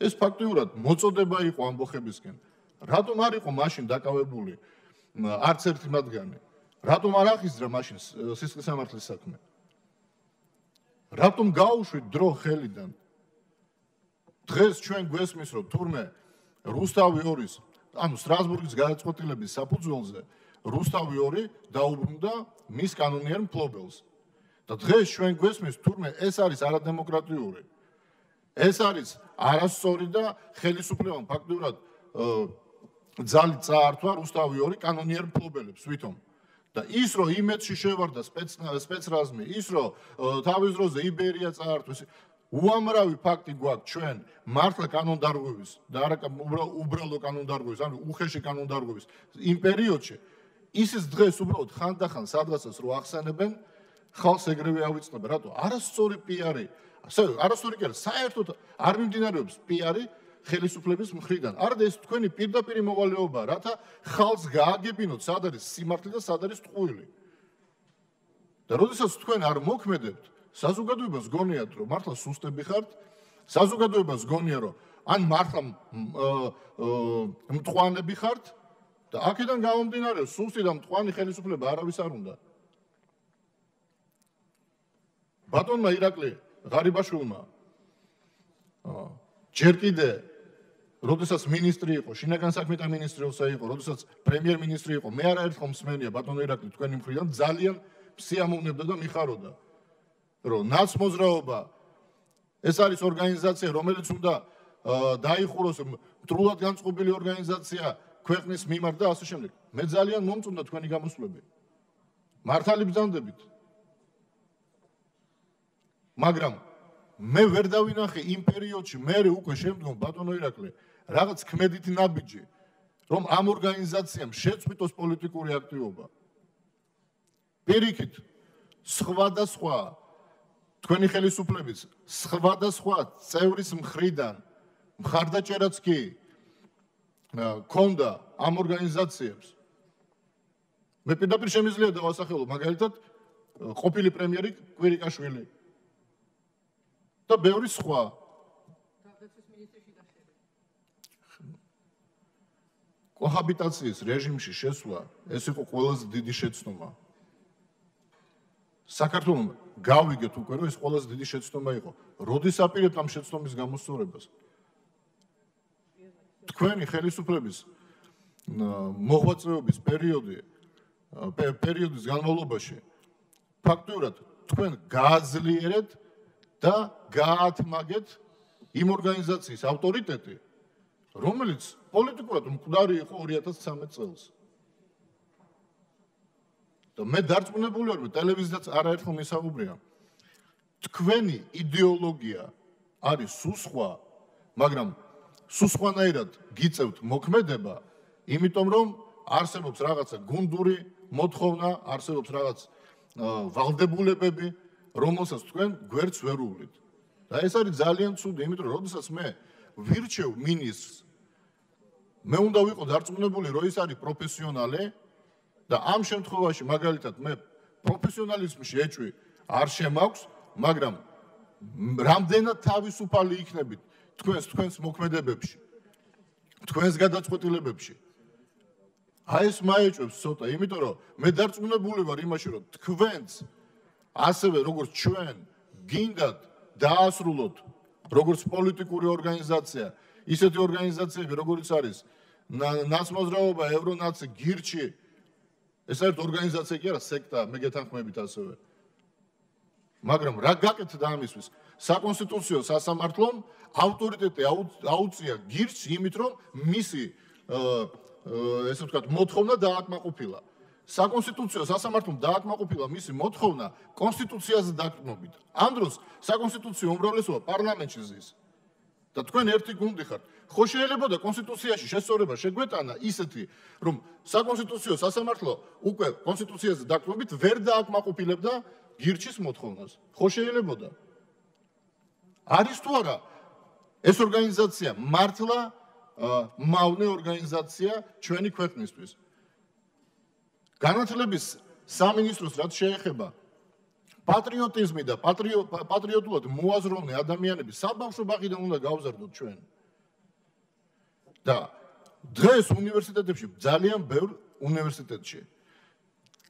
ეს ფაქტიურად მოწოდება იყო ამბოხებისკენ. რატომ არ იყო მაშინ დაკავებული არც ერთი მათგანი? რატომ არ ახიზრა მაშინ სისხლის სამართლის საქმე? რატომ გაუშვით დრო ხელიდან? დღეს ჩვენ გვესმის რომ თურმე რუსთავი 2-ის, ანუ სტრასბურგის გადაწყვეტილების საფუძველზე რუსთავი 2 დაუბრუნდა მის კანონიერ მფლობელს. და დღეს ჩვენ გვესმის თურმე ეს არის არადემოკრატიული. ეს არის არასწორი და ხელისუფლებამ ფაქტიურად ძალით წაართვა რუსთავი 2 კანონიერ მფლობელებს ვითომ. და ის რომ იმედში შევარდა სპეცრაზმი, ის რომ თავის დროზე იბერია წაართვეს, უამრავი ფაქტი გვაქვს ჩვენ მართლა კანონდარღვევის და არა უბრალო კანონდარღვევის, ანუ უხეში კანონდარღვევის იმ პერიოდში, ისიც დღეს უბრალოდ ხანდახან სადღაცას რო ახსენებენ, ხალხს ეგრევე ავიწყდება, რატო? არასწორი PR-ი, არასწორი კი არა, საერთოდ არ მიმდინარეობს PR-ი ხელისუფლების მხრიდან. არა ეს თქვენი პირდაპირი მოვალეობაა, რათა ხალხს გააგებინოთ, სად არის სიმართლე და სად არის ტყუილი. და როდესაც თქვენ არ მოქმედებთ, საზოგადოებას გონიათ, რომ მართლა სუსტები ხართ, საზოგადოებას გონია, რომ ან მართლა მტყვანები ხართ და აქედან გამომდინარე, სუსტი და მტყვანი ხელისუფლება არავის არ უნდა. ბატონმა ირაკლი ღარიბაშვილმა ჯერ კიდე როდესაც მინისტრი იყო, შინაგან საქმეთა მინისტრი როცა იყო, როდესაც პრემიერ-მინისტრი იყო, მე არაერთხელ მსმენია ბატონო ირაკლი თქვენი მხრიდან ძალიან სიამოვნებდა და მიხაროდა, რომ ნაცმოძრაობა ეს არის ორგანიზაცია, რომელიც უნდა დაიხუროს, მტრულად განწყობილი ორგანიზაცია ქვეყნის მიმართ და ასე შემდეგ. მე ძალიან მომწონდა თქვენი გამოსვლები. მართალი ბრძანდებით. მაგრამ მე ვერ დავინახე იმ პერიოდში, მე უკვე შემდგომ ბატონო ირაკლი, რაღაც ქმედითი ნაბიჯი, რომ ამ ორგანიზაციამ შეწყვიტოს პოლიტიკური აქტივობა. პირიქით, სხვადასხვა თქვენი ხელისუფლების სხვადასხვა წევრის მხრიდან მხარდაჭერაც კი ქონდა ამ ორგანიზაციებს. მე პირდაპირ შემიძლია დავასახელო მაგალითად ყოფილი პრემიერი კვირიკაშვილი და ბევრი სხვა. კოჰაბიტაციის რეჟიმში შესვლა ეს იყო ყველაზე დიდი შეცდომა. საქართველოს გავიგეთ უკვე რომ ეს ყველაზე დიდი შეცდომა იყო. როდის აპირებთ ამ შეცდომის გამოსწორებას? თქვენი ხელისუფლების მოღვაწეობის პერიოდის განმავლობაში ფაქტურად თქვენ გააძლიერეთ და გაათმაგეთ იმ ორგანიზაციის ავტორიტეტი, რომელიც პოლიტიკურად მკვდარი იყო 2013 წელს. და მე დარწმუნებული ვარ, რომ ტელევიზიაც არაერთხელ მისაუბრია. თქვენი იდეოლოგია არის სუსხვა, მაგრამ სუსხვანაირად გიწევთ მოქმედება, იმიტომ რომ არსებობს რაღაცა გუნდური მოთხოვნა, არსებობს რაღაც ვალდებულებები, რომელსაც თქვენ გვერდს ვერ უვლით. და ეს არის ძალიან ცუდი, იმიტომ რომ როდესაც მე ვირჩევ მინისტრს, მე უნდა ვიყო დარწმუნებული, რომ ის არის პროფესიონალი და ამ შემთხვევაში მაგალითად მე პროფესიონალიზმში ეჭვი არ შემაქვს, მაგრამ რამდენად თავისუფალი იქნებით თქვენს მოქმედებებში, თქვენს გადაწყვეტილებებში. აი ეს მაეჭვებს ცოტა, იმიტომ რომ მე დარწმუნებული ვარ იმაში, რომ თქვენც ასევე როგორც ჩვენ გინდათ დაასრულოთ როგორც პოლიტიკური ორგანიზაცია, ისეთი ორგანიზაციები როგორც არის ნაცმოძრაობა, ევრონაცი, გირჩი, ეს არის ორგანიზაცია კი არა, სექტა, მე გეთანხმებით ასევე. მაგრამ რა გაკეთდა ამისთვის? საკონსტიტუციო სასამართლომ ავტორიტეტი აუწია გირჩს იმით, რომ მისი ესე ვთქვათ, მოთხოვნა დააკმაყოფილა. საკონსტიტუციო სასამართლომ დააკმაყოფილა მისი მოთხოვნა კონსტიტუციაზე დაკნობით. ამ დროს საკონსტიტუციო უმრავლესობა პარლამენტში ზის. და თქვენ ერთი გუნდი ხართ. ხო შეიძლება და კონსტიტუციაში შესწორება შეგვეტანა ისეთი, რომ საკონსტიტუციო სასამართლო უკვე კონსტიტუციაზე დაკნობით ვერ დააკმაყოფილებდა გირჩის მოთხოვნას. ხო შეიძლება და არის თუ არა ეს ორგანიზაცია მართლა მავნე ორგანიზაცია ჩვენი ქვეყნისთვის. განათლების სამინისტროს რაც შეეხება პატრიოტიზმი და პატრიოტულად მოაზროვნე ადამიანები საბავშვო ბაღიდან უნდა გავზარდოთ ჩვენ. და დღეს უნივერსიტეტებში ძალიან ბევრ უნივერსიტეტში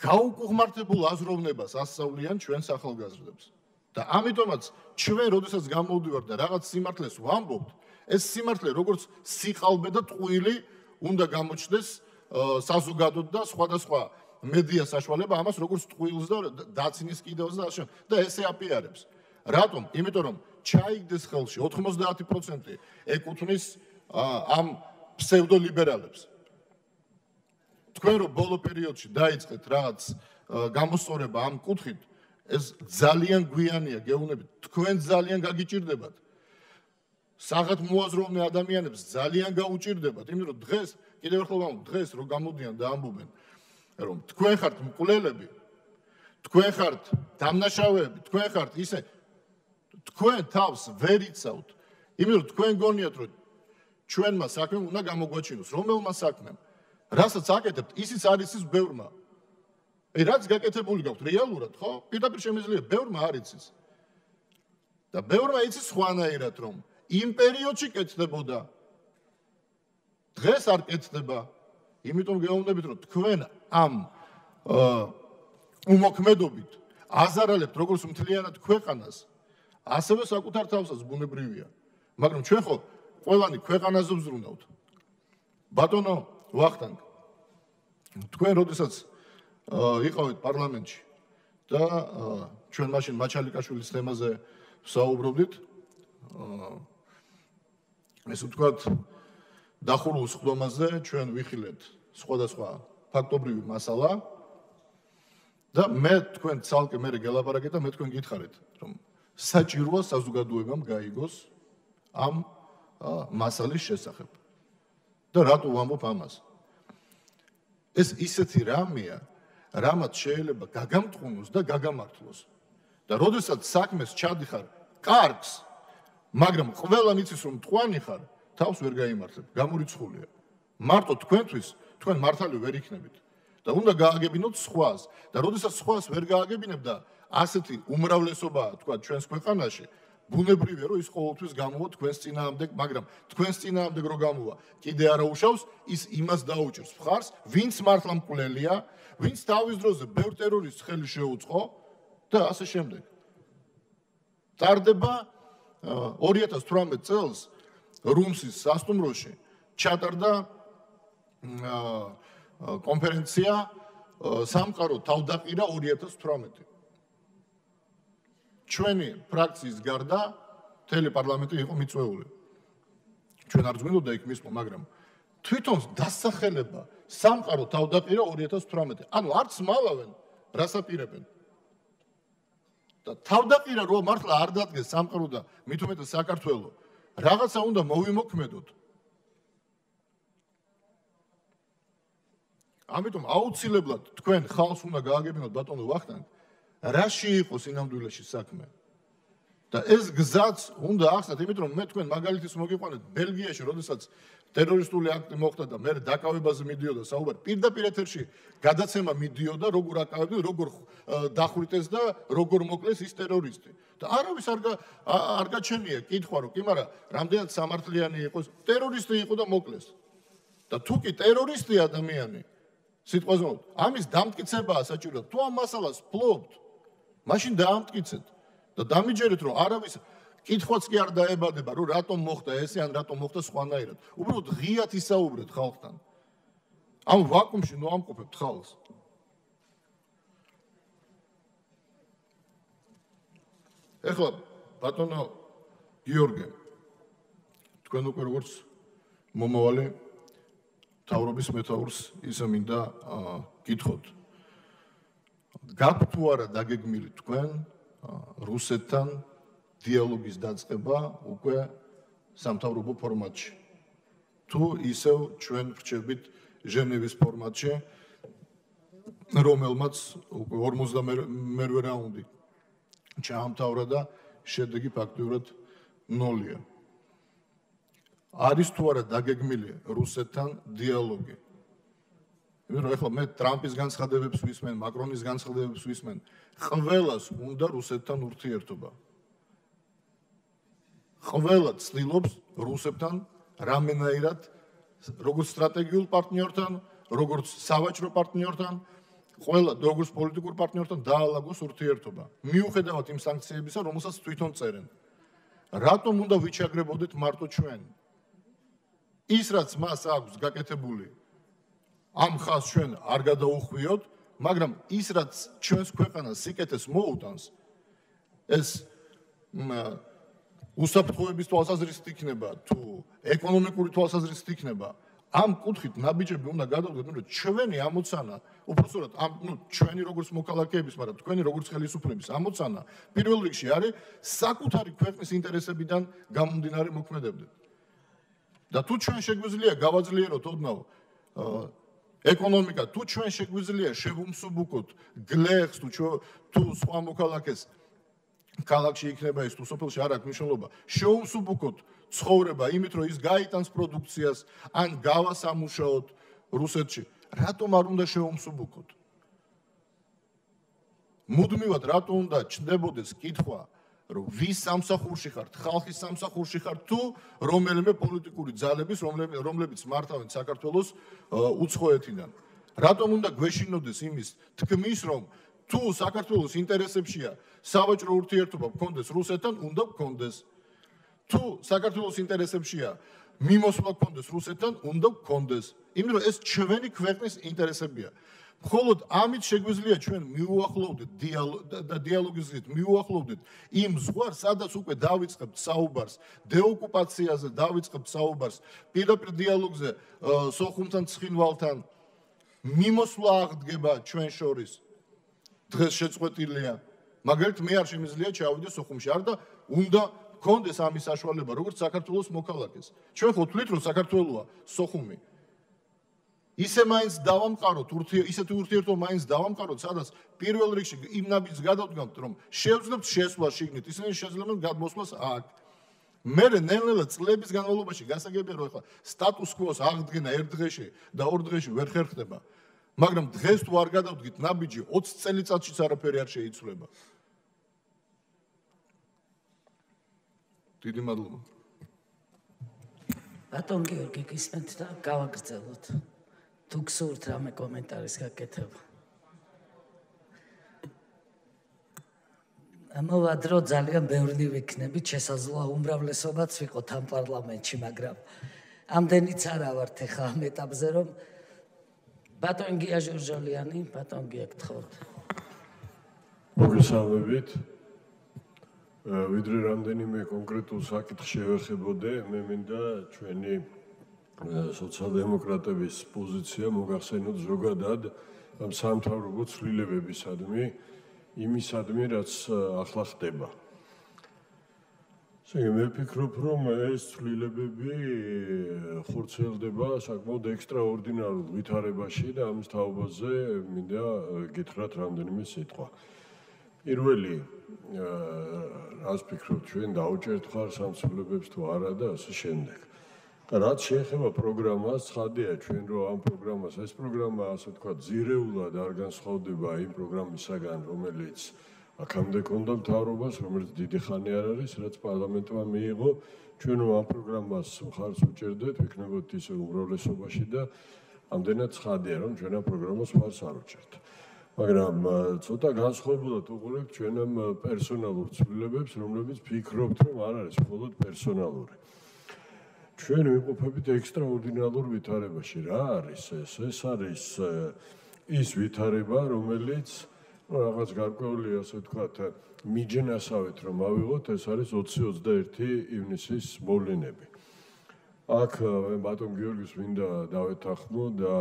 გაუკუღმართებულ აზროვნებას ასწავლიან ჩვენს ახალგაზრდებს. და ამიტომაც ჩვენ როდესაც გამოვდივართ და რაღაც სიმართლეს ვამბობთ, ეს სიმართლე როგორც სიყალბე და ტყუილი უნდა გამოჩნდეს საზოგადოდ და სხვადასხვა მედია საშუალება ამას როგორც ტყუილს და დაცინის კიდევს და ასე და ესე აპიარებს. რატომ? იმიტომ რომ ჩაიგდეს ხელში 90% ეკუთვნის ამ ფსევდოლიბერალებს. თქვენ რომ ბოლო პერიოდში დაიწყეთ რაღაც გამოსწორება ამ კუთხით, ეს ძალიან გვიანია, გეუბნებით, თქვენ ძალიან გაგიჭირდებათ. საღად მოაზროვნე ადამიანებს ძალიან გაუჭირდებათ, იმიტომ რომ დღეს, კიდევ ერთხელ ვამბობ, დღეს რომ გამოდიან და ამბობენ, რომ თქვენ ხართ მკვლელები, თქვენ ხართ დამნაშავეები, თქვენ ხართ ისე, თქვენ თავს ვერ იცავთ, იმიტომ რომ თქვენ გონიათ, რომ ჩვენმა საქმემ უნდა გამოგვაჩინოს, რომელმა საქმემ, რასაც აკეთებთ, ისიც არის ის ბევრმა. რაც გაკეთებული გაქვთ რეალურად, ხო? პირდაპირ შემიძლია ბევრმა არ იცის. და ბევრმა იცის სხვანაირად, რომ იმ პერიოდში კეთდებოდა. დღეს არ კეთდება. იმიტომ გეუბნებით, რომ თქვენ ამ უმოქმედობით აზარალებთ როგორც მთლიანად ქვეყანას, ასევე საკუთარ თავსაც ბუნებრივია. მაგრამ ჩვენ ხო ყველანი ქვეყანაზე ვზრუნავთ. ბატონო ვახტანგ, თქვენ როდესაც იყავით პარლამენტში და ჩვენ მაშინ მაჩალიკაშვილის თემაზე ვსაუბრობდით, ესე ვთქვათ, დახურულ სხდომაზე ჩვენ ვიხილეთ სხვადასხვა ფაქტობრივი მასალა და მე თქვენ ცალკე მე გელაპარაკეთ და მე თქვენ გითხარით, რომ საჭიროა საზოგადოებამ გაიგოს ამ მასალის შესახებ. და რატო ვამბობ ამას? ეს ისეთი რამეა, რამაც შეიძლება გაგამტყუნოს და გაგამართლოს. და როდესაც საქმეს ჩადიხარ კარგს, მაგრამ ყველამ იცის რომ მტყვანი ხარ, თავს ვერ გაიმართებ, გამორიცხულია. მარტო თქვენთვის თქვენ მართალი ვერ იქნებით. და უნდა გააგებინოთ სხვას და როდესაც სხვას ვერ გააგებინებ და ასეთი უმრავლესობაა თქვა ჩვენს ქვეყანაში, ბუნებრივია რომ ის ყოველთვის გამოვა თქვენს წინააღმდეგ, მაგრამ თქვენს წინააღმდეგ რო გამოვა, კიდე არა უშავს, ის იმას დაუჭერს მხარს, ვინც მართლა მკვლელია, ვინც თავის დროზე ბევრ ტერორისტს ხელი შეუწყო და ასე შემდეგ. ტარდება 2018 წელს რუმსის სასტუმროში ჩატარდა კონფერენცია სამყარო თავდაყირა 2018. ჩვენი ფრაქციის გარდა მთელი პარლამენტი იყო მიწვეული. ჩვენ არ გვინდოდა იქ მისვლა, მაგრამ თვითონ დასახელება სამყარო თავდაყირა 2018. ანუ არც მალავენ, რას აპირებენ. და თავდაყირა რომ მართლა არ დადგეს სამყარო და მით უმეტეს საქართველო, რაღაცა უნდა მოვიმოქმედოთ. ამიტომ აუცილებლად თქვენ ხალხს უნდა გააგებინოთ ბატონო ვახტანგ, რაში იყო სინამდვილეში საქმე. და ეს გზაც უნდა ახსნათ, იმიტომ რომ მე თქვენ მაგალითის მოგიყვანეთ ბელგიაში, როდესაც ტერორისტული აქტი მოხდა და მე დაკავებაზე მიდიოდა საუბარი, პირდაპირ ეთერში გადაცემა მიდიოდა, როგორ აკავებდნენ, როგორ დახვრიტეს და როგორ მოკლეს ის ტერორისტი. და არავის არ გაჩენია კითხვა, რომ კი, მაგრამ რამდენად სამართლიანი იყო, ტერორისტი იყო და მოკლეს. და თუ კი ტერორისტი ადამიანი, სიტყვაზე ვთქვათ, ამის დამტკიცებაა საჭირო. თუ ამ მასალას ფლობთ, მაშინ დაამტკიცეთ და დამიჯერეთ, რომ არავის კითხვაც კი არ დაებადება, რომ რატომ მოხდა ესე ან რატომ მოხდა სხვანაირად. უბრალოდ ღიად ისაუბრეთ ხალხთან. ამ ვაკუუმში ნუ ამყოფებთ ხალხს. ეხლა ბატონო გიორგი, თქვენ უკვე როგორც მომავალი მთავრობის მეთაურს ისე მინდა გითხოთ. გაქვთ თუ არა დაგეგმილი თქვენ რუსეთთან დიალოგის დაწყება უკვე სამთავრობო ფორმატში? თუ ისევ ჩვენ ვრჩებით ჟენევის ფორმატში, რომელმაც უკვე 52 რაუნდი ჩაამთავრა და შედეგი ფაქტიურად ნოლია. არის თუ არა დაგეგმილი რუსეთთან დიალოგი? იმიტომ რომ ეხლა მე ტრამპის განცხადებებს ვისმენ, მაკრონის განცხადებებს ვისმენ, ყველას უნდა რუსეთთან ურთიერთობა. ყველა ცდილობს რუსებთან რამენაირად, როგორც სტრატეგიულ პარტნიორთან, როგორც სავაჭრო პარტნიორთან, ყველა როგორც პოლიტიკურ პარტნიორთან დაალაგოს ურთიერთობა. მიუხედავად იმ სანქციებისა, რომელსაც თვითონ წერენ. რატომ უნდა ვიჩაგრებოდეთ მარტო ჩვენ? ის რაც მას აქვს გაკეთებული, ამ ხაზს ჩვენ არ გადაუხვიოთ, მაგრამ ის რაც ჩვენს ქვეყანას სიკეთეს მოუტანს, ეს უსაფრთხოების თვალსაზრისით იქნება თუ ეკონომიკური თვალსაზრისით იქნება, ამ კუთხით ნაბიჯები უნდა გადავდგეთ, რომ ჩვენი ამოცანა, უბრალოდ ჩვენი როგორც მოქალაქეების, მაგრამ თქვენი როგორც ხელისუფლების ამოცანა პირველ რიგში არის საკუთარი ქვეყნის ინტერესებიდან გამომდინარე მოქმედებდეთ. და თუ ჩვენ შეგვიძლია გავაძლიეროთ ოდნავ ეკონომიკა, თუ ჩვენ შეგვიძლია შევუმსუბუქოთ გლეხს თუ სხვა მოქალაქეს, ქალაქში იქნება ის თუ სოფელში არ აქვს მნიშვნელობა, შევუმსუბუქოთ ცხოვრება იმით, რომ ის გაიტანს პროდუქციას ან გავასამუშაოთ რუსეთში. რატომ არ უნდა შევუმსუბუქოთ? მუდმივად რატომ უნდა ჩნდებოდეს კითხვა, რომ ვის სამსახურში ხართ, ხალხის სამსახურში ხართ თუ რომელიმე პოლიტიკური ძალების, რომლებიც მართავენ საქართველოს უცხოეთიდან. რატომ უნდა გვეშინოდეს იმის თქმის, რომ თუ საქართველოს ინტერესებშია სავაჭრო ურთიერთობა გქონდეს რუსეთთან, უნდა გქონდეს. თუ საქართველოს ინტერესებშია მიმოსვლა გქონდეს რუსეთთან, უნდა გქონდეს. იმიტომ რომ ეს ჩვენი ქვეყნის ინტერესებია. მხოლოდ ამით შეგვიძლია ჩვენ მიუახლოვდეთ და დიალოგის გზით მიუახლოვდეთ იმ ზღვარს, სადაც უკვე დავიწყებთ საუბარს დეოკუპაციაზე, დავიწყებთ საუბარს პირდაპირ დიალოგზე სოხუმთან, ცხინვალთან. მიმოსვლა აღდგება ჩვენ შორის. დღეს შეწყვეტილია. მაგალითად მე არ შემიძლია ჩავიდე სოხუმში, არ და უნდა გქონდეს ამის საშუალება, როგორც საქართველოს მოქალაქეს. ჩვენ ხო თვლით, რომ საქართველოა სოხუმი. ისე მაინც დავამყაროთ, ისეთი ურთიერთობა მაინც დავამყაროთ, სადაც პირველ რიგში იმ ნაბიჯს გადავდგამთ, რომ შევძლებთ შესვლა შიგნით, ისინი შეძლებენ გადმოსვლას აქ. მე ნელ-ნელა წლების განმავლობაში გასაგებია, რომ ახლა სტატუს კვოს აღდგენა ერთ დღეში და ორ დღეში ვერ ხერხდება, მაგრამ დღეს თუ არ გადავდგით ნაბიჯი 20 წელიწადშიც არაფერი არ შეიცვლება. დიდი მადლობა. ბატონ გიორგი გისმენთ და გავაგრძელოთ. თუ გსურთ რამე კომენტარის გაკეთება. მოვადრო ძალიან ბევრი ვიქნებით, შესაძლოა უმრავლესობაც ვიყოთ ამ პარლამენტში, მაგრამ ამდენიც არა ვართ ახლა ამ ეტაპზე, რომ ბატონ გია ჟორჟოლიანი, ბატონ გია გთხოვთ. მოგესალმებით. ვიდრე რამდენიმე კონკრეტულ საკითხს შევეხებოდე, მე მინდა ჩვენი სოციალ-დემოკრატების პოზიცია მოგახსენოთ ზოგადად სამთავრობო ცვლილებებისადმი, იმისადმი, რაც ახლა ხდება. მე ვფიქრობ, რომ ეს ცვლილებები ხორციელდება საკმაოდ ექსტრაორდინარულ ვითარებაში და ამის თაობაზე მინდა გითხრათ რამდენიმე სიტყვა. პირველი, რას ვფიქრობ, ჩვენ დაუჭერთ ხარ სამცველებებს თუ არა და ასე შემდეგ. რაც შეეხება პროგრამას, ცხადია ჩვენ რომ ამ პროგრამას, ეს პროგრამა ასე ვთქვათ, ძირეულად არ განსხვავდება იმ პროგრამისაგან, რომელიც აქამდე ქონდა მთავრობას, რომელიც დიდი ხანი არ არის, რაც პარლამენტმა მიიღო. ჩვენ რომ ამ პროგრამას მხარს უჭერდეთ, ვიქნებოდით ისე უმრავლესობაში და ამდენად ცხადია, რომ ჩვენ ამ პროგრამას მხარს არ უჭერთ. მაგრამ ცოტა განსხვავებულად უყურებთ ჩვენ ამ პერსონალურ ცვლილებებს, რომლებიც ვფიქრობთ, რომ არ არის მხოლოდ პერსონალური. ჩვენ ვიყოფებით ექსტრაორდინარულ ვითარებაში. რა არის ეს? ეს არის ის ვითარება, რომელიც რაღაც გარკვეული, ასე ვთქვათ, მიჯნასავით რომ ავიღოთ, ეს არის 20-21 ივნისის მოვლენები. აქ ბატონ გიორგის მინდა დავეთანხმო და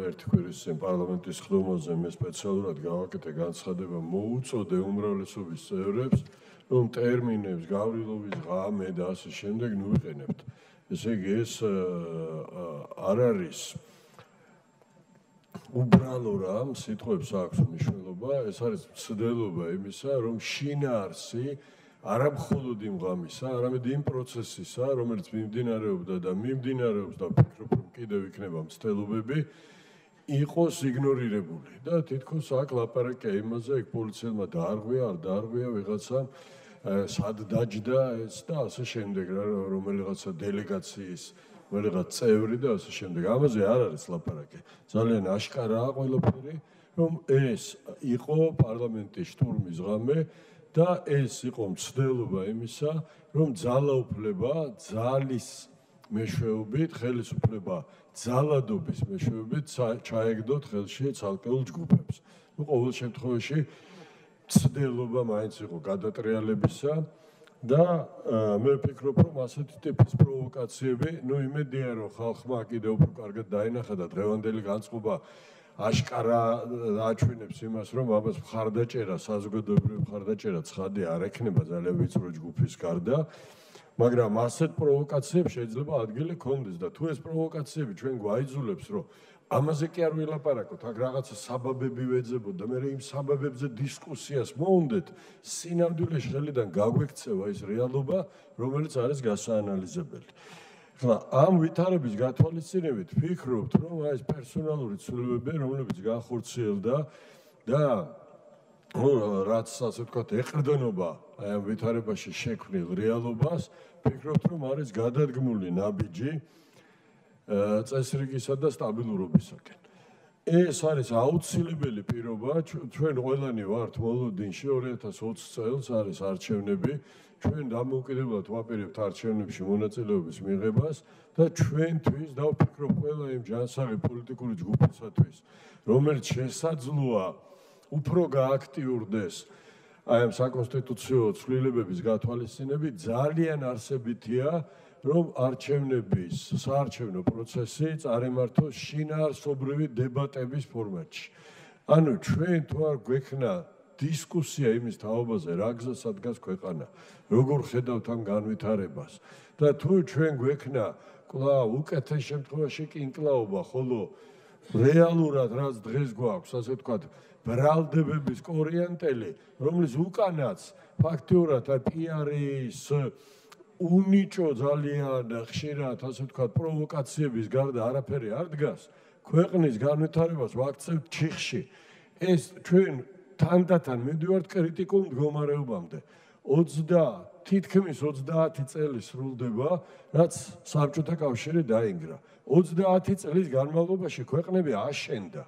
ერთი კვირის წინ პარლამენტის ხდომაზე მე სპეციალურად გავაკეთე განცხადება, მოუწოდე უმრავლესობის წევრებს, რომ ტერმინებს გავრილობის ღამე და ასე შემდეგ ნუიყენებთ. ესე იგი ეს არ არის უბრალო რამ, სიტყვებს აქვს მნიშვნელობა, ეს არის მცდელობა იმისა, რომ შინაარსი არა მხოლოდ იმ ღამისა, არამედ იმ პროცესისა, რომელიც მიმდინარეობდა და მიმდინარეობს და ვფიქრობ, რომ კიდევ იქნება მცდელობები, იყოს იგნორირებული. და თითქოს აქ ლაპარაკია იმაზე, იქ პოლიციელმა დაარღვია, არ დაარღვია ვიღაცამ, სად დაჯდა ეს და ასე შემდეგ, რომელიღაცა დელეგაციის რომელიღაც წევრი და ასე შემდეგ. ამაზე არ არის ლაპარაკი. ძალიან აშკარაა ყველაფერი, რომ ეს იყო პარლამენტის შტურმის ღამე და ეს იყო მცდელობა იმისა, რომ ძალაუფლება ძალის მეშვეობით, ხელისუფლება ძალადობის მეშვეობით ჩაეგდოთ ხელში ცალკეულ ჯგუფებს. ყოველ შემთხვევაში მცდელობა მაინც იყო გადატრიალებისა და მე ვფიქრობ, რომ ასეთი ტიპის პროვოკაციები, იმედია, რომ ხალხმა კიდევ უფრო კარგად დაინახა და დღევანდელი განწყობა აშკარა აჩვენებს იმას, რომ ამას მხარდაჭერა, საზოგადოებრივი მხარდაჭერა ცხადია არ ექნება ძალიან ვიწრო ჯგუფის გარდა, მაგრამ ასეთ პროვოკაციებს შეიძლება ადგილი ქონდეს და თუ ეს პროვოკაციები ჩვენ გვაიძულებს, რომ ამაზე კი არ ვილაპარაკოთ, აქ რაღაცა საბაბები ვეძებოთ და მე იმ საბაბებზე დისკუსიას მოვუნდეთ, სინამდვილეში ხელიდან გაგვექცევა ის რეალობა, რომელიც არის გასაანალიზებელი. ხლა ამ ვითარების გათვალისწინებით ვფიქრობთ, რომ ეს პერსონალური ცვლილებები, რომლებიც განხორციელდა და რაც ასე ვთქვათ, ეყრდნობა ამ ვითარებაში შექმნილ რეალობას, ვფიქრობთ, რომ არის გადადგმული ნაბიჯი წესრიგისა და სტაბილურობისაკენ. ეს არის აუცილებელი პირობა, ჩვენ ყველანი ვართ მოლოდინში 2020 წელს არის არჩევნები, ჩვენ დამოუკიდებლად ვაპირებთ არჩევნებში მონაწილეობის მიღებას და ჩვენთვის და ვფიქრობ ყველა იმ ჯანსაღი პოლიტიკური ჯგუფისათვის, რომელიც შესაძლოა უფრო გააქტიურდეს აი ამ საკონსტიტუციო ცვლილებების გათვალისწინებით, ძალიან არსებითია რომ არჩევნების საარჩევნო პროცესი წარიმართოს შინაარსობრივი დებატების ფორმატში. ანუ ჩვენ თუ არ გვექნა დისკუსია იმის თაობაზე, რა გზას ადგას ქვეყანა, როგორ ხედავთ ამ განვითარებას და თუ ჩვენ გვექნა კვლავ უკეთეს შემთხვევაში კი ინკლაობა, ხოლო რეალურად რაც დღეს გვაქვს, ასე ვთქვათ, ბრალდებების კორიანტელი, რომლის უკანაც ფაქტიურად პიარის უნიჭო ძალიან ხშირად, ასე ვთქვათ, პროვოკაციების გარდა არაფერი არ დგას, ქვეყნის განვითარებას ვაქცევთ ჩიხში. ეს ჩვენ თანდათან მივდივართ კრიტიკულ მდგომარეობამდე. თითქმის 30 წელი სრულდება, რაც საბჭოთა კავშირი დაინგრა. 30 წლის განმავლობაში ქვეყნები აშენდა.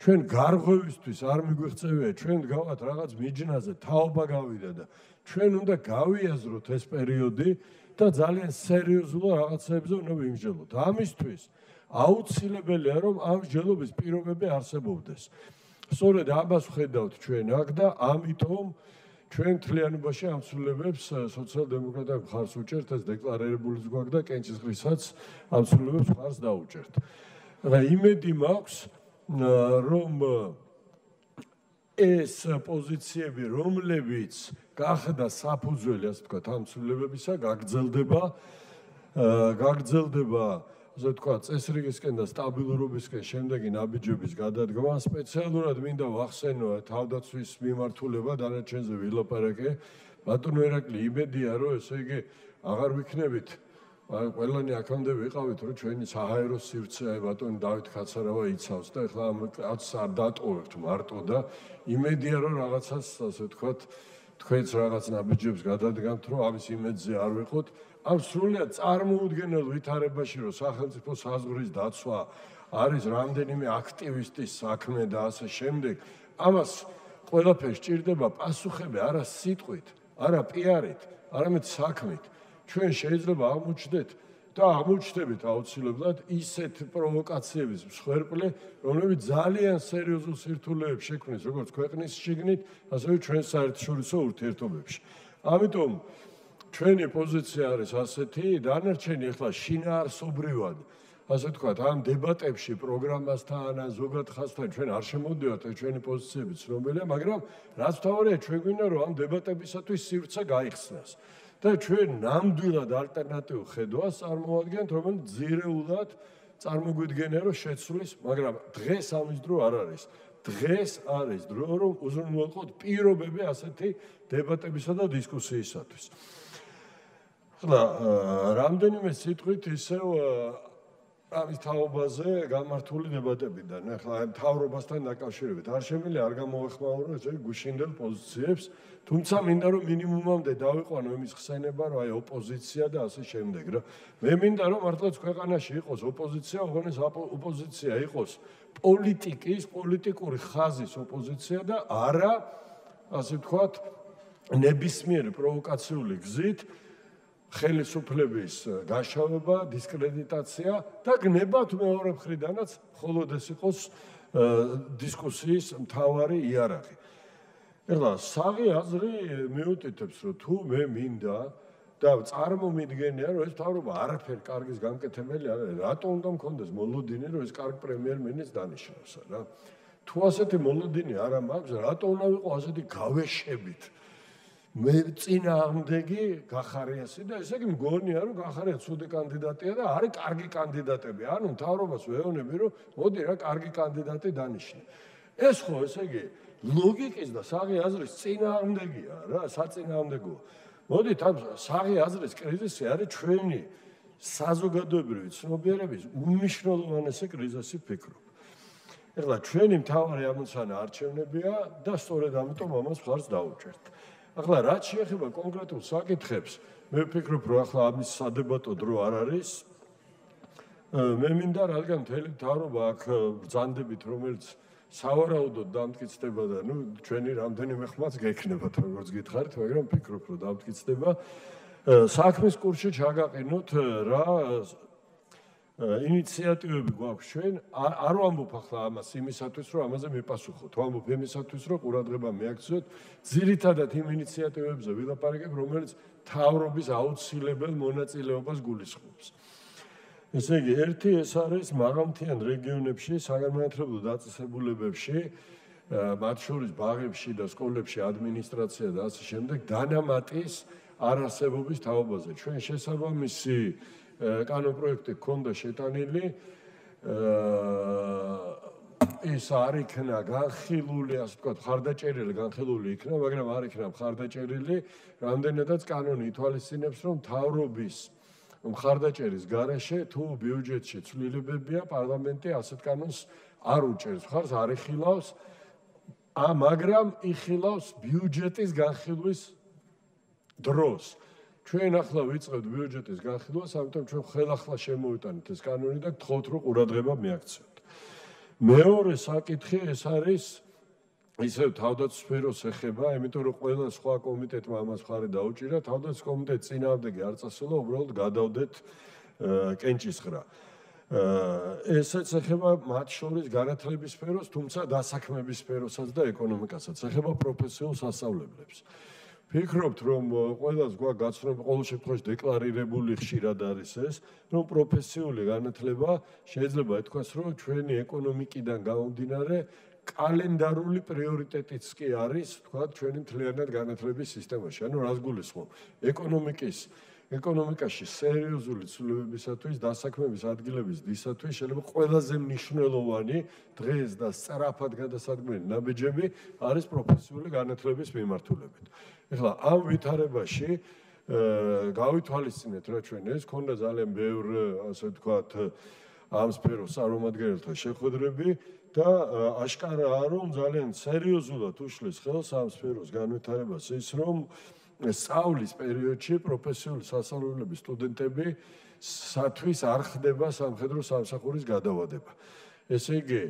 ჩვენ გარღვევისთვის არ მიგვიღწევია, ჩვენ გავართ რაღაც მიჯნაზე, თაობა გავიდა და ჩვენ უნდა გავიაზროთ ეს პერიოდი და ძალიან სერიოზულად რაღაცებზე უნდა ვიმსჯელოთ. ამისთვის აუცილებელია, რომ ამ მსჯელობის პირობები არსებობდეს. სწორედ ამას ვხედავთ ჩვენ აქ და ამიტომ ჩვენ მთლიანობაში ამ ცვლილებებს სოციალ-დემოკრატები მხარს უჭერთ, ეს დეკლარირებულიც გვაქვს და კენჭისყრისაც ამ ცვლილებებს მხარს დაუჭერთ. და იმედი მაქვს, რომ ეს პოზიციები, რომლებიც გახდა საფუძველი, ასე ვთქვათ, ამ ცვლილებებისა, გაგრძელდება ასე ვთქვათ, წესრიგისკენ და სტაბილურობისკენ შემდეგი ნაბიჯების გადადგმა. სპეციალურად მინდა ვახსენო თავდაცვის მიმართულება, დანარჩენზე ვილაპარაკე. ბატონო ერაკლი, იმედია, რომ ესე იგი აღარ ვიქნებით, ყველანი აქამდე ვიყავით, რომ ჩვენი საჰაერო სივრცე ბატონი დავით კაცარავა იცავს და ეხლა ამ კაცს არ დატოვებთ მარტო და იმედია, რომ რაღაცას, ასე ვთქვათ, თქვენც რაღაც ნაბიჯებს გადადგამთ, რომ ამის იმედზე არ ვიყოთ. ამ სრულიად წარმოუდგენელ ვითარებაში, რომ სახელმწიფო საზღვრის დაცვა არის რამდენიმე აქტივისტის საქმე და ასე შემდეგ, ამას ყველაფერს სჭირდება პასუხები არა სიტყვით, არა პიარით, არამედ საქმით. ჩვენ შეიძლება აღმოჩნდეთ და აღმოჩნდებით აუცილებლად ისეთ პროვოკაციების მსხვერპლი, რომლებიც ძალიან სერიოზულ სირთულეებს შექმნის, როგორც ქვეყნის შიგნით, ასევე ჩვენ საერთაშორისო ურთიერთობებში. ამიტომ ჩვენი პოზიცია არის ასეთი, დანარჩენი ახლა შინაარსობრივად, ასე ვთქვათ, ამ დებატებში პროგრამასთან, ზოგად ხაზთან ჩვენ არ შემოვდივართ, ჩვენი პოზიციები ცნობილია, მაგრამ რაც მთავარია, ჩვენ გვინდა რომ ამ დებატებისათვის სივრცე გაიხსნას. და ჩვენ ნამდვილად ალტერნატიულ ხედვას წარმოადგენთ, რომელიც ძირეულად წარმოგვიდგენია, რომ შეცვლის, მაგრამ დღეს ამის დრო არ არის. დღეს არის დრო, რომ უზრუნველყოთ პირობები ასეთი დებატებისა და დისკუსიისათვის. ახლა რამდენიმე სიტყვით ისევ ამის თაობაზე გამართული დებატებიდან, ახლა მთავრობასთან დაკავშირებით არ შემიძლია არ გამოვეხმაურო ესე გუშინდელ პოზიციებს, თუმცა მინდა რომ მინიმუმამდე დავიყვანო იმის ხსენება, რომ აი ოპოზიცია და ასე შემდეგ რა. მე მინდა რომ მართლაც ქვეყანაში იყოს ოპოზიცია, ოღონდ ოპოზიცია იყოს პოლიტიკის, პოლიტიკური ხაზის ოპოზიცია და არა, ასე ვთქვათ, ნებისმიერი პროვოკაციული გზით ხელისუფლების გაშავება, დისკრედიტაცია და გნება თუ მეორე მხრიდანაც მხოლოდ ეს იყოს დისკუსიის მთავარი იარაღი. ეხლა საღი აზრი მიუთითებს, რომ თუ მე მინდა და წარმომიდგენია, რომ ეს მთავრობა არაფერ კარგის გამკეთებელი არ არის, რატო უნდა მქონდეს მოლოდინი, რომ ეს კარგ პრემიერ-მინისტრს დანიშნოს რა? თუ ასეთი მოლოდინი არ მაქვს, რატო უნდა ვიყო ასეთი გავეშებით? მე წინააღმდეგი გახარიასი და ესე იგი მგონია, რომ გახარია ცუდი კანდიდატია და არის კარგი კანდიდატები. ანუ მთავრობას ვეუბნები, რომ მოდი რა კარგი კანდიდატი დანიშნე. ეს ხო ესე იგი ლოგიკის და საღი აზრის წინააღმდეგია რა, საწინააღმდეგოა. მოდით ამ საღი აზრის კრიზისი არის ჩვენი საზოგადოებრივი ცნობიერების უმნიშვნელოვანესი კრიზისი ვფიქრობ. ეხლა ჩვენი მთავარი ამოცანა არჩევნებია და სწორედ ამიტომ ამას მხარს დავუჭერთ. ახლა რაც შეეხება კონკრეტულ საკითხებს, მე ვფიქრობ, რომ ახლა ამის სადებატო დრო არ არის. მე მინდა რადგან მთელი მთავრობა აქ ბრძანდებით, რომელიც სავარაუდოდ დამტკიცდება და ნუ ჩვენი რამდენიმე ხმაც გექნებათ, როგორც გითხარით, მაგრამ ვფიქრობ, რომ დამტკიცდება. საქმის კურსში ჩაგაყენოთ რა ინიციატივები გვაქვს ჩვენ, არ ვამბობ ახლა ამას იმისათვის, რომ ამაზე მიპასუხოთ, ვამბობ იმისათვის, რომ ყურადღება მიაქციოთ ძირითადად იმ ინიციატივებზე ვილაპარაკებ, რომელიც მთავრობის აუცილებელ მონაწილეობას გულისხმობს. ესე იგი, ერთი ეს არის მაღალმთიან რეგიონებში, საგანმანათლებლო დაწესებულებებში, მათ შორის ბაღებში და სკოლებში ადმინისტრაცია და ასე შემდეგ, დანამატის არარსებობის თაობაზე. ჩვენ შესაბამისი კანონპროექტი ჰქონდა შეტანილი, ეს არ იქნა განხილული, ასე ვთქვათ, მხარდაჭერილი განხილული იქნა, მაგრამ არ იქნა მხარდაჭერილი, რამდენადაც კანონი ითვალისწინებს, რომ მთავრობის მხარდაჭერის გარეშე თუ ბიუჯეტში ცვლილებებია, პარლამენტი ასეთ კანონს არ უჭერს მხარს, არ იხილავს, მაგრამ იხილავს ბიუჯეტის განხილვის დროს. ჩვენ ახლა ვიწყებთ ბიუჯეტის განხილვას, ამიტომ ჩვენ ხელახლა შემოვიტანეთ ეს კანონი და გთხოვთ, რომ ყურადღება მიაქცევთ. მეორე საკითხი ეს არის ისევ თავდაცვის სფეროს ეხება, იმიტომ რომ ყველა სხვა კომიტეტმა ამას მხარი დაუჭირა, თავდაცვის კომიტეტის წინააღმდეგი არ წასულა, უბრალოდ გადავდეთ კენჭისყრა. ესეც ეხება მათ შორის განათლების სფეროს, თუმცა დასაქმების სფეროსაც და ეკონომიკასაც, ეხება პროფესიულ სასწავლებლებს. ვფიქრობთ, რომ ყველას გვაქვს გაცნობა, ყოველ შემთხვევაში დეკლარირებული ხშირად არის ეს, რომ პროფესიული განათლება შეიძლება ითქვას, რომ ჩვენი ეკონომიკიდან გამომდინარე კალენდარული პრიორიტეტიც კი არის, თქვათ, ჩვენი მთლიანად განათლების სისტემაში. ანუ რას გულისხმობ? ეკონომიკაში სერიოზული ცვლილებებისათვის, დასაქმების ადგილების დისათვის შეიძლება ყველაზე მნიშვნელოვანი დღეს და სწრაფად გადასადგმელი ნაბიჯები არის პროფესიული განათლების მიმართულებით. ეხლა ამ ვითარებაში გავითვალისწინეთ რა ჩვენ ეს ქონდა ძალიან ბევრ ასე ვთქვათ ამ სფეროს წარმომადგენელთა შეხვედრები და აშკარაა რომ ძალიან სერიოზულად უშლის ხელს ამ სფეროს განვითარებას ის რომ სწავლის პერიოდში პროფესიული სასწავლებლების სტუდენტები სათვის არ ხდება სამხედრო სამსახურის გადავადება. ესე იგი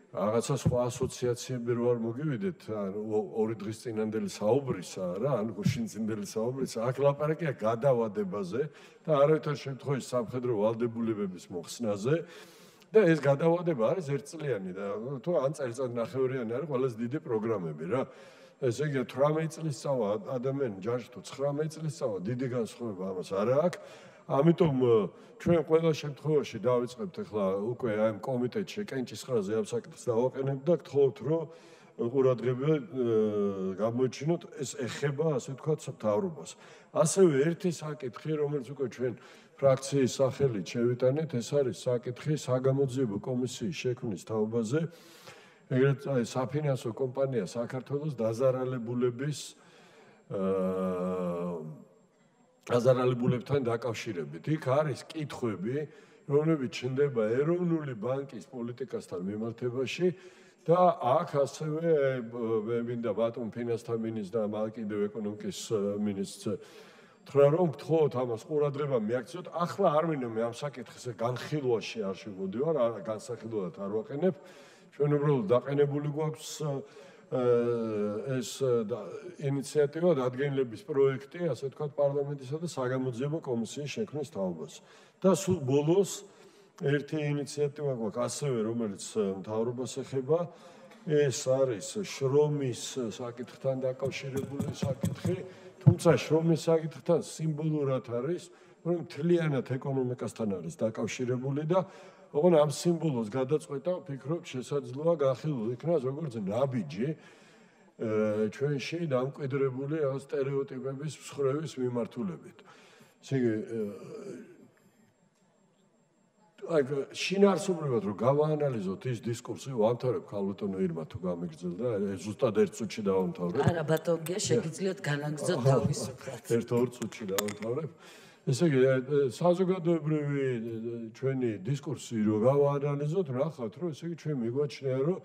რაღაცა სხვა ასოციაციები რო არ მოგივიდეთ, ორი დღის წინანდელი საუბრისა რა, ან გუშინწინდელი საუბრისა, აქ ლაპარაკია გადავადებაზე და არავითარ შემთხვევაში სამხედრო ვალდებულებების მოხსნაზე და ეს გადავადება არის ერთწლიანი და თუ ან წელიწადნახევრიანი არის ყველაზე დიდი პროგრამები რა. ესე იგი 18 წლის სწავლა ადამიანი ჯარში თუ 19 წლის სწავლა დიდი განსხვავება ამას არ აქვს. ამიტომ ჩვენ ყველა შემთხვევაში დავიწყებთ ახლა უკვე აი ამ კომიტეტში კენჭისყრაზე ამ საკითხს დავაყენებთ და გთხოვთ რომ ყურადღება გამოიჩინოთ ეს ეხება ასე ვთქვათ მთავრობას. ასევე ერთი საკითხი რომელიც უკვე ჩვენ ფრაქციის სახელით შევიტანეთ ეს არის საკითხი საგამოძიებო კომისიის შექმნის თაობაზე ეგრეთ აი საფინანსო კომპანია საქართველოს დაზარალებულებთან დაკავშირებით. იქ არის კითხვები, რომლებიც ჩნდება ეროვნული ბანკის პოლიტიკასთან მიმართებაში და აქ ასევე მე მინდა ბატონ ფინანსთა მინისტრს და კიდევ ეკონომიკის მინისტრს თხრა რომ გთხოვთ ამას ყურადღება მიაქციოთ. ახლა არ მინდა მე ამ საკითხის განხილვაში არ შემოდივარ, განსახილველად არ ვაყენებ. ჩვენ უბრალოდ დაყენებული გვაქვს ეს ინიციატივა დადგენილების პროექტი, ასე ვთქვათ, პარლამენტისა და საგამოძიებო კომისიის შექმნის თაობას. და სულ ბოლოს ერთი ინიციატივა გვაქვს ასევე, რომელიც მთავრობას ეხება, ეს არის შრომის საკითხთან დაკავშირებული საკითხი, თუმცა შრომის საკითხთან სიმბოლურად არის, რომ მთლიანად ეკონომიკასთან არის დაკავშირებული და ოღონ ამ სიმბოლოს გადაწყვეტა ვფიქრობ შესაძლოა განხილულ იქნას როგორც ნაბიჯი ჩვენში დამკვიდრებული სტერეოტიპების მსხვერპლის მიმართულებით. ესე იგი აი შინაარსობრივად რომ გავაანალიზოთ ის დისკურსი ვამთავრებ ქალბატონო ირმა თუ გამიგრძელდა ზუსტად ერთ წუთში დავამთავრებ. არა ბატონგია შეგიძლიათ განაგრძოთ თავისუფლად. ერთ-ორ წუთში დავამთავრებ. ესე იგი საზოგადოებრივი ჩვენი დისკურსი რო გავაანალიზოთ, ნახავთ რომ ესე იგი ჩვენ მიგვაჩნია რომ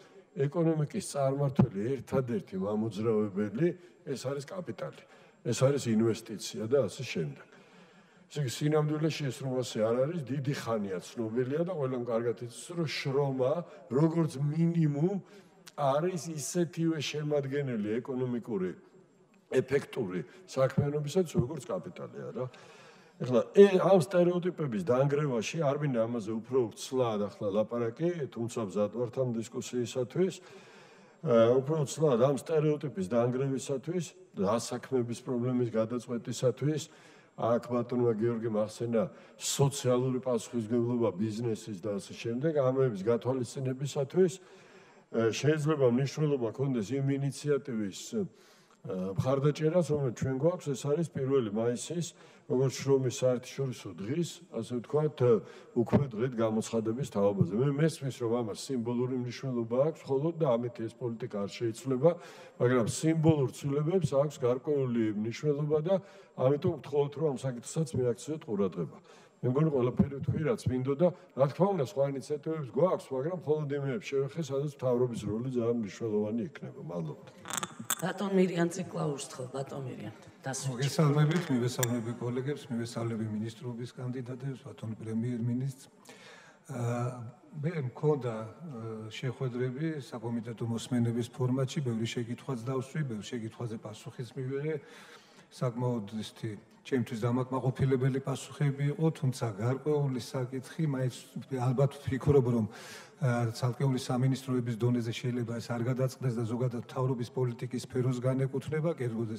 ეკონომიკის წარმართველი ერთადერთი მამოძრავებელი ეს არის კაპიტალი. ეს არის ინვესტიცია და ასე შემდეგ. ესე იგი სინამდვილეში ეს რომ ასე არ არის, დიდი ხანია ცნობილია და ყველამ კარგად იცის რომ შრომა როგორც მინიმუმ არის ისეთივე შემადგენელი ეკონომიკური ეფექტური საქმიანობისაც როგორც კაპიტალია რა. ეხლა ამ სტერეოტიპების დაანგრევაში არ მინდა ამაზე უფრო ვცლად ახლა ლაპარაკი, თუმცა მზად ვართ ამ დისკუსიისათვის. უფრო ვცლად ამ სტერეოტიპის დაანგრევისათვის, დასაქმების პრობლემის გადაწყვეტისათვის, აქ ბატონმა გიორგიმ ახსენა სოციალური პასუხისმგებლობა ბიზნესის და ასე შემდეგ, ამების გათვალისწინებისათვის შეიძლება მნიშვნელობა ქონდეს იმ ინიციატივის მხარდაჭერას, რომელიც ჩვენ გვაქვს, ეს არის 1 მაისის, როგორც შრომის საერთაშორისო დღის, ასე ვთქვათ, უქმე დღით გამოცხადების თაობაზე. მე მესმის, რომ ამას სიმბოლური მნიშვნელობა აქვს, მხოლოდ და ამით ეს პოლიტიკა არ შეიცვლება, მაგრამ სიმბოლურ ცვლილებებს აქვს გარკვეული მნიშვნელობა და ამიტომ ვთხოვთ, რომ ამ საკითხსაც მიაქციოთ ყურადღება. მე მგონი ყველაფერი ვთქვი, რაც მინდოდა, რა თქმა უნდა, სხვა ინიციატივებს გვაქვს, მაგრამ მხოლოდ იმებს შევეხე, სადაც მთავრობის როლი ძალიან მნიშვნელოვანი იქნება. მადლობთ. ბატონ მირიან ციკლაურს თქო, ბატონ მირიან. მოგესალმებით, მივესალმები კოლეგებს, მივესალმები მინისტრობის კანდიდატებს, ბატონ პრემიერ-მინისტრს. მე მქონდა შეხვედრები საკომიტეტო მოსმენების ფორმატში, ბევრი შეკითხვაც დავსვი, ბევრ შეკითხვაზე პასუხიც მივიღე. საკმაოდ ისეთი ჩემთვის დამაკმაყოფილებელი პასუხები იყო, თუმცა გარკვეული საკითხი, მაინც ალბათ ვფიქრობ, რომ ცალკეული სამინისტროების დონეზე შეიძლება ეს არ გადაწყდეს და ზოგადად მთავრობის პოლიტიკის სფეროს განეკუთვნება, კერძოდ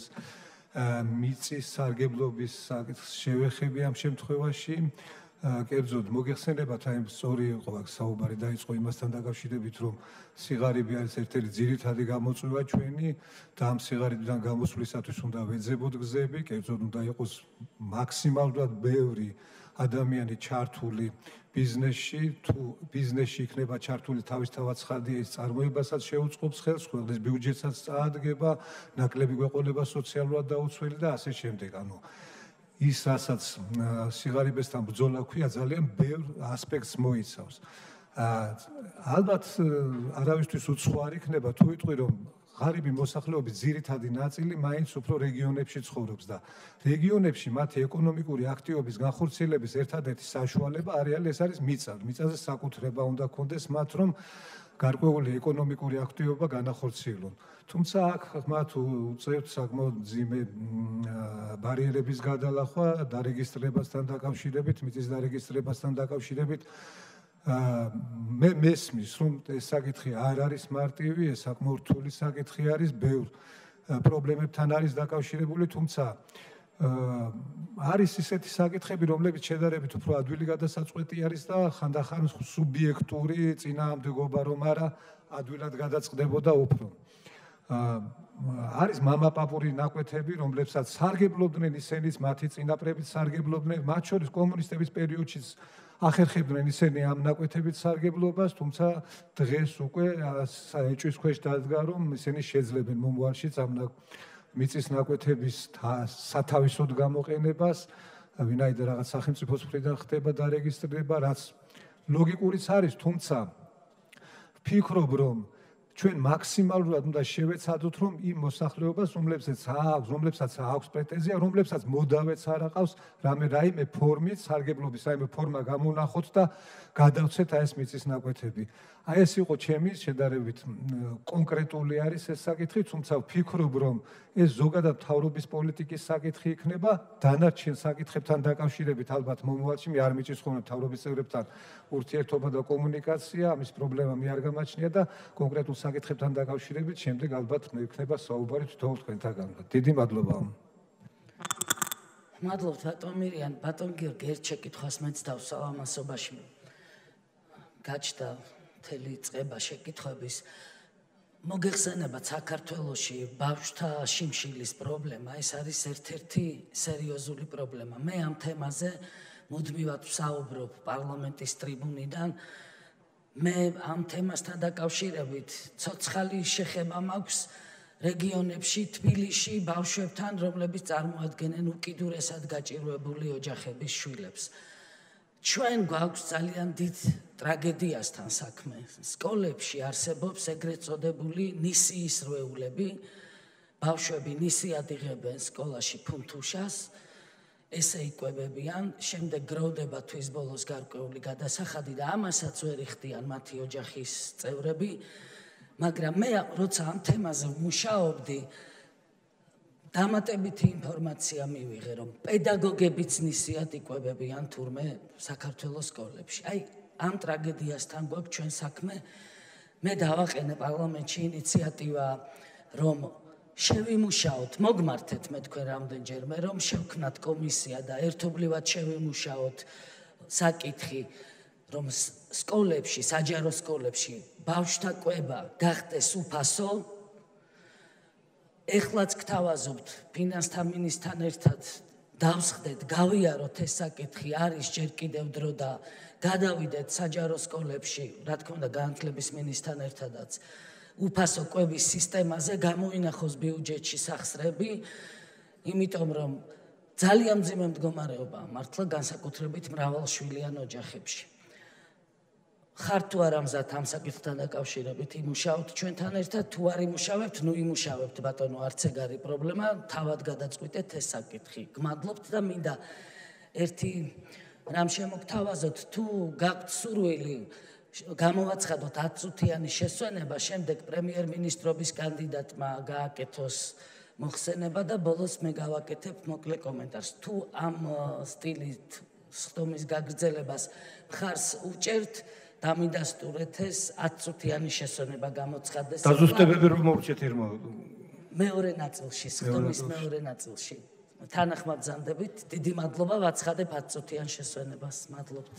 მიწის სარგებლობის საკითხს შევეხები ამ შემთხვევაში. კერძოდ მოგეხსენებათ, აი სწორი იყო აქ საუბარი დაიწყო იმასთან დაკავშირებით, რომ სიღარიბე არის ერთ-ერთი ძირითადი გამოწვევა ჩვენი და ამ სიღარიბიდან გამოსვლისათვის უნდა ვეძებოთ გზები, კერძოდ უნდა იყოს მაქსიმალურად ბევრი ადამიანი ჩართული ბიზნესში, თუ ბიზნესში იქნება ჩართული თავისთავად ცხადია, ის წარმოებასაც შეუწყობს ხელს, ქვეყნის ბიუჯეტსაც წაადგება, ნაკლები გვეყოლება სოციალურად დაუცველი და ასე შემდეგ. ანუ ის, რასაც სიღარიბესთან ბრძოლა ქვია, ძალიან ბევრ ასპექტს მოიცავს. ალბათ არავისთვის უცხო არ იქნება თუ ვიტყვი, რომ ღარიბი მოსახლეობის ძირითადი ნაწილი მაინც უფრო რეგიონებში ცხოვრობს და რეგიონებში მათი ეკონომიკური აქტივობის განხორციელების ერთადერთი საშუალება ეს არის მიწა. მიწაზე საკუთრება უნდა ქონდეს მათ, რომ გარკვეული ეკონომიკური აქტივობა განახორციელონ. თუმცა აქ მათ უწევთ საკმაოდ მძიმე ბარიერების გადალახვა დარეგისტრირებასთან დაკავშირებით, მიწის დარეგისტრირებასთან დაკავშირებით. მე მესმის, რომ ეს საკითხი არ არის მარტივი, ეს საკმაოდ რთული საკითხი არის, ბევრ პრობლემებთან არის დაკავშირებული, თუმცა არის ისეთი საკითხები, რომლებიც შედარებით უფრო ადვილი გადასაწყვეტი არის და ხანდახან სუბიექტური წინააღმდეგობა რომ არა, ადვილად გადაწყდებოდა უფრო. არის მამაპაპური ნაკვეთები, რომლებსაც სარგებლობდნენ ისინიც, მათი წინაპრებიც სარგებლობდნენ, მათ შორის კომუნისტების პერიოდშიც ახერხებდნენ ისინი ამ ნაკვეთებით სარგებლობას, თუმცა დღეს უკვე ეჭვის ქვეშ დადგა, რომ ისინი შეძლებენ მომავალშიც ამ მიწის ნაკვეთების სათავისოდ გამოყენებას, ვინაიდან რაღაც სახელმწიფოს მხრიდან ხდება დარეგისტრირება, რაც ლოგიკურიც არის, თუმცა ვფიქრობ, რომ ჩვენ მაქსიმალურად უნდა შევეცადოთ, რომ იმ მოსახლეობას, რომლებსაც აქვს პრეტენზია, რომლებსაც მოდავეც არ აყავს, რაიმე ფორმით, სარგებლობის რაიმე ფორმა გამონახოთ და გადავცეთ ეს მიწის ნაკვეთები. აი ეს იყო ჩემი შედარებით კონკრეტული არის ეს საკითხი, თუმცა ვფიქრობ, რომ ეს ზოგადად მთავრობის პოლიტიკის საკითხი იქნება, დანარჩენ საკითხებთან დაკავშირებით ალბათ მომავალში მე არ მიჭირს ხოლმე მთავრობის წევრებთან ურთიერთობა და კომუნიკაცია, ამის პრობლემა მე არ გამაჩნია და კონკრეტულ საკითხებთან დაკავშირებით შემდეგ ალბათ მექნება საუბარი თვითონ თქვენთაგან. დიდი მადლობა. მადლობთ ბატონ მირიან, ბატონ გიორგი, ერთ შეკითხვას მეც დავსვავ ამასობაში. გაჩნდა მთელი წყება შეკითხვების. მოგეხსენებათ, საქართველოში ბავშვთა შიმშილის პრობლემა, ეს არის ერთ-ერთი სერიოზული პრობლემა. მე ამ თემაზე მუდმივად ვსაუბრობ პარლამენტის ტრიბუნიდან. მე ამ თემასთან დაკავშირებით ცოცხალი შეხება მაქვს რეგიონებში, თბილისში ბავშვებთან, რომლებიც წარმოადგენენ უკიდურესად გაჭირვებული ოჯახების შვილებს. ჩვენ გვაქვს ძალიან დიდ ტრაგედიასთან საქმე. სკოლებში არსებობს ეგრეთ წოდებული ნისიის რვეულები. ბავშვები ნისიად იღებენ სკოლაში ფუნთუშას, ესე იკვებებიან, შემდეგ გროვდება თვის ბოლოს გარკვეული გადასახადი და ამასაც ვერ იხდიან მათი ოჯახის წევრები. მაგრამ მე როცა ამ თემაზე ვმუშაობდი, დამატებითი ინფორმაცია მივიღე, რომ პედაგოგებიც ნისიად იკვებებიან თურმე საქართველოს სკოლებში. აი, ამ ტრაგედიასთან გვაქვს ჩვენ საქმე. მე დავაყენე პარლამენტში ინიციატივა, რომ შევიმუშაოთ, მოგმართეთ მე თქვენ რამდენჯერმე, რომ შევქმნათ კომისია და ერთობლივად შევიმუშაოთ საკითხი, რომ სკოლებში, საჯარო სკოლებში ბავშვთა კვება გახდეს უფასო. ეხლაც გთავაზობთ ფინანსთა მინისტრთან ერთად დავსხდეთ, გავიაროთ ეს საკითხი, არის ჯერ კიდევ დრო და გადავიდეთ საჯარო სკოლებში, რა თქმა უნდა, განათლების მინისტრთან ერთადაც უფასო კვების სისტემაზე, გამოინახოს ბიუჯეტში სახსრები, იმიტომ რომ ძალიან მძიმე მდგომარეობაა მართლა განსაკუთრებით მრავალშვილიან ოჯახებში. ხარ თუ არა მზად ამ საკითხთან დაკავშირებით იმუშავთ ჩვენთან ერთად, თუ არ იმუშავებთ, ნუ იმუშავებთ ბატონო, არც ეგ არის პრობლემა, თავად გადაწყვიტეთ ეს საკითხი. გმადლობთ და მინდა ერთი რამ შემოგთავაზოთ, თუ გაქვთ სურვილი გამოვაცხადოთ 10 წუთიანი შესვენება, შემდეგ პრემიერ-მინისტრობის კანდიდატმა გააკეთოს მოხსენება და ბოლოს მე გავაკეთებ მოკლე კომენტარს. თუ ამ სტილით სხდომის გაგრძელებას მხარს უჭერთ, დამიდასტურეთ ეს 10 წუთიანი შესვენება გამოცხადდეს. დაზუსტებები რომ მოვჭეთ ირმა მეორე ნაწილში, სხდომის მეორე ნაწილში. თანახმად ბრძანდებით, დიდი მადლობა, ვაცხადებ 10 წუთიან შესვენებას. მადლობთ.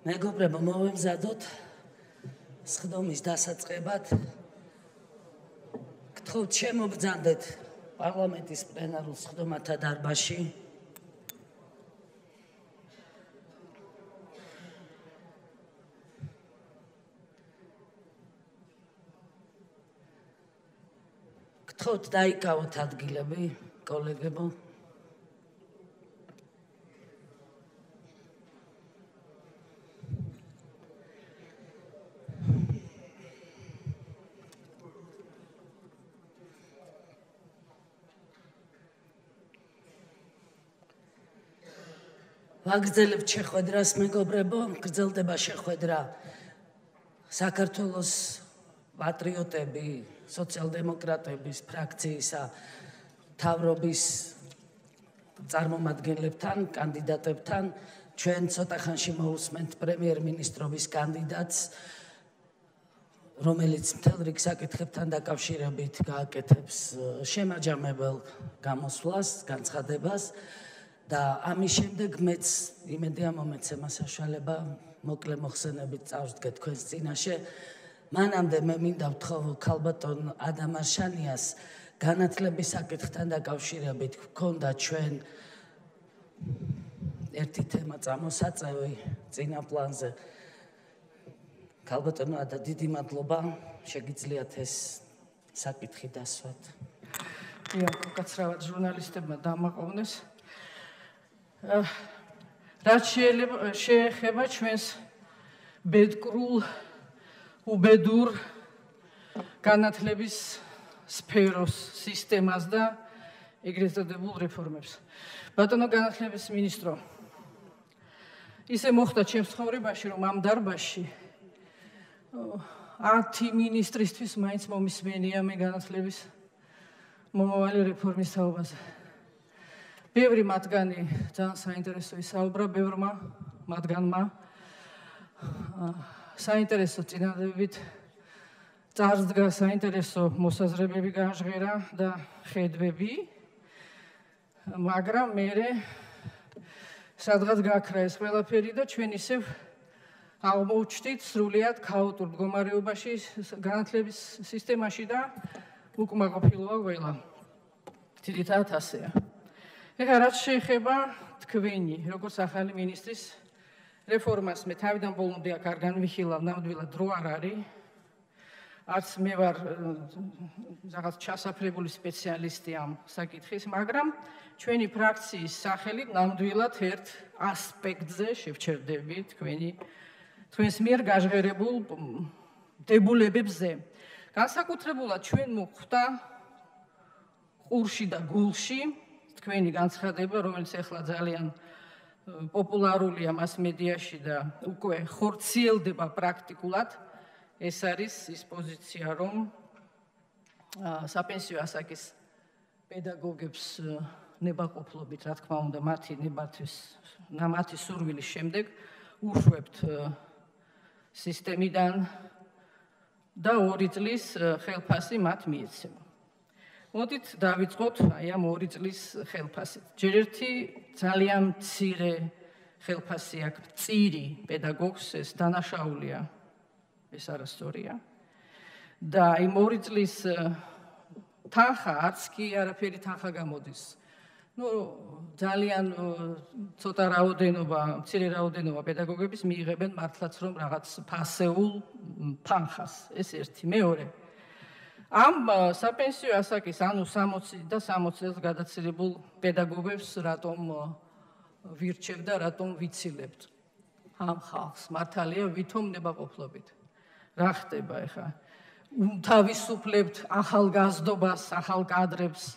მეგობრებო, მოვემზადოთ სხდომის დასაწყებად. გთხოვთ შემობრძანდეთ პარლამენტის პლენარულ სხდომათა დარბაზში. გთხოვთ დაიკავოთ ადგილები, კოლეგებო. ვაგრძელებთ შეხვედრას, მეგობრებო, გრძელდება შეხვედრა საქართველოს პატრიოტები, სოციალ-დემოკრატების ფრაქციისა, მთავრობის წარმომადგენლებთან, კანდიდატებთან. ჩვენ ცოტა ხანში მოусმენთ პრემიერ-მინისტრობის კანდიდატს, რომელიც მთელ რიგ საკითხებთან დაკავშირებით გააკეთებს შემაჯამებელ გამოსვლას, განცხადებას. და ამის შემდეგ მეც იმედია მომეცემა საშუალება მოკლე მოხსენებით წავსდგეთ თქვენს წინაშე. მანამდე მე მინდა ვთხოვო ქალბატონ ადამ არშანიას განათლების საკითხთან დაკავშირებით გქონდა ჩვენ ერთი თემა წამოსაწევი წინა პლანზე. ქალბატონო ადა, დიდი მადლობა, შეგიძლიათ ეს საკითხი დასვათ. უკაცრავად ჟურნალისტებმა დამაყოვნეს. რაც შეეხება ჩვენს ბედკრულ, უბედურ განათლების სფეროს, სისტემას და ეგრეთ წოდებულ რეფორმებს. ბატონო განათლების მინისტრო, ისე მოხდა ჩემს ცხოვრებაში, რომ ამ დარბაზში 10 მინისტრისთვის მაინც მომისმენია მე განათლების მომავალი რეფორმის თაობაზე. ბევრი მათგანი ძალიან საინტერესო ისაუბრა, ბევრმა მათგანმა საინტერესო წინადადებით წარსდგა, საინტერესო მოსაზრებები გააჟღერა და ხედვები, მაგრამ მერე სადღაც გაქრა ეს ყველაფერი და ჩვენ ისევ აღმოჩნდით სრულიად ქაოტურ მდგომარეობაში განათლების სისტემაში და უკმაყოფილოა ყველა. ძირითადად ასეა. ეხლა რაც შეეხება თქვენი, როგორც ახალი მინისტრის რეფორმას, მე თავიდან ბოლომდე აქ არ განვიხილავ, ნამდვილად დრო არ არის. არც მე ვარ რაღაც ჩასაფრებული სპეციალისტი ამ საკითხის, მაგრამ ჩვენი ფრაქციის სახელით ნამდვილად ერთ ასპექტზე შევჩერდებით თქვენს მიერ გაჟღერებულ დებულებებზე. განსაკუთრებულად ჩვენ მოხვდა ყურში და გულში თქვენი განცხადება, რომელიც ახლა ძალიან პოპულარულია მასმედიაში და უკვე ხორციელდება პრაქტიკულად. ეს არის ის პოზიცია, რომ საპენსიო ასაკის პედაგოგებს ნებაყოფლობით, რა თქმა უნდა, მათი სურვილის შემდეგ უშვებთ სისტემიდან და 2 წლის ხელფასი მათ მიეცემა. მოდით დავიწყოთ აი ამ 2 წლის ხელფასით. ჯერ ერთი ძალიან მცირე ხელფასი აქვს წირი პედაგოგს, ეს დანაშაულია, ეს არასწორია. და იმ 2 წლის თანხა, არც კი არაფერი თანხა გამოდის. ძალიან ცოტა რაოდენობა, მცირე რაოდენობა პედაგოგების მიიღებენ მართლაც რომ რაღაც ფასეულ თანხას. ეს ერთი. მეორე, ამ საპენსიო ასაკის, ანუ 60 და 60 წელს გადაცილებულ პედაგოგებს რატომ ვირჩევ და რატომ ვიცილებთ ამ ხალხს? მართალია ვითომ ნებაყოფლობით. რა ხდება ეხლა? თავისუფლებთ ახალგაზრდობას, ახალ კადრებს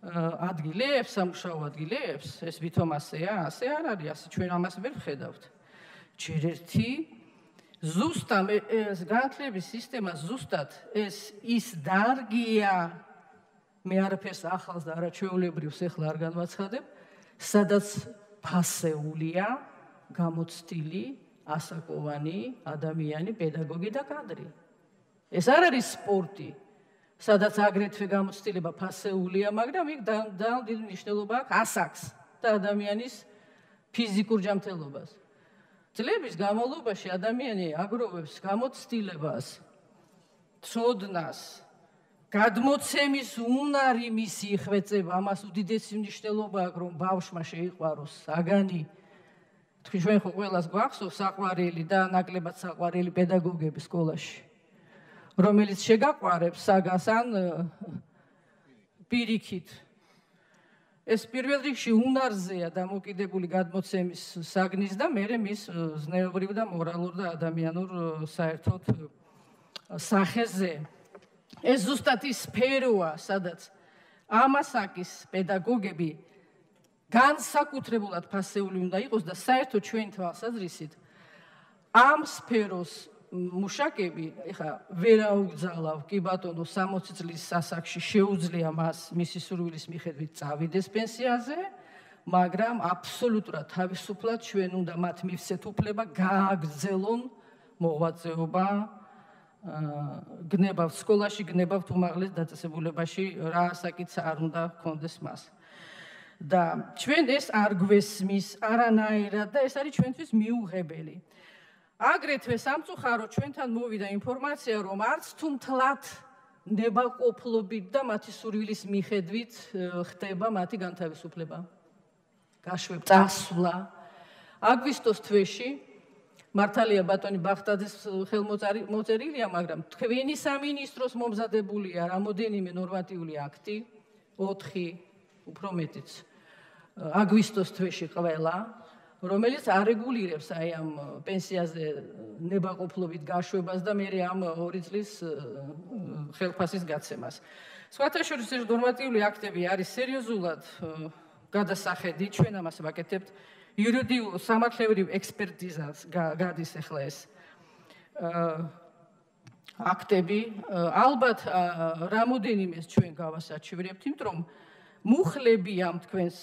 ადგილებს, სამუშაო ადგილებს? ეს ვითომ ასეა? ასე არ არის, ასე ჩვენ ამას ვერ ვხედავთ. ჯერ ერთი ზუსტად ეს განათლების სისტემა ზუსტად ის დარგია, მე არაფერს ახალს და არაჩვეულებრივს ახლა არ განვაცხადებ, სადაც ფასეულია გამოცდილი ასაკოვანი ადამიანი, პედაგოგი და კადრი. ეს არ არის სპორტი, სადაც აგრეთვე გამოცდილება ფასეულია, მაგრამ იქ ძალიან დიდი მნიშვნელობა აქვს ასაკს და ადამიანის ფიზიკურ ჯანმრთელობას. წლების განმავლობაში ადამიანი აგროვებს გამოცდილებას, ცოდნას, გადმოცემის უნარი მისი იხვეწება, ამას უდიდესი მნიშვნელობა აქვს, რომ ბავშვმა შეიყვაროს საგანი. ჩვენ ხო ყველას გვახსოვს საყვარელი და ნაკლებად საყვარელი პედაგოგები სკოლაში, რომელიც შეგაყვარებს საგანს ან პირიქით. ეს პირველ რიგში უნარზეა დამოკიდებული გადმოცემის საგნის და მერე მის ზნეობრივ და მორალურ და ადამიანურ საერთოდ სახეზე. ეს ზუსტად ის სფეროა, სადაც ამასაკის პედაგოგები განსაკუთრებულად ფასეული უნდა იყოს და საერთოდ ჩვენი თვალსაზრისით ამ სფეროს მუშაკები, ეხლა ვერ აუგზალავ, კი ბატონო, 60 წლის ასაკში შეუძლია მას მისი სურვილის მიხედვით წავიდეს პენსიაზე, მაგრამ აბსოლუტურად თავისუფლად ჩვენ უნდა მათ მივცეთ უფლება გააგრძელონ მოღვაწეობა, გნებავთ სკოლაში, გნებავთ უმაღლეს დაწესებულებაში, რა ასაკიც არ უნდა ჰქონდეს მას. და ჩვენ ეს არ გვესმის არანაირად და ეს არის ჩვენთვის მიუღებელი. აგრეთვე სამწუხაროდ ჩვენთან მოვიდა ინფორმაცია, რომ არც თუ მთლად ნებაყოფლობით და მათი სურვილის მიხედვით ხდება მათი განთავისუფლება. გაშვება, წასვლა. აგვისტოს თვეში მართალია ბატონი ბახტაძის ხელმოწერილია, მაგრამ თქვენი სამინისტროს მომზადებულია რამოდენიმე ნორმატიული აქტი, 4, უფრო მეტიც, აგვისტოს თვეში ყველა, რომელიც არეგულირებს აი ამ პენსიაზე ნებაყოფლობით გაშვებას და მერე ამ 2 წლის ხელფასის გაცემას. სხვათა შორის ეს ნორმატიული აქტები არის სერიოზულად გადასახედი, ჩვენ ამას ვაკეთებთ. იურიდიულ სამართლებრივ ექსპერტიზას გადის ახლა ეს აქტები. ალბათ რამოდენიმეს ჩვენ გავასაჩივრებთ, იმიტომ რომ მუხლები ამ თქვენს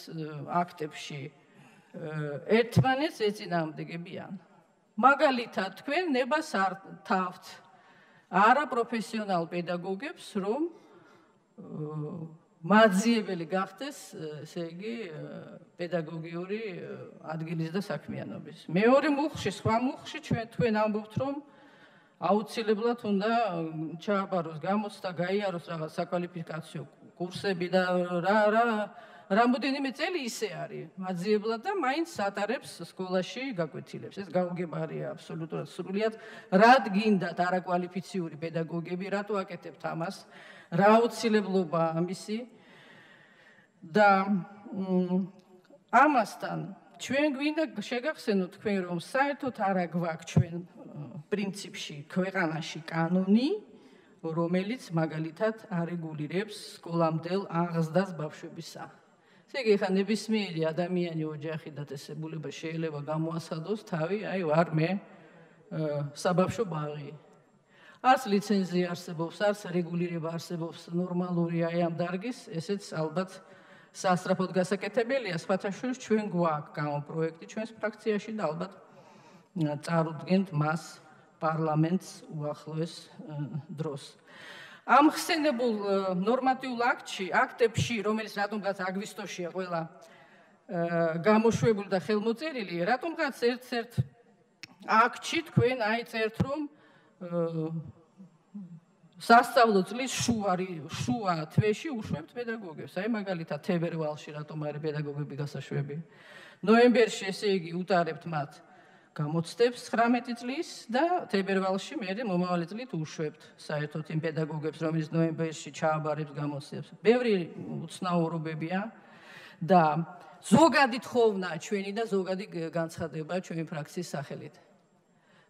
აქტებში ერთმანეთს ეწინააღმდეგებიან. მაგალითად, თქვენ ნებას არ თავთ არაპროფესიონალ პედაგოგებს, რომ მაძიებელი გახდეს, ესე იგი, პედაგოგიური ადგილის და საქმიანობის. მეორე მუხლში, სხვა მუხლში თქვენ ამბობთ, რომ აუცილებლად უნდა ჩააბაროს გამოცდა, გაიაროს რაღაც საკვალიფიკაციო კურსები და რამოდენიმე წელი ისე არის მაძიებლად და მაინც ატარებს სკოლაში გაკვეთილებს. ეს გაუგებარია აბსოლუტურად სრულიად. რად გინდათ არაკვალიფიციური პედაგოგები, რატო აკეთებთ ამას? რა აუცილებლობა ამისი? და ამასთან ჩვენ გვინდა შეგახსენოთ თქვენ, რომ საერთოდ არა გვაქვს ჩვენ პრინციპში ქვეყანაში კანონი, რომელიც მაგალითად არეგულირებს სკოლამდელ აღზრდას ბავშვებისა. ესე იგი, ხა ნებისმიერი ადამიანი ოჯახი დაწესებულება შეიძლება გამოასხადოს თავი, აი ვარ მე საბავშვო ბაღი. არც ლიცენზია არსებობს, არც რეგულირება არსებობს ნორმალური აი ამ დარგის, ესეც ალბათ სასწრაფოდ გასაკეთებელია. სხვათა შორის ჩვენ გვაქვს გამოპროექტი ჩვენს ფრაქციაში და ალბათ წარუდგენთ მას პარლამენტს უახლოეს დროს. ამ ხსენებულ ნორმატიულ აქტებში, რომელიც რატომღაც აგვისტოშია ყველა გამოშვებული და ხელმოწერილი, რატომღაც ერთ-ერთ აქტში თქვენ აი წერთ, რომ სასწავლო წლის შუა თვეში უშვებთ პედაგოგებს. აი მაგალითად თებერვალში რატომ არის პედაგოგები გასაშვები. ნოემბერში ესე იგი უტარებთ მათ გამოცდებს 19 წლის და თებერვალში მერე მომავალი წლით უშვებთ საერთოდ იმ პედაგოგებს, რომელიც ნოემბერში ჩააბარებს გამოცდებს. ბევრი უცნაურობებია და ზოგადი თხოვნა ჩვენი და ზოგადი განცხადება ჩვენი ფრაქციის სახელით.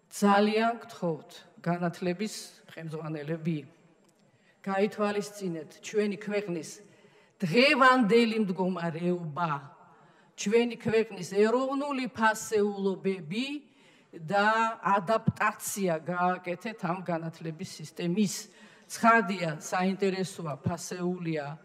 ძალიან გთხოვთ განათლების ხელმძღვანელები, გაითვალისწინეთ ჩვენი ქვეყნის დღევანდელი მდგომარეობა, ჩვენი ქვეყნის ეროვნული ფასეულობები და ადაპტაცია გააკეთეთ ამ განათლების სისტემის. ცხადია, საინტერესოა, ფასეულია,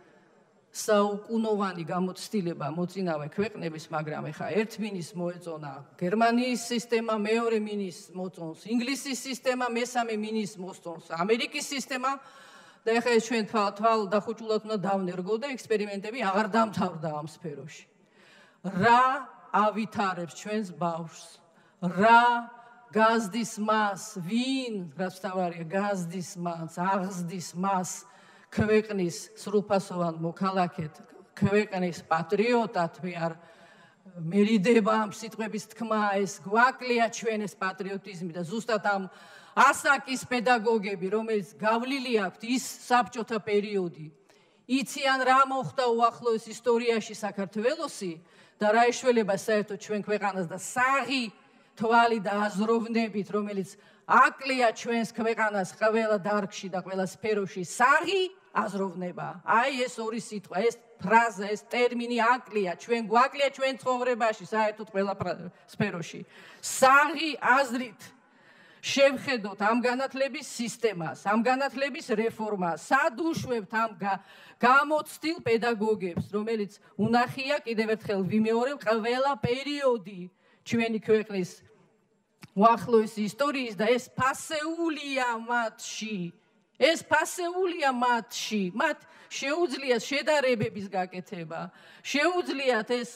საუკუნოვანი გამოცდილება მოწინავე ქვეყნების, მაგრამ ეხა ერთ მინის მოეწონა გერმანიის სისტემა, მეორე მინის მოწონს ინგლისის სისტემა, მესამე მინის მოსწონს ამერიკის სისტემა და ეხა ეს ჩვენ თვალდახუჭულად უნდა დავნერგო და ექსპერიმენტები აღარ დამთავრდა ამ სფეროში. რა ავითარებს ჩვენს ბავშვს, რა გაზდის მას, ვინ, რაც თავარია, გაზდის მას, აღზდის მას ქვეყნის სრულფასოვან მოქალაქედ, ქვეყნის პატრიოტად მე არ მერიდება ამ სიტყვების თქმა, ეს გვაკლია ჩვენ ეს პატრიოტიზმი და ზუსტად ამ ასაკის პედაგოგები, რომელიც გავლილი აქვთ ის საბჭოთა პერიოდი, იციან რა მოხდა უახლოეს ისტორიაში საქართველოსი და რა ეშველება საერთოდ ჩვენ ქვეყანას და საღი თვალი და აზროვნებით, რომელიც აკლია ჩვენს ქვეყანას ყველა დარგში და ყველა სფეროში, საღი აზროვნება. აი ეს ორი სიტყვა, ეს ფრაზა, ეს ტერმინი აკლია, ჩვენ გვაკლია ჩვენ ცხოვრებაში, საერთოდ ყველა სფეროში. საღი აზრით შევხედოთ ამ განათლების სისტემას, ამ განათლების რეფორმას, სად უშვებთ ამ გამოცდილ პედაგოგებს, რომელიც უნახია, კიდევ ერთხელ ვიმეორებ, ყველა პერიოდი ჩვენი ქვეყნის უახლოესი ისტორიის და ეს ფასეულია მათში. ეს ფასეულია მათში, მათ შეუძლიათ შედარებების გაკეთება, შეუძლიათ ეს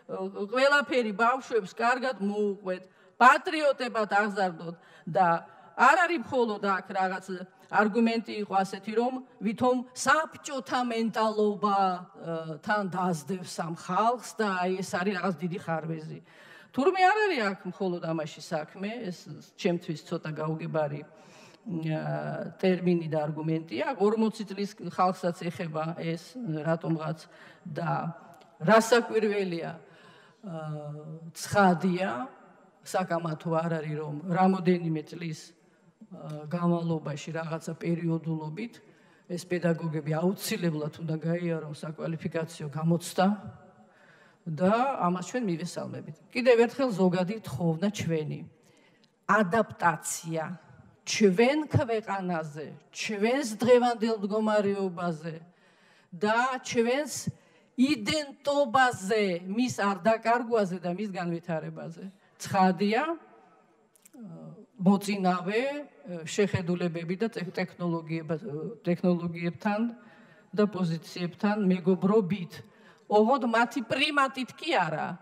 ყველაფერი ბავშვებს კარგად მოუყვეთ, პატრიოტებად აღზარდოთ და არ არის მხოლოდ აქ რაღაც არგუმენტი იყო ასეთი, რომ ვითომ საბჭოთა მენტალობათან დაასდევს ამ ხალხს და აი ეს არის რაღაც დიდი ხარვეზი. თურმე არ არის აქ მხოლოდ ამაში საქმე, ეს ჩემთვის ცოტა გაუგებარი ტერმინი და არგუმენტია, 40 წლის ხალხსაც ეხება ეს რატომღაც და რასაკვირველია, ცხადია, საკამათო არ არის, რომ რამოდენიმე წლის განმავლობაში რაღაცა პერიოდულობით ეს პედაგოგები აუცილებლად უნდა გაიარონ საკვალიფიკაციო გამოცდა და ამას ჩვენ მივესალმებით. კიდევ ერთხელ ზოგადი თხოვნა ჩვენი ადაპტაცია ჩვენ ქვეყანაზე, ჩვენს დღევანდელ მდგომარეობაზე და ჩვენს იდენტობაზე, მის არ დაკარგვაზე და მის განვითარებაზე. ცხადია, მოწინავე შეხედულებები და ტექნოლოგიებთან და პოზიციებთან მეგობრობით. ოღონდ მათი პრიმატით კი არა.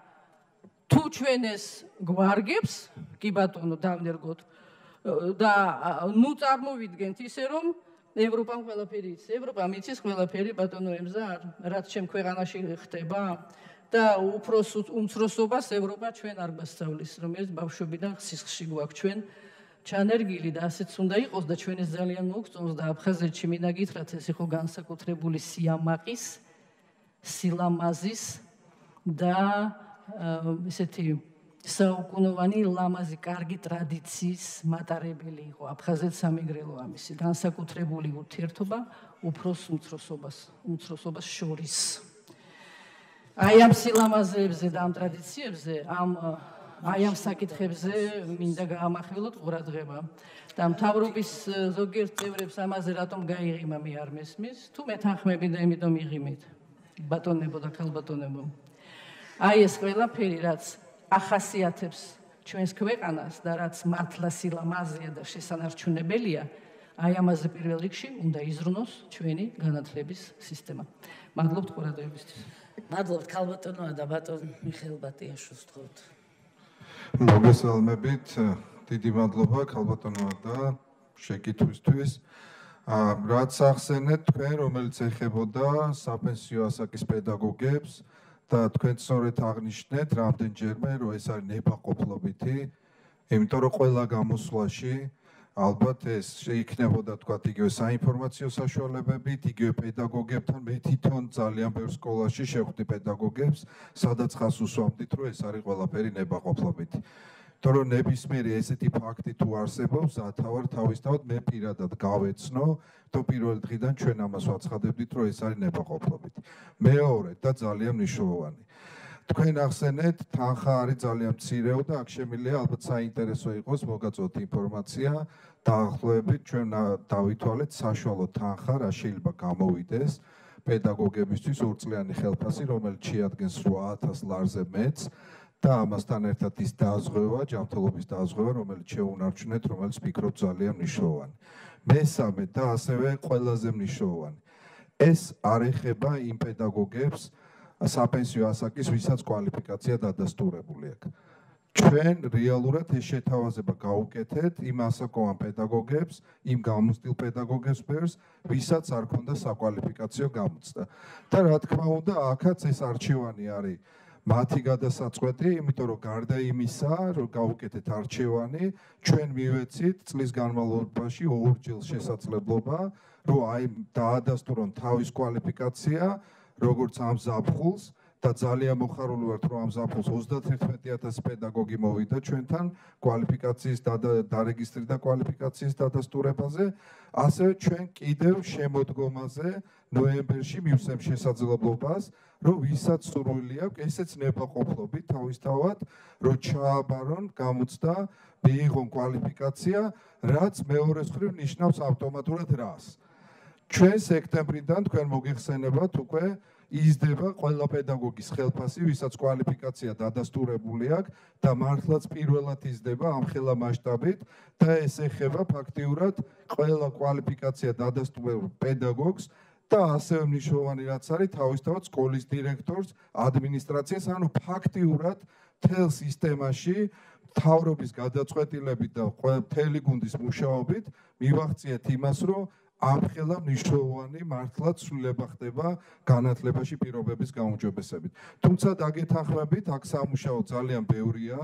თუ ჩვენ ეს გვარგებს, კი ბატონო, დავნერგოთ და ნუ წარმოვიდგენთ ისე, რომ ევროპამ ყველაფერი იცის. ევროპამ იცის ყველაფერი, ბატონო ემზარ, რაც ჩემ ქვეყანაში ხდება და უმცროსობას ევროპა ჩვენ არ გვასწავლის, რომელიც ბავშვებიდან სისხლში გვაქვს ჩვენ ჩანერგილი და ასეც უნდა იყოს და ჩვენ ეს ძალიან მოგწონს და აფხაზეთში მინდა გითხრათ, ეს იყო განსაკუთრებული სიამაყის, სილამაზის და ესეთი საუკუნოვანი ლამაზი კარგი ტრადიციის მატარებელი იყო აფხაზეთ სამეგრელო ამისი განსაკუთრებული ურთიერთობა უფროს უმცროსობას შორის. აი ამ სილამაზეებზე და ამ ტრადიციებზე, აი ამ საკითხებზე მინდა გაამახვილოთ ყურადღება. და მთავრობის ზოგიერთ წევრებს ამაზე რატომ გაიღიმა მე არ მესმის, თუ მეთანხმები და იმიტომ იღიმით. ბატონებო და ქალბატონებო. აი ეს ყველაფერი, რაც ახასიათებს ჩვენს ქვეყანას და რაც მართლა სილამაზეა და შესანარჩუნებელია, აი ამაზე პირველ რიგში უნდა იზრუნოს ჩვენი განათლების სისტემა. მადლობთ ყურადღებისთვის. მადლობთ ქალბატონოა და ბატონ მიხეილ ბატიაშვილს თხოვთ. მოგესალმებით, დიდი მადლობა ქალბატონოა და შეკითხვისთვის. რაც ახსენეთ თქვენ, რომელიც ეხებოდა საპენსიო ასაკის პედაგოგებს და თქვენ სწორედ აღნიშნეთ რამდენჯერმე, რომ ეს არის ნებაყოფლობითი, იმიტომ რომ ყველა გამოსვლაში ალბათ ეს შეიქნებოდა თქვათ იგივე საინფორმაციო საშუალებებით, იგივე პედაგოგებთან, მე თვითონ ძალიან ბევრ სკოლაში შევხვდი პედაგოგებს, სადაც ხას უსვამდით, რომ ეს არის ყველაფერი ნებაყოფლობითი. თორემ ნებისმიერი ესეთი ფაქტი თუ არსებობს, თავისთავად მე პირადად გავეცნო, თუ პირველი დღიდან ჩვენ ამას ვაცხადებდით, რომ ეს არის ნებაყოფლობითი. მეორე და ძალიან მნიშვნელოვანი. თქვენ ახსენეთ, თანხა არის ძალიან მცირეო და აქ შემიძლია ალბათ საინტერესო იყოს მოგაწოდოთ ინფორმაცია, დაახლოებით ჩვენ დავითვალეთ საშუალო თანხა, რა შეიძლება გამოვიდეს პედაგოგებისთვის ორწლიანი ხელფასი, რომელიც შეადგენს 8000 ლარზე მეტს. და ამასთან ერთად ის დააზღვევა, ჯანმრთელობის დააზღვევა, რომელიც შეუნარჩუნეთ, რომელიც ვფიქრობ ძალიან მნიშვნელოვანი. მესამე და ასევე ყველაზე მნიშვნელოვანი. ეს არ ეხება იმ პედაგოგებს, საპენსიო ასაკის, ვისაც კვალიფიკაცია დადასტურებული აქვს. ჩვენ რეალურად ეს შეთავაზება გავუკეთეთ იმ ასაკოვან პედაგოგებს, იმ გამოცდილ პედაგოგებს ბევრს, ვისაც არ ქონდა საკვალიფიკაციო გამოცდა. და რა თქმა უნდა, აქაც ეს არჩევანი არის მათი გადასაწყვეტი, იმიტომ რომ გარდა იმისა, რომ გავუკეთეთ არჩევანი, ჩვენ მივეცით წლის განმავლობაში ორჯერ შესაძლებლობა, რომ აი დაადასტურონ თავის კვალიფიკაცია, როგორც ამ ზაფხულს და ძალიან მოხარული ვართ, რომ ამ ზაფხულს 31,000 პედაგოგი მოვიდა ჩვენთან კვალიფიკაციის დარეგისტრირდა კვალიფიკაციის დადასტურებაზე, ასევე ჩვენ კიდევ შემოდგომაზე ნოემბერში მივსემ შესაძლებლობას, რომ ვისაც სურვილი აქვს, ესეც ნებაყოფლობით თავისთავად, რომ ჩააბარონ გამოცდა, მიიღონ კვალიფიკაცია, რაც მეორე მხრივ ნიშნავს ავტომატურად რას. ჩვენ სექტემბრიდან თქვენ მოგიხსენებათ უკვე იზრდება ყველა პედაგოგის ხელფასი, ვისაც კვალიფიკაცია დადასტურებული აქვს და მართლაც პირველად იზრდება ამ ხელა მასშტაბით და ეს ეხება ფაქტიურად ყველა კვალიფიკაცია დადასტურებულ პედაგოგს და ასევე მნიშვნელოვანი რაც არის თავისთავად სკოლის დირექტორს, ადმინისტრაციას, ანუ ფაქტიურად მთელ სისტემაში მთავრობის გადაწყვეტილებით და მთელი გუნდის მუშაობით მივახციეთ იმას, რომ ამხელა მნიშვნელოვანი მართლაც ცვლილება ხდება განათლებაში პირობების გაუმჯობესებით. თუმცა დაგეთანხმებით, აქ სამუშაო ძალიან ბევრია,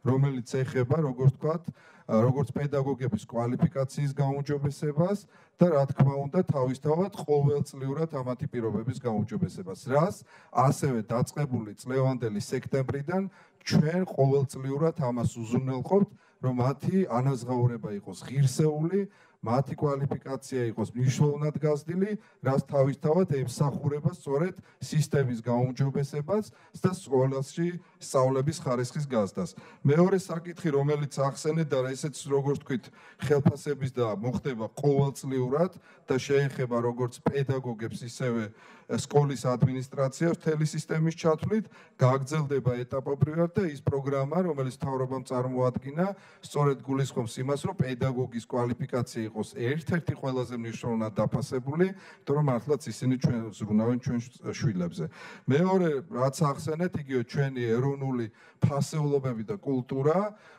რომელიც ეხება, როგორც ვთქვათ, როგორც პედაგოგების კვალიფიკაციის გაუმჯობესებას და რა თქმა უნდა, თავისთავად ყოველწლიურად ამათი პირობების გაუმჯობესებას, რაც ასევე დაწყებული წლევანდელი სექტემბრიდან ჩვენ ყოველწლიურად ამას უზრუნველყოფთ, რომ მათი ანაზღაურება იყოს ღირსეული, მათი კვალიფიკაცია იყოს მნიშვნელოვნად გაზრდილი, რაც თავისთავად ემსახურება სწორედ სისტემის გაუმჯობესებას და სკოლაში სწავლების ხარისხის გაზრდას. მეორე საკითხი, რომელიც ახსენეთ და ესეც როგორც ვთქვით, ხელფასების და მოხდება ყოველწლიურად და შეეხება როგორც პედაგოგებს, ისევე სკოლის ადმინისტრაციას მთელი სისტემის ჩათვლით, გაგრძელდება ეტაპობრივად და ის პროგრამა, რომელიც მთავრობამ წარმოადგინა, სწორედ გულისხმობს იმას, რომ პედაგოგის კვალიფიკაცია იყოს ერთ-ერთი ყველაზე მნიშვნელოვნად დაფასებული, იმიტომ რომ მართლაც ისინი ჩვენ ზრუნავენ ჩვენ შვილებზე. მეორე, რაც ახსენეთ, იგივე ჩვენი ეროვნული ფასეულობები და კულტურა,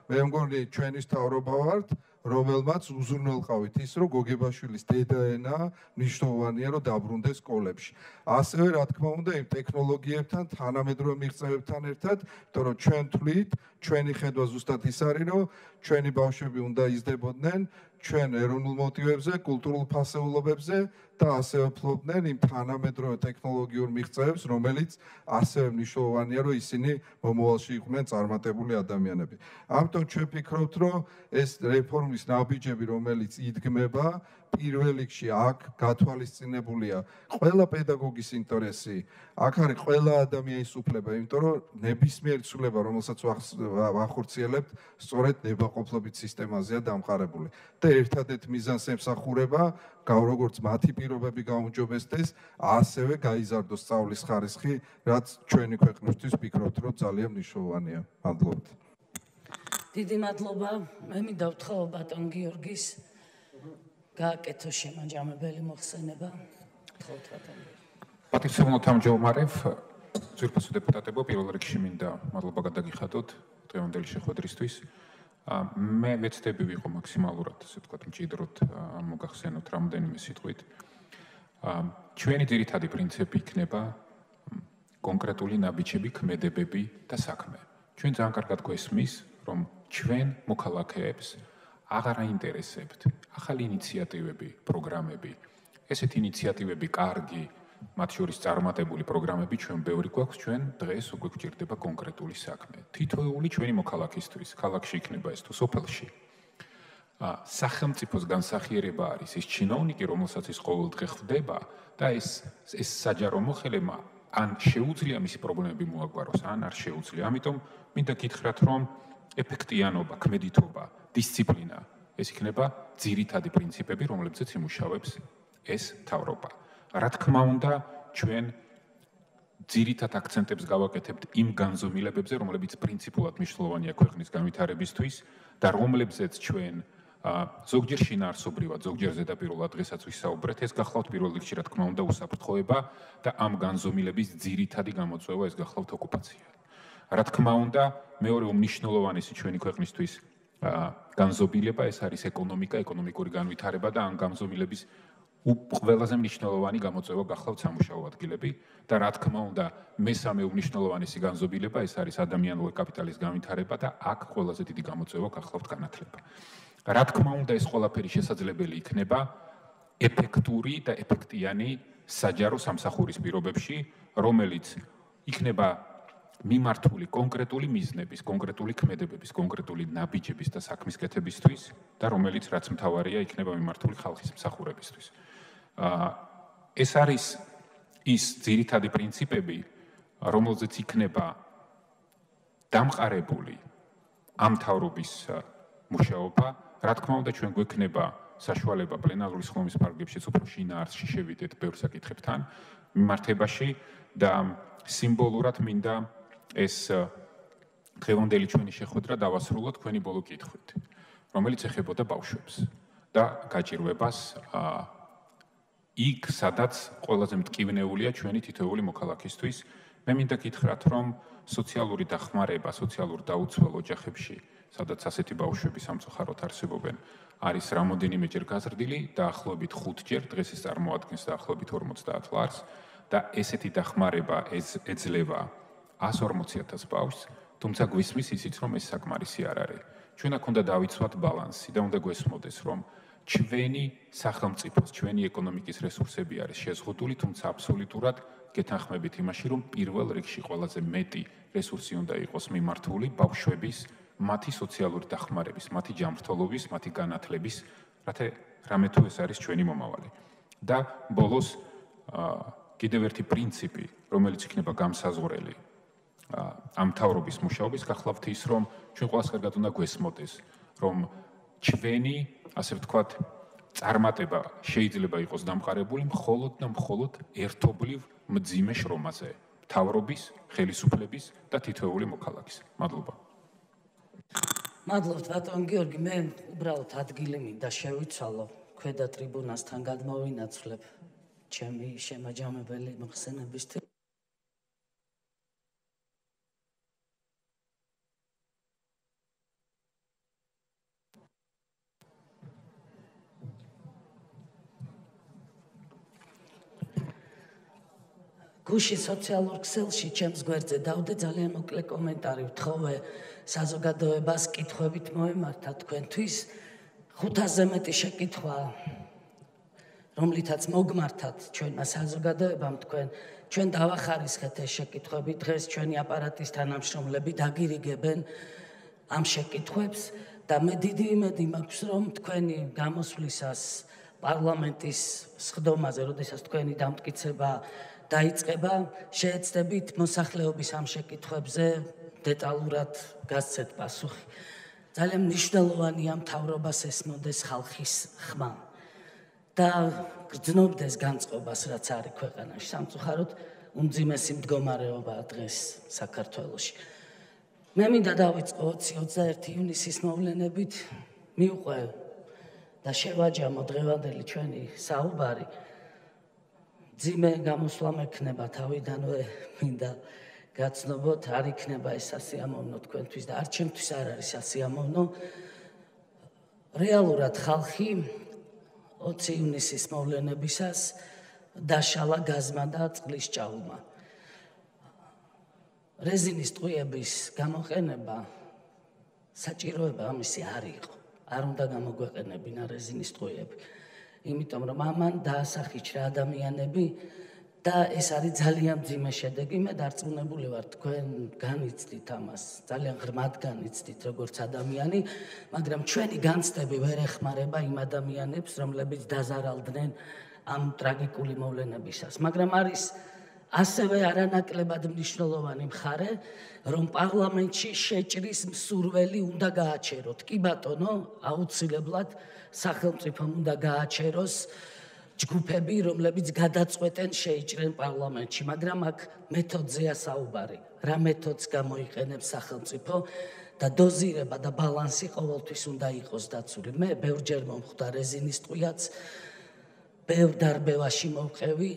მე მგონი ჩვენი მთავრობა ვართ, რომელმაც უზრუნველყავით ის, რომ გოგებაშვილის დედაენა მნიშვნელოვანია, რომ დაბრუნდეს სკოლებში. ასევე, რა თქმა უნდა, იმ ტექნოლოგიებთან, თანამედროვე მიღწევებთან ერთად, იმიტომ რომ ჩვენ თვლით, ჩვენი ხედვა ზუსტად ის არის, რომ ჩვენი ბავშვები უნდა იზრდებოდნენ ჩვენ ეროვნულ მოტივებზე, კულტურულ ფასეულობებზე და ასევე ფლობდნენ იმ თანამედროვე ტექნოლოგიურ მიღწევებს, რომელიც ასევე მნიშვნელოვანია, რომ ისინი მომავალში იყვნენ წარმატებული ადამიანები. ამიტომ ჩვენ ვფიქრობთ, რომ ეს რეფორმის ნაბიჯები, რომელიც იდგმება, პირველ რიგში აქ გათვალისწინებულია ყველა პედაგოგის ინტერესი, აქ არის ყველა ადამიანის უფლება, იმიტომ რომ ნებისმიერი ცვლილება, რომელსაც ვახორციელებთ, სწორედ ნებაყოფლობით სისტემაზეა დამყარებული. და ერთადერთ მიზანს ემსახურება, როგორც მათი პირობები გაუმჯობესდეს, ასევე გაიზარდოს სწავლის ხარისხი, რაც ჩვენი ქვეყნისთვის ვფიქრობთ, რომ ძალიან მნიშვნელოვანია. მადლობთ. დიდი მადლობა. მე მინდა ვთხოვ ბატონ გიორგის გააკეთო შემაჯამებელი მოხსენება. ვთხოვთ ბატონ. პატივსაცემლო თავმჯდომარებ, ძვირფასო დეპუტატებო, პირველ რიგში მინდა მადლობა გადაგიხადოთ დღევანდელი შეხვედრისთვის. მე მეცდები ვიყო მაქსიმალურად, ასე ვთქვათ, მჭიდროდ მოგახსენოთ რამდენიმე სიტყვით. ჩვენი ძირითადი პრინციპი იქნება კონკრეტული ნაბიჯები, ქმედებები და საქმე. ჩვენ ძალიან კარგად გვესმის, რომ ჩვენ მოქალაქეებს აღარ აინტერესებთ ახალი ინიციატივები, პროგრამები. ესეთი ინიციატივები კარგი, მათ შორის წარმატებული პროგრამები ჩვენ ბევრი გვაქვს, ჩვენ დღეს უკვე გვჭირდება კონკრეტული საქმე. თითოეული ჩვენი მოქალაქისთვის, ქალაქში იქნება ეს თუ სოფელში. სახელმწიფოს განსახიერება არის ის ჩინოვნიკი, რომელსაც ის ყოველდღე ხვდება და ეს საჯარო მოხელემა ან შეუძლია მისი პრობლემები მოაგვაროს, ან არ შეუძლია. ამიტომ მინდა გითხრათ, რომ ეფექტიანობა, ქმედითობა, დისციპლინა ეს იქნება ძირითადი პრინციპები, რომლებზეც იმუშავებს ეს მთავრობა. რა თქმა უნდა, ჩვენ ძირითად აქცენტებს გავაკეთებთ იმ განზომილებებზე, რომლებიც პრინციპულად მნიშვნელოვანია ქვეყნის განვითარებისთვის და რომლებზეც ჩვენ ზოგჯერ შინაარსობრივად, ზოგჯერ ზედაპირულად დღესაც ვისაუბრეთ, ეს გახლავთ პირველ რიგში, რა თქმა უნდა, უსაფრთხოება და ამ განზომილების ძირითადი გამოწვევა ეს გახლავთ ოკუპაცია. რა თქმა უნდა, მეორე უმნიშვნელოვანესი ჩვენი ქვეყნისთვის განზომილება ეს არის ეკონომიკა, ეკონომიკური განვითარება და ამ განზომილების ყველაზე მნიშვნელოვანი გამოწვევა გახლავთ სამუშაო ადგილები და რა თქმა უნდა, მესამე უმნიშვნელოვანესი განზომილება ეს არის ადამიანური კაპიტალის განვითარება და აქ ყველაზე დიდი გამოწვევა გახლავთ განათლება. რა თქმა უნდა, ეს ყველაფერი შესაძლებელი იქნება ეფექტური და ეფექტიანი საჯარო სამსახურის პირობებში, რომელიც იქნება მიმართული კონკრეტული მიზნების, კონკრეტული ქმედებების, კონკრეტული ნაბიჯების და საქმის კეთებისთვის და რომელიც რაც მთავარია, იქნება მიმართული ხალხის მსახურებისთვის. ეს არის ის ძირითადი პრინციპები, რომელზეც იქნება დამყარებული ამ მთავრობის მუშაობა. რა თქმა უნდა, ჩვენ გვექნება საშუალება პლენარული სხდომის ფარგლებშიც უფრო შინაარსში შევიდეთ ბევრ საკითხებთან მიმართებაში და სიმბოლურად მინდა ეს დღევანდელი ჩვენი შეხვედრა დავასრულოთ თქვენი ბოლო კითხვით, რომელიც ეხებოდა ბავშვებს და გაჭირვებას იქ, სადაც ყველაზე მტკივნეულია ჩვენი თითოეული მოქალაქისთვის. მე მინდა გითხრათ, რომ სოციალური დახმარება, სოციალურ დაუცველ ოჯახებში, სადაც ასეთი ბავშვები სამწუხაროდ არსებობენ, არის რამოდენიმეჯერ გაზრდილი, დაახლოებით 5 ჯერ, დღეს ეს წარმოადგენს დაახლოებით 50 ლარს და ესეთი დახმარება ეძლევა 140,000 ბავშვს, თუმცა გვისმის ისიც, რომ ეს საკმარისი არ არის. ჩვენ აქ უნდა დავიცვათ ბალანსი და უნდა გვესმოდეს, რომ ჩვენი სახელმწიფოს, ჩვენი ეკონომიკის რესურსები არის შეზღუდული, თუმცა აბსოლუტურად გეთანხმებით იმაში, რომ პირველ რიგში ყველაზე მეტი რესურსი უნდა იყოს მიმართული ბავშვების, მათი სოციალური დახმარების, მათი ჯანმრთელობის, მათი განათლების, რათა რამე თუ ეს არის ჩვენი მომავალი. და ბოლოს კიდევ ერთი პრინციპი, რომელიც იქნება გამსაზღვრელი ამ მთავრობის მუშაობის, გახლავთ ის, რომ ჩვენ ყველას კარგად უნდა გვესმოდეს, რომ ჩვენი, ასე ვთქვათ, წარმატება შეიძლება იყოს დამყარებული მხოლოდ და მხოლოდ ერთობლივ მძიმე შრომაზე, მთავრობის, ხელისუფლების და თითოეული მოქალაქის. მადლობა. მადლობთ ბატონ გიორგი, მე უბრალოდ ადგილი მინდა შევიცვალო, ქვედა ტრიბუნასთან გადმოვინაცვლებ ჩემი შემაჯამებელი მოხსენებისთვის. გუში სოციალურ ქსელში ჩემს გვერდზე დავდე ძალიან მოკლე კომენტარი ვთხოვე საზოგადოებას კითხვებით მოემართა თქვენთვის 500-ზე მეტი შეკითხვა რომლითაც მოგმართათ ჩვენმა საზოგადოებამ ჩვენ დავახარისხეთ ეს შეკითხვები დღეს ჩვენი აპარატის თანამშრომლები დაგირიგებენ ამ შეკითხვებს და მე დიდი იმედი მაქვს რომ თქვენი გამოსვლისას პარლამენტის სხდომაზე როდესაც თქვენი დამტკიცება დაიწყება, შეეცდებით მოსახლეობის ამ შეკითხვებზე დეტალურად გასცეთ პასუხი. ძალიან მნიშვნელოვანია მთავრობას ესმოდეს ხალხის ხმა და გრძნობდეს განწყობას, რაც არის ქვეყანაში. სამწუხაროდ უმძიმესი მდგომარეობაა დღეს საქართველოში. მე მინდა დავიწყო 21 ივნისის მოვლენებით, მივყვე და შევაჯამო დღევანდელი ჩვენი საუბარი. ძიმე გამოსვლა მექნება თავიდანვე მინდა გაცნობოთ, არ იქნება ეს სასიამოვნო თქვენთვის და არ ჩემთვის არ არის სასიამოვნო. რეალურად ხალხი 20 ივნისის მოვლენებისას დაშალა გაზმა და წყლის ჭაუმა. რეზინის ტყვიების გამოყენება საჭიროება ამისი არ იყო. არ უნდა გამოგვეყენებინა რეზინის ტყვიები. იმიტომ რომ ამან დაასახიჩრა ადამიანები და ეს არის ძალიან მძიმე შედეგი. მე დარწმუნებული ვარ თქვენ განიცდით ამას, ძალიან ღრმად განიცდით როგორც ადამიანი, მაგრამ ჩვენი განცდები ვერ ეხმარება იმ ადამიანებს, რომლებიც დაზარალდნენ ამ ტრაგიკული მოვლენებისას. მაგრამ არის ასევე არანაკლებად მნიშვნელოვანი მხარე, რომ პარლამენტში შეჭრის მსურველი უნდა გააჩეროთ. კი ბატონო, აუცილებლად სახელმწიფომ უნდა გააჩეროს ჯგუფები, რომლებიც გადაწყვეტენ შეიჭრენ პარლამენტში, მაგრამ აქ მეთოდზეა საუბარი. რა მეთოდს გამოიყენებს სახელმწიფო და დოზირება და ბალანსი ყოველთვის უნდა იყოს დაცული. მე ბევრჯერ მომხვდა რეზინის ტყვიაც, ბევრ დარბევაში მოვყევი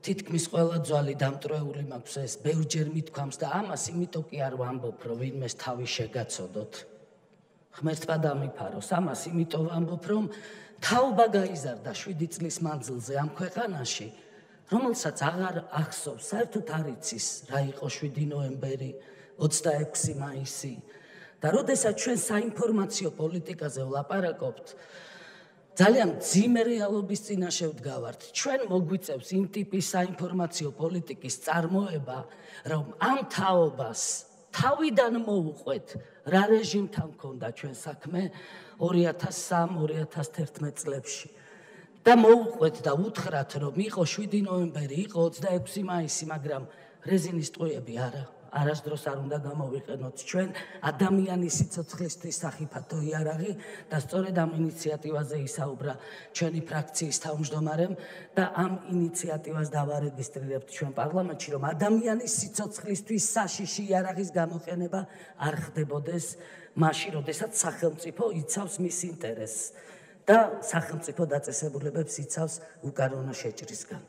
თითქმის ყველა ძვალი დამტრეული მაქვს ეს ბევრჯერ მithქვამს და ამას იმიტომ კი არ ვამბობ, რომ ვინმეს თავი შეგაცოდოთ. ღმერთმა დამიფაროს, ამას იმიტომ ვამბობ, რომ თაობა გაიზარდა 7 წლის მანძილზე ამ ქვეყანაში, რომელსაც აღარ ახსოვს, საერთოდ არ იცის რა იყო 7 ნოემბერი, 26 მაისი და როდესაც ჩვენ საინფორმაციო პოლიტიკაზე ვლაპარაკობთ, ძალიან ძიმე რეალობის წინაშე ვდგავართ. ჩვენ მოგვიწევს იმ ტიპის საინფორმაციო პოლიტიკის წარმოება, რომ ამ თაობას თავიდან მოუყვეთ, რა რეჟიმთან ჰქონდა ჩვენ საქმე 2003-2011 წლებში. და მოუყვეთ და უთხრათ, რომ იყო 7 ნოემბერი, იყო 26 მაისი, მაგრამ რეზინის ტყვიები არა. არასდროს არ უნდა გამოვიყენოთ ჩვენ ადამიანის სიცოცხლისთვის სახიფათო იარაღი და სწორედ ამ ინიციატივაზე ისაუბრა ჩვენი ფრაქციის თავმჯდომარემ და ამ ინიციატივას დავარეგისტრირებთ ჩვენ პარლამენტში, რომ ადამიანის სიცოცხლისთვის საშიში იარაღის გამოყენება არ ხდებოდეს მაშინ, როდესაც სახელმწიფო იცავს მის ინტერესს და სახელმწიფო დაწესებულებებს იცავს უკანონო შეჭრისგან.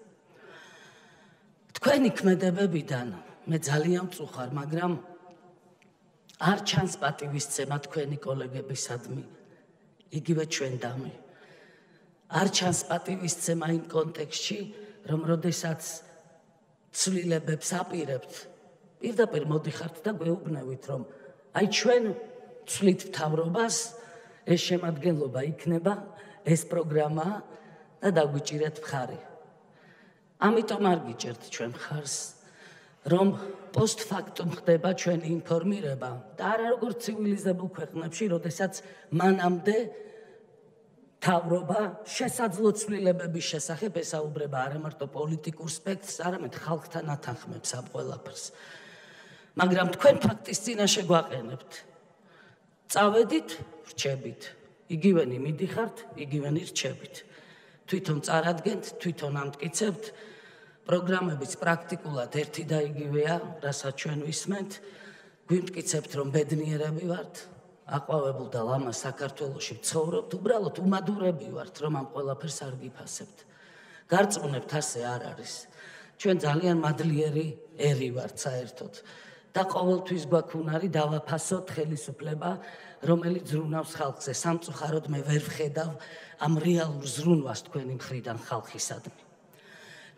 თქვენი ქმედებებიდან მე ძალიან მწუხარ, მაგრამ არ ჩანს პატივისცემა თქვენი კოლეგებისადმი, იგივე ჩვენდამი. არ ჩანს პატივისცემა იმ კონტექსტში, რომ როდესაც ცვლილებებს აპირებთ, პირდაპირ მოდიხართ და გვეუბნევით, რომ აი ჩვენ ცვლით მთავრობას, ეს შემადგენლობა იქნება, ეს პროგრამა და დაგვიჭირეთ მხარი. ამიტომ არ გიჭერთ ჩვენ მხარს, რომ პოსტფაქტუმ ხდება ჩვენი ინფორმირება და არა როგორც ცივილიზებულ ქვეყნებში, როდესაც მანამდე მთავრობა შესაძლო ცვლილებების შესახებ ესაუბრება არა მარტო პოლიტიკურ სპექტრს, არამედ ხალხთან ათანხმებს ამ ყველაფერს. მაგრამ თქვენ ფაქტის წინაშე გვაყენებთ. წავედით, რჩებით. იგივენი მიდიხართ, იგივენი რჩებით. თვითონ წარადგენთ, თვითონ ამტკიცებთ. პროგრამებიც პრაქტიკულად ერთი და იგივეა, რასაც ჩვენ ვისმენთ. გვიმტკიცებთ, რომ ბედნიერები ვართ, აყვავებულ და ლამაზ საქართველოში ვცხოვრობთ, უბრალოდ უმადურები ვართ, რომ ამ ყველაფერს არ გიფასებთ. გარწმუნებთ, ასე არ არის. ჩვენ ძალიან მადლიერი ერი ვართ საერთოდ და ყოველთვის გვაქვს უნარი დავაფასოთ ხელისუფლება, რომელიც ზრუნავს ხალხზე. სამწუხაროდ მე ვერ ვხედავ ამ რეალურ ზრუნვას თქვენი მხრიდან ხალხისადმი.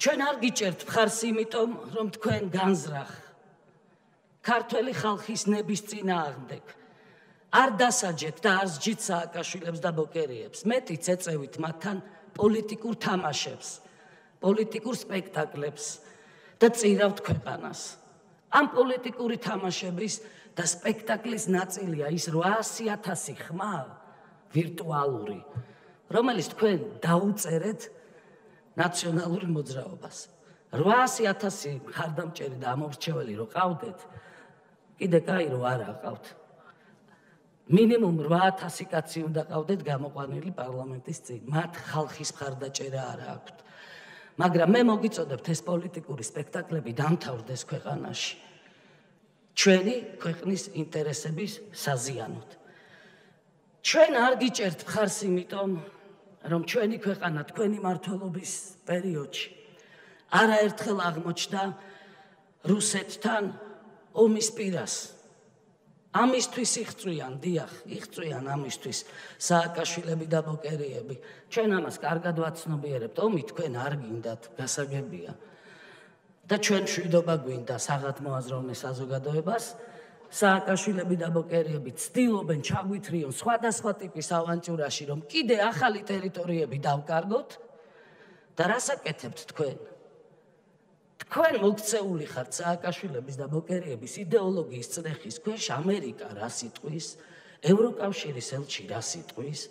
ჩვენ არ გიჭერთ მხარს იმიტომ, რომ თქვენ განზრახ ქართველი ხალხის ნების წინააღმდეგ არ დასაჯეთ და არ სჯით სააკაშვილებს და ბოკერიებს. მეტიც ეწევით მათთან პოლიტიკურ თამაშებს, პოლიტიკურ სპექტაკლებს და წირავთ ქვეყანას. ამ პოლიტიკური თამაშების და სპექტაკლის ნაწილია ის 800,000 ხმა ვირტუალური, რომელიც თქვენ დაუწერეთ ნაციონალური მოძრაობას. 800,000 მხარდამჭერი და ამორჩეველი რო ყავდეთ, კიდე კაი რო არ აყავთ. მინიმუმ 8,000 კაცი უნდა ყავდეთ გამოყვანილი პარლამენტის წინ. მათ ხალხის მხარდაჭერა არ აქვთ. მაგრამ მე მოგიწოდებთ ეს პოლიტიკური სპექტაკლები დამთავრდეს ქვეყანაში. ჩვენი ქვეყნის ინტერესების საზიანოდ. ჩვენ არ გიჭერთ მხარს იმიტომ, რომ ჩვენი ქვეყანა თქვენი მმართველობის პერიოდში არაერთხელ აღმოჩნდა რუსეთთან ომის პირას. ამისთვის იღწვიან, დიახ, იღწვიან ამისთვის სააკაშვილები და ბოკერიები. ჩვენ ამას კარგად ვაცნობიერებთ, ომი თქვენ არ გინდათ, გასაგებია. და ჩვენ მშვიდობა გვინდა საღად მოაზროვნე საზოგადოებას, სააკაშვილები და ბოკერიები ცდილობენ ჩაგვითრიონ სხვადასხვა ტიპის ავანტიურაში, რომ კიდე ახალი ტერიტორიები დავკარგოთ და რას აკეთებთ თქვენ? თქვენ მოქცეული ხართ სააკაშვილების და ბოკერიების იდეოლოგიის წნეხის ქვეშ, ამერიკა რას იტყვის, ევროკავშირის ელჩი რას იტყვის,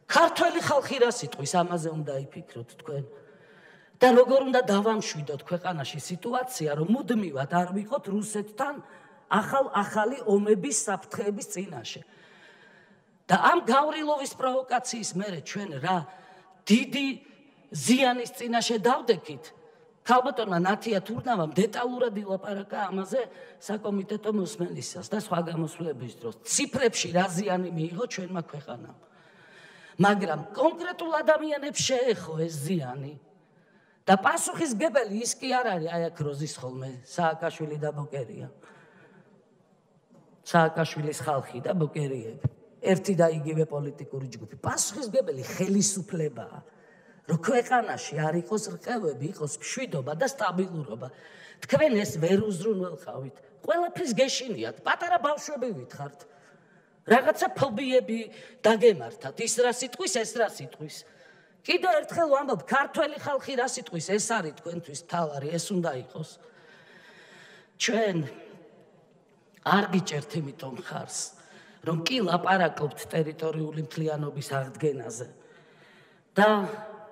ქართველი ხალხი რას იტყვის, ამაზე უნდა იფიქროთ თქვენ. და როგორ უნდა დავამშვიდოთ ქვეყანაში სიტუაცია, რომ მუდმივად არ ვიყოთ რუსეთთან ახალი ომების საფრთხეების წინაშე. და ამ გავრილოვის პროვოკაციის მერე ჩვენ რა დიდი ზიანის წინაშე დავდექით. ქალბატონმა ნათია თურნავამ დეტალურად ილაპარაკა ამაზე საკომიტეტო მოსმენისას და სხვა გამოსვლების დროს. ციფრებში რა ზიანი მიიღო ჩვენმა ქვეყანამ. მაგრამ კონკრეტულ ადამიანებს შეეხო ეს ზიანი. და პასუხისმგებელი ის კი არ არის აი აქ როზის ხოლმე სააკაშვილი და ბოკერია. სააკაშვილის ხალხი და ბოკერიები. ერთი და იგივე პოლიტიკური ჯგუფი. პასუხისმგებელი ხელისუფლებაა. რომ ქვეყანაში არ იყოს რყევები, იყოს მშვიდობა და სტაბილურობა. თქვენ ეს ვერ უზრუნველყავით. ყველაფრის გეშინიათ, პატარა ბავშვები ვითხართ. რაღაცა ფობიები დაგემართათ, ის რა სიტყვის, ეს რა სიტყვის. კიდევ ერთხელ ვამბობ, ქართველი ხალხი რა სიტყვის, ეს არის თქვენთვის მთავარი, ეს უნდა იყოს. ჩვენ არ გიჭერთ იმიტომ ხარს, რომ კი ლაპარაკობთ ტერიტორიული მთლიანობის აღდგენაზე და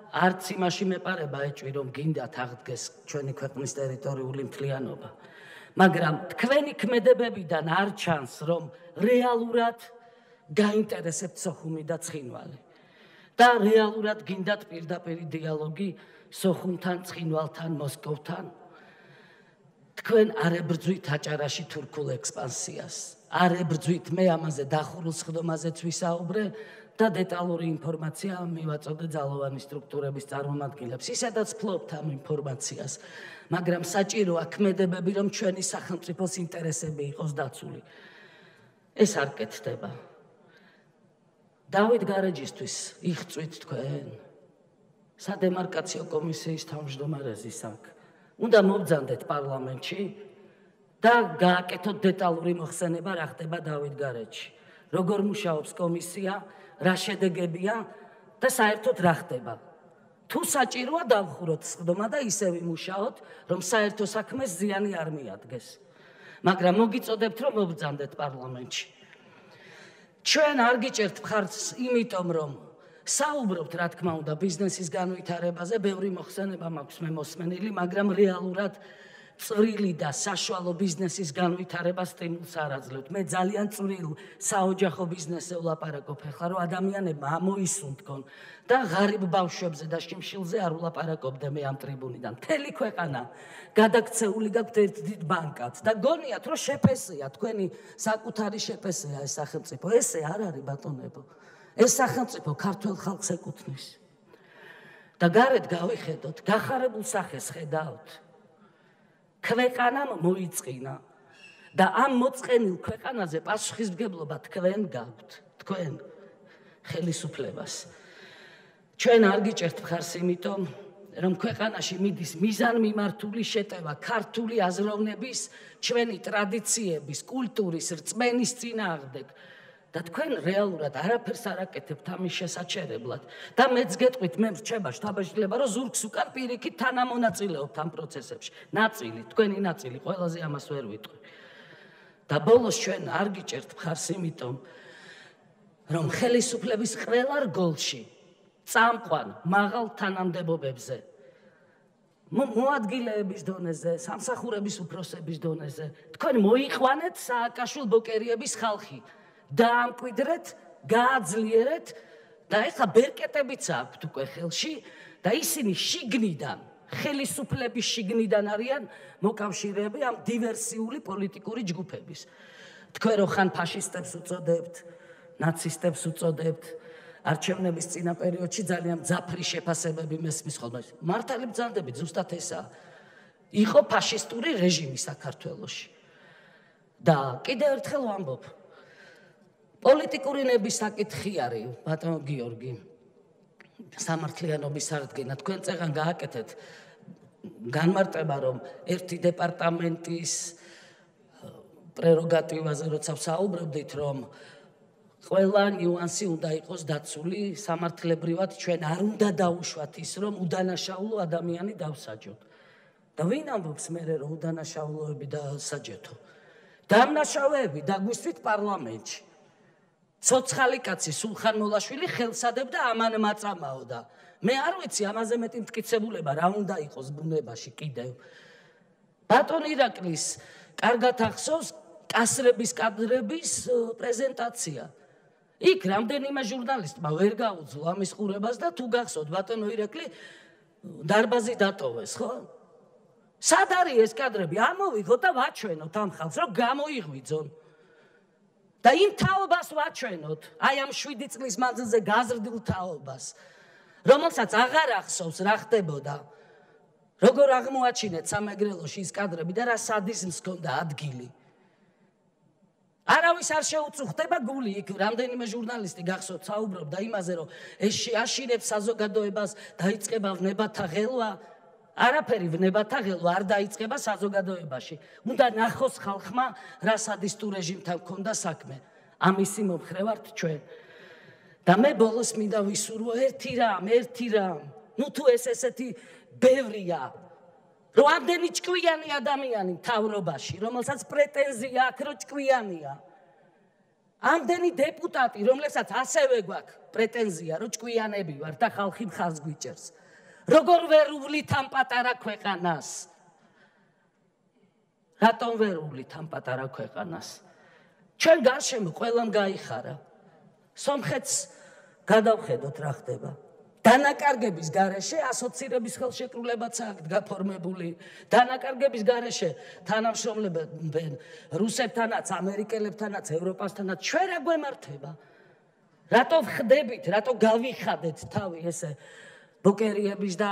არც იმაში მეპარება ეჭვი, რომ გინდათ აღდგეს ჩვენი ქვეყნის ტერიტორიული მთლიანობა. მაგრამ თქვენი ქმედებებიდან არ ჩანს, რომ რეალურად გაინტერესებთ სოხუმი და ცხინვალი. და რეალურად გინდათ პირდაპირი დიალოგი სოხუმთან, ცხინვალთან, მოსკოვთან. თქვენ არ ებრძვით აჭარაში თურქულ ექსპანსიას. არ ებრძვით, მე ამაზე დახურულ სხდომაზეც ვისაუბრე და დეტალური ინფორმაცია მივაწოდე ძალოვანი სტრუქტურების წარმომადგენლებს. ისედაც ფლობთ ამ ინფორმაციას, მაგრამ საჭიროა ქმედებები, რომ ჩვენი სახელმწიფოს ინტერესები იყოს დაცული. ეს არ კეთდება. დავით გარეჯისთვის იღწვით თქვენ სადემარკაციო კომისიის თავმჯდომარეზის აქ. უნდა მობრძანდეთ პარლამენტში და გააკეთოთ დეტალური მოხსენება, რა ხდება დავით გარეჯში. როგორ მუშაობს კომისია, რა შედეგებია და საერთოდ რა ხდება. თუ საჭიროა დავხუროთ სხდომა და ისევ იმუშაოთ, რომ საერთო საქმეს ზიანი არ მიადგეს. მაგრამ მოგიწოდებთ, რომ მობრძანდეთ პარლამენტში. ჩვენ არ გიჭერთ მხარს იმიტომ, რომ საუბრობთ, რა თქმა უნდა, ბიზნესის განვითარებაზე, ბევრი მოხსენება მაქვს მე მოსმენილი, მაგრამ რეალურად წვრილი და საშუალო ბიზნესის განვითარებას სტიმულს არ აძლევთ. მე ძალიან წვრილ საოჯახო ბიზნესზე ვლაპარაკობ ახლა, რომ ადამიანებმა ამოისუნთქონ და ღარიბ ბავშვებზე და შიმშილზე არ ვლაპარაკობდე მე ამ ტრიბუნიდან. მთელი ქვეყანა გადაქცეული გაქვთ ერთ დიდ ბანკად და გონიათ, რომ შეფესია, თქვენი საკუთარი შეფესია ეს სახელმწიფო. ესე არ არის ბატონებო. ეს სახელმწიფო ქართველ ხალხს ეკუთვნის. და გარეთ გავიხედოთ, გახარებულ სახეს ხედავთ. ქვეყანამ მოიწყინა და ამ მოწყენილ ქვეყანაზე პასუხისმგებლობა თქვენ გაქვთ, თქვენ ხელისუფლებას. ჩვენ არ გიჭერთ მხარს იმიტომ, რომ ქვეყანაში მიდის მიზანმიმართული შეტევა ქართული აზროვნების, ჩვენი ტრადიციების, კულტურის რწმენის წინააღმდეგ. და თქვენ რეალურად არაფერს არ აკეთებთ ამის შესაჩერებლად და მეც გეტყვით, მე მრჩება შთაბეჭდილება, რომ ზურგს უკან პირიქით თანამონაწილეობთ ამ პროცესებში. ნაწილი, თქვენი ნაწილი, ყველაზე ამას ვერ ვიტყვი. და ბოლოს ჩვენ არ გიჭერთ მხარს იმიტომ, რომ ხელისუფლების ყველა რგოლში წამყვან მაღალ თანამდებობებზე, მოადგილეების დონეზე, სამსახურების უფროსების დონეზე, თქვენ მოიყვანეთ სააკაშვილ-ბოკერიების ხალხი. დაამკვიდრეთ, გააძლიერეთ და ეხლა ბერკეტებიც აქვთ უკვე ხელში და ისინი შიგნიდან, ხელისუფლების შიგნიდან არიან მოკავშირეები ამ დივერსიული პოლიტიკური ჯგუფების. თქვენ რო ხან ფაშისტებს უწოდებთ, ნაცისტებს უწოდებთ, არჩევნების წინა პერიოდში ძალიან მძაფრი შეფასებები მესმის ხოლმე. მართალი ბრძანდებით ზუსტად ესაა. იყო ფაშისტური რეჟიმი საქართველოში. და კიდევ ერთხელ ვამბობ, პოლიტიკური ნების საკითხი არის, ბატონო გიორგი, სამართლიანობის აღდგენა. თქვენ წეგან გააკეთეთ განმარტება, რომ ერთი დეპარტამენტის პრეროგატივაზე როცა ვსაუბრობდით, რომ ყველა ნიუანსი უნდა იყოს დაცული სამართლებრივად, ჩვენ არ უნდა დაუშვათ ის, რომ უდანაშაულო ადამიანი დავსაჯოთ. და ვინ ამბობს მერე, რომ უდანაშაულოები დასაჯეთო? დამნაშავეები დაგვისვით პარლამენტში. ცოცხალი კაცი სულხან მოლაშვილი ხელსადებდა ამან მაწამაო და მე არ ვიცი ამაზე მეტი მტკიცებულება რა უნდა იყოს ბუნებაში კიდევ. ბატონ ირაკლის კარგად ახსოვს კასრების კადრების პრეზენტაცია. იქ რამდენიმე ჟურნალისტმა ვერ გაუძლო ამის ყურებას და თუ გახსოვთ ბატონო ირაკლი დარბაზი დატოვეს, ხო? სად არის ეს კადრები? ამოვიღოთ და ვაჩვენოთ ამ ხალხს, რომ გამოიღვიძონ. და იმ თაობას ვაჩვენოთ, აი ამ 7 წლის მანძილზე გაზრდილ თაობას, რომელსაც აღარ ახსოვს რა ხდებოდა როგორ აღმოაჩინეთ სამეგრელოში ის კადრები და რა სადიზმს ჰქონდა ადგილი. არავის არ შეუწუხდება გული, იქ რამდენიმე ჟურნალისტი გახსოვთ საუბრობდა იმაზე, რომ ეს შეაშინებს საზოგადოებას, დაიწყება ვნებათა ღელვა. არაფერი ვნებათა ღელვა არ დაიწყება საზოგადოებაში. უნდა ნახოს ხალხმა, რა სადისტურ რეჟიმთან ჰქონდა საქმე. ამისი მომხრე ვართ ჩვენ. და მე ბოლოს მინდა ვისურვო ერთი რამ. ნუ თუ ესეთი ბევრია, რომ ამდენი ჭკვიანი ადამიანი მთავრობაში, რომელსაც პრეტენზია აქვს, რომ ჭკვიანია. ამდენი დეპუტატი, რომლებსაც ასევე გვაქვს პრეტენზია, რომ ჭკვიანები ვარ და ხალხი მხარს გვიჭერს. როგორ ვერ უვლით ამ პატარა ქვეყანას? რატომ ვერ უვლით ამ პატარა ქვეყანას? ჩვენ გარშემო ყველამ გაიხარა. სომხეთს გადავხედოთ რა ხდება. დანაკარგების გარეშე ასოცირების ხელშეკრულებაც აქვს გაფორმებული. დანაკარგების გარეშე თანამშრომლებენ რუსებთანაც, ამერიკელებთანაც, ევროპასთანაც ჩვენ რა გვემართება? რატო ხდებით, რატო გავიხადეთ თავი ესე ბოკერიების და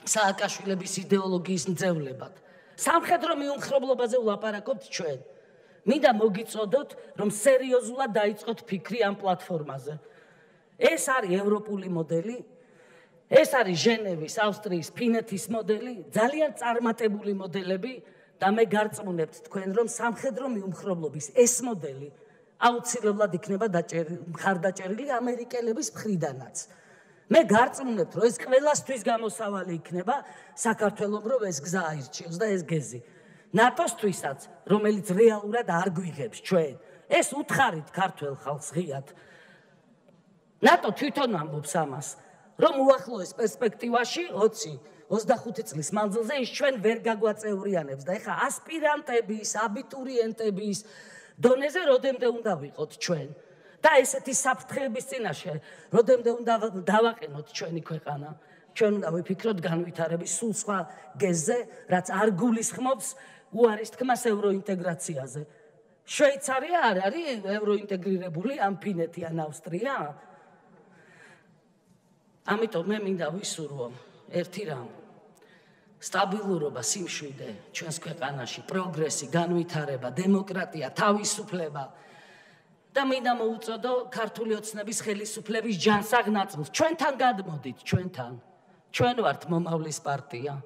სააკაშვილების იდეოლოგიის მძევლებად? სამხედრო მიუმხრობლობაზე ვლაპარაკობთ ჩვენ. მინდა მოგიწოდოთ, რომ სერიოზულად დაიწყოთ ფიქრი ამ პლატფორმაზე. ეს არის ევროპული მოდელი, ეს არის ჟენევის, ავსტრიის, ფინეთის მოდელი, ძალიან წარმატებული მოდელები და მე გარწმუნებთ თქვენ, რომ სამხედრო მიუმხრობლობის ეს მოდელი აუცილებლად იქნება მხარდაჭერილი ამერიკელების მხრიდანაც. მე გარწმუნებთ, რომ ეს ყველასთვის გამოსავალი იქნება საქართველოს, რომ ეს გზა აირჩიოს და ეს გეზი. ნატოსთვისაც, რომელიც რეალურად არ გვიღებს ჩვენ. ეს უთხარით ქართველ ხალხს ღიად. ნატო თვითონ ამბობს ამას, რომ უახლოეს პერსპექტივაში 20-25 წლის მანძილზე ის ჩვენ ვერ გაგვაწევრიანებს და ეხა ასპირანტების, აბიტურიენტების დონეზე როდემდე უნდა ვიყოთ ჩვენ და ესეთი საფრთხეების წინაშე როდემდე უნდა დავაყენოთ ჩვენი ქვეყანა. ჩვენ უნდა ვიფიქროთ განვითარების სულ სხვა გეზზე, რაც არ გულისხმობს უარის თქმას ევროინტეგრაციაზე. შვეიცარია არ არის ევროინტეგრირებული, ამ ფინეთი ან ავსტრია? ამიტომ მე მინდა ვისურვო ერთი რამ. სტაბილურობა, სიმშვიდე ჩვენს ქვეყანაში, პროგრესი, განვითარება, დემოკრატია, თავისუფლება. და მინდა მოუწოდო ქართული ოცნების ხელისუფლების ჯანსაღ ნაწილს. ჩვენთან გადმოდით, ჩვენთან. ჩვენ ვართ მომავლის პარტია.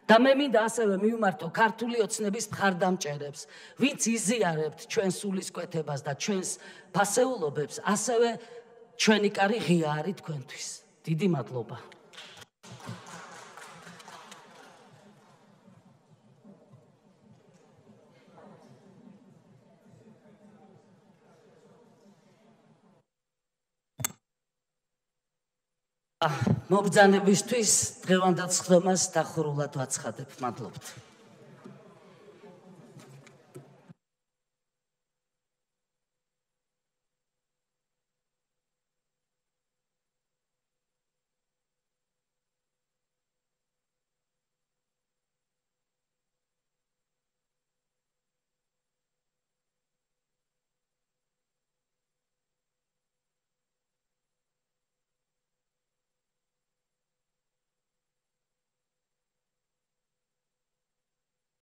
და მე მინდა ასევე მივმართო ქართული ოცნების მხარდამჭერებს, ვინც იზიარებთ ჩვენს სულისკვეთებას და ჩვენს ფასეულობებს, ასევე ჩვენი კარი ღია არის თქვენთვის. დიდი მადლობა. მობრძანებისთვის დღევანდელ სხდომას დახურულად ვაცხადებ. მადლობთ.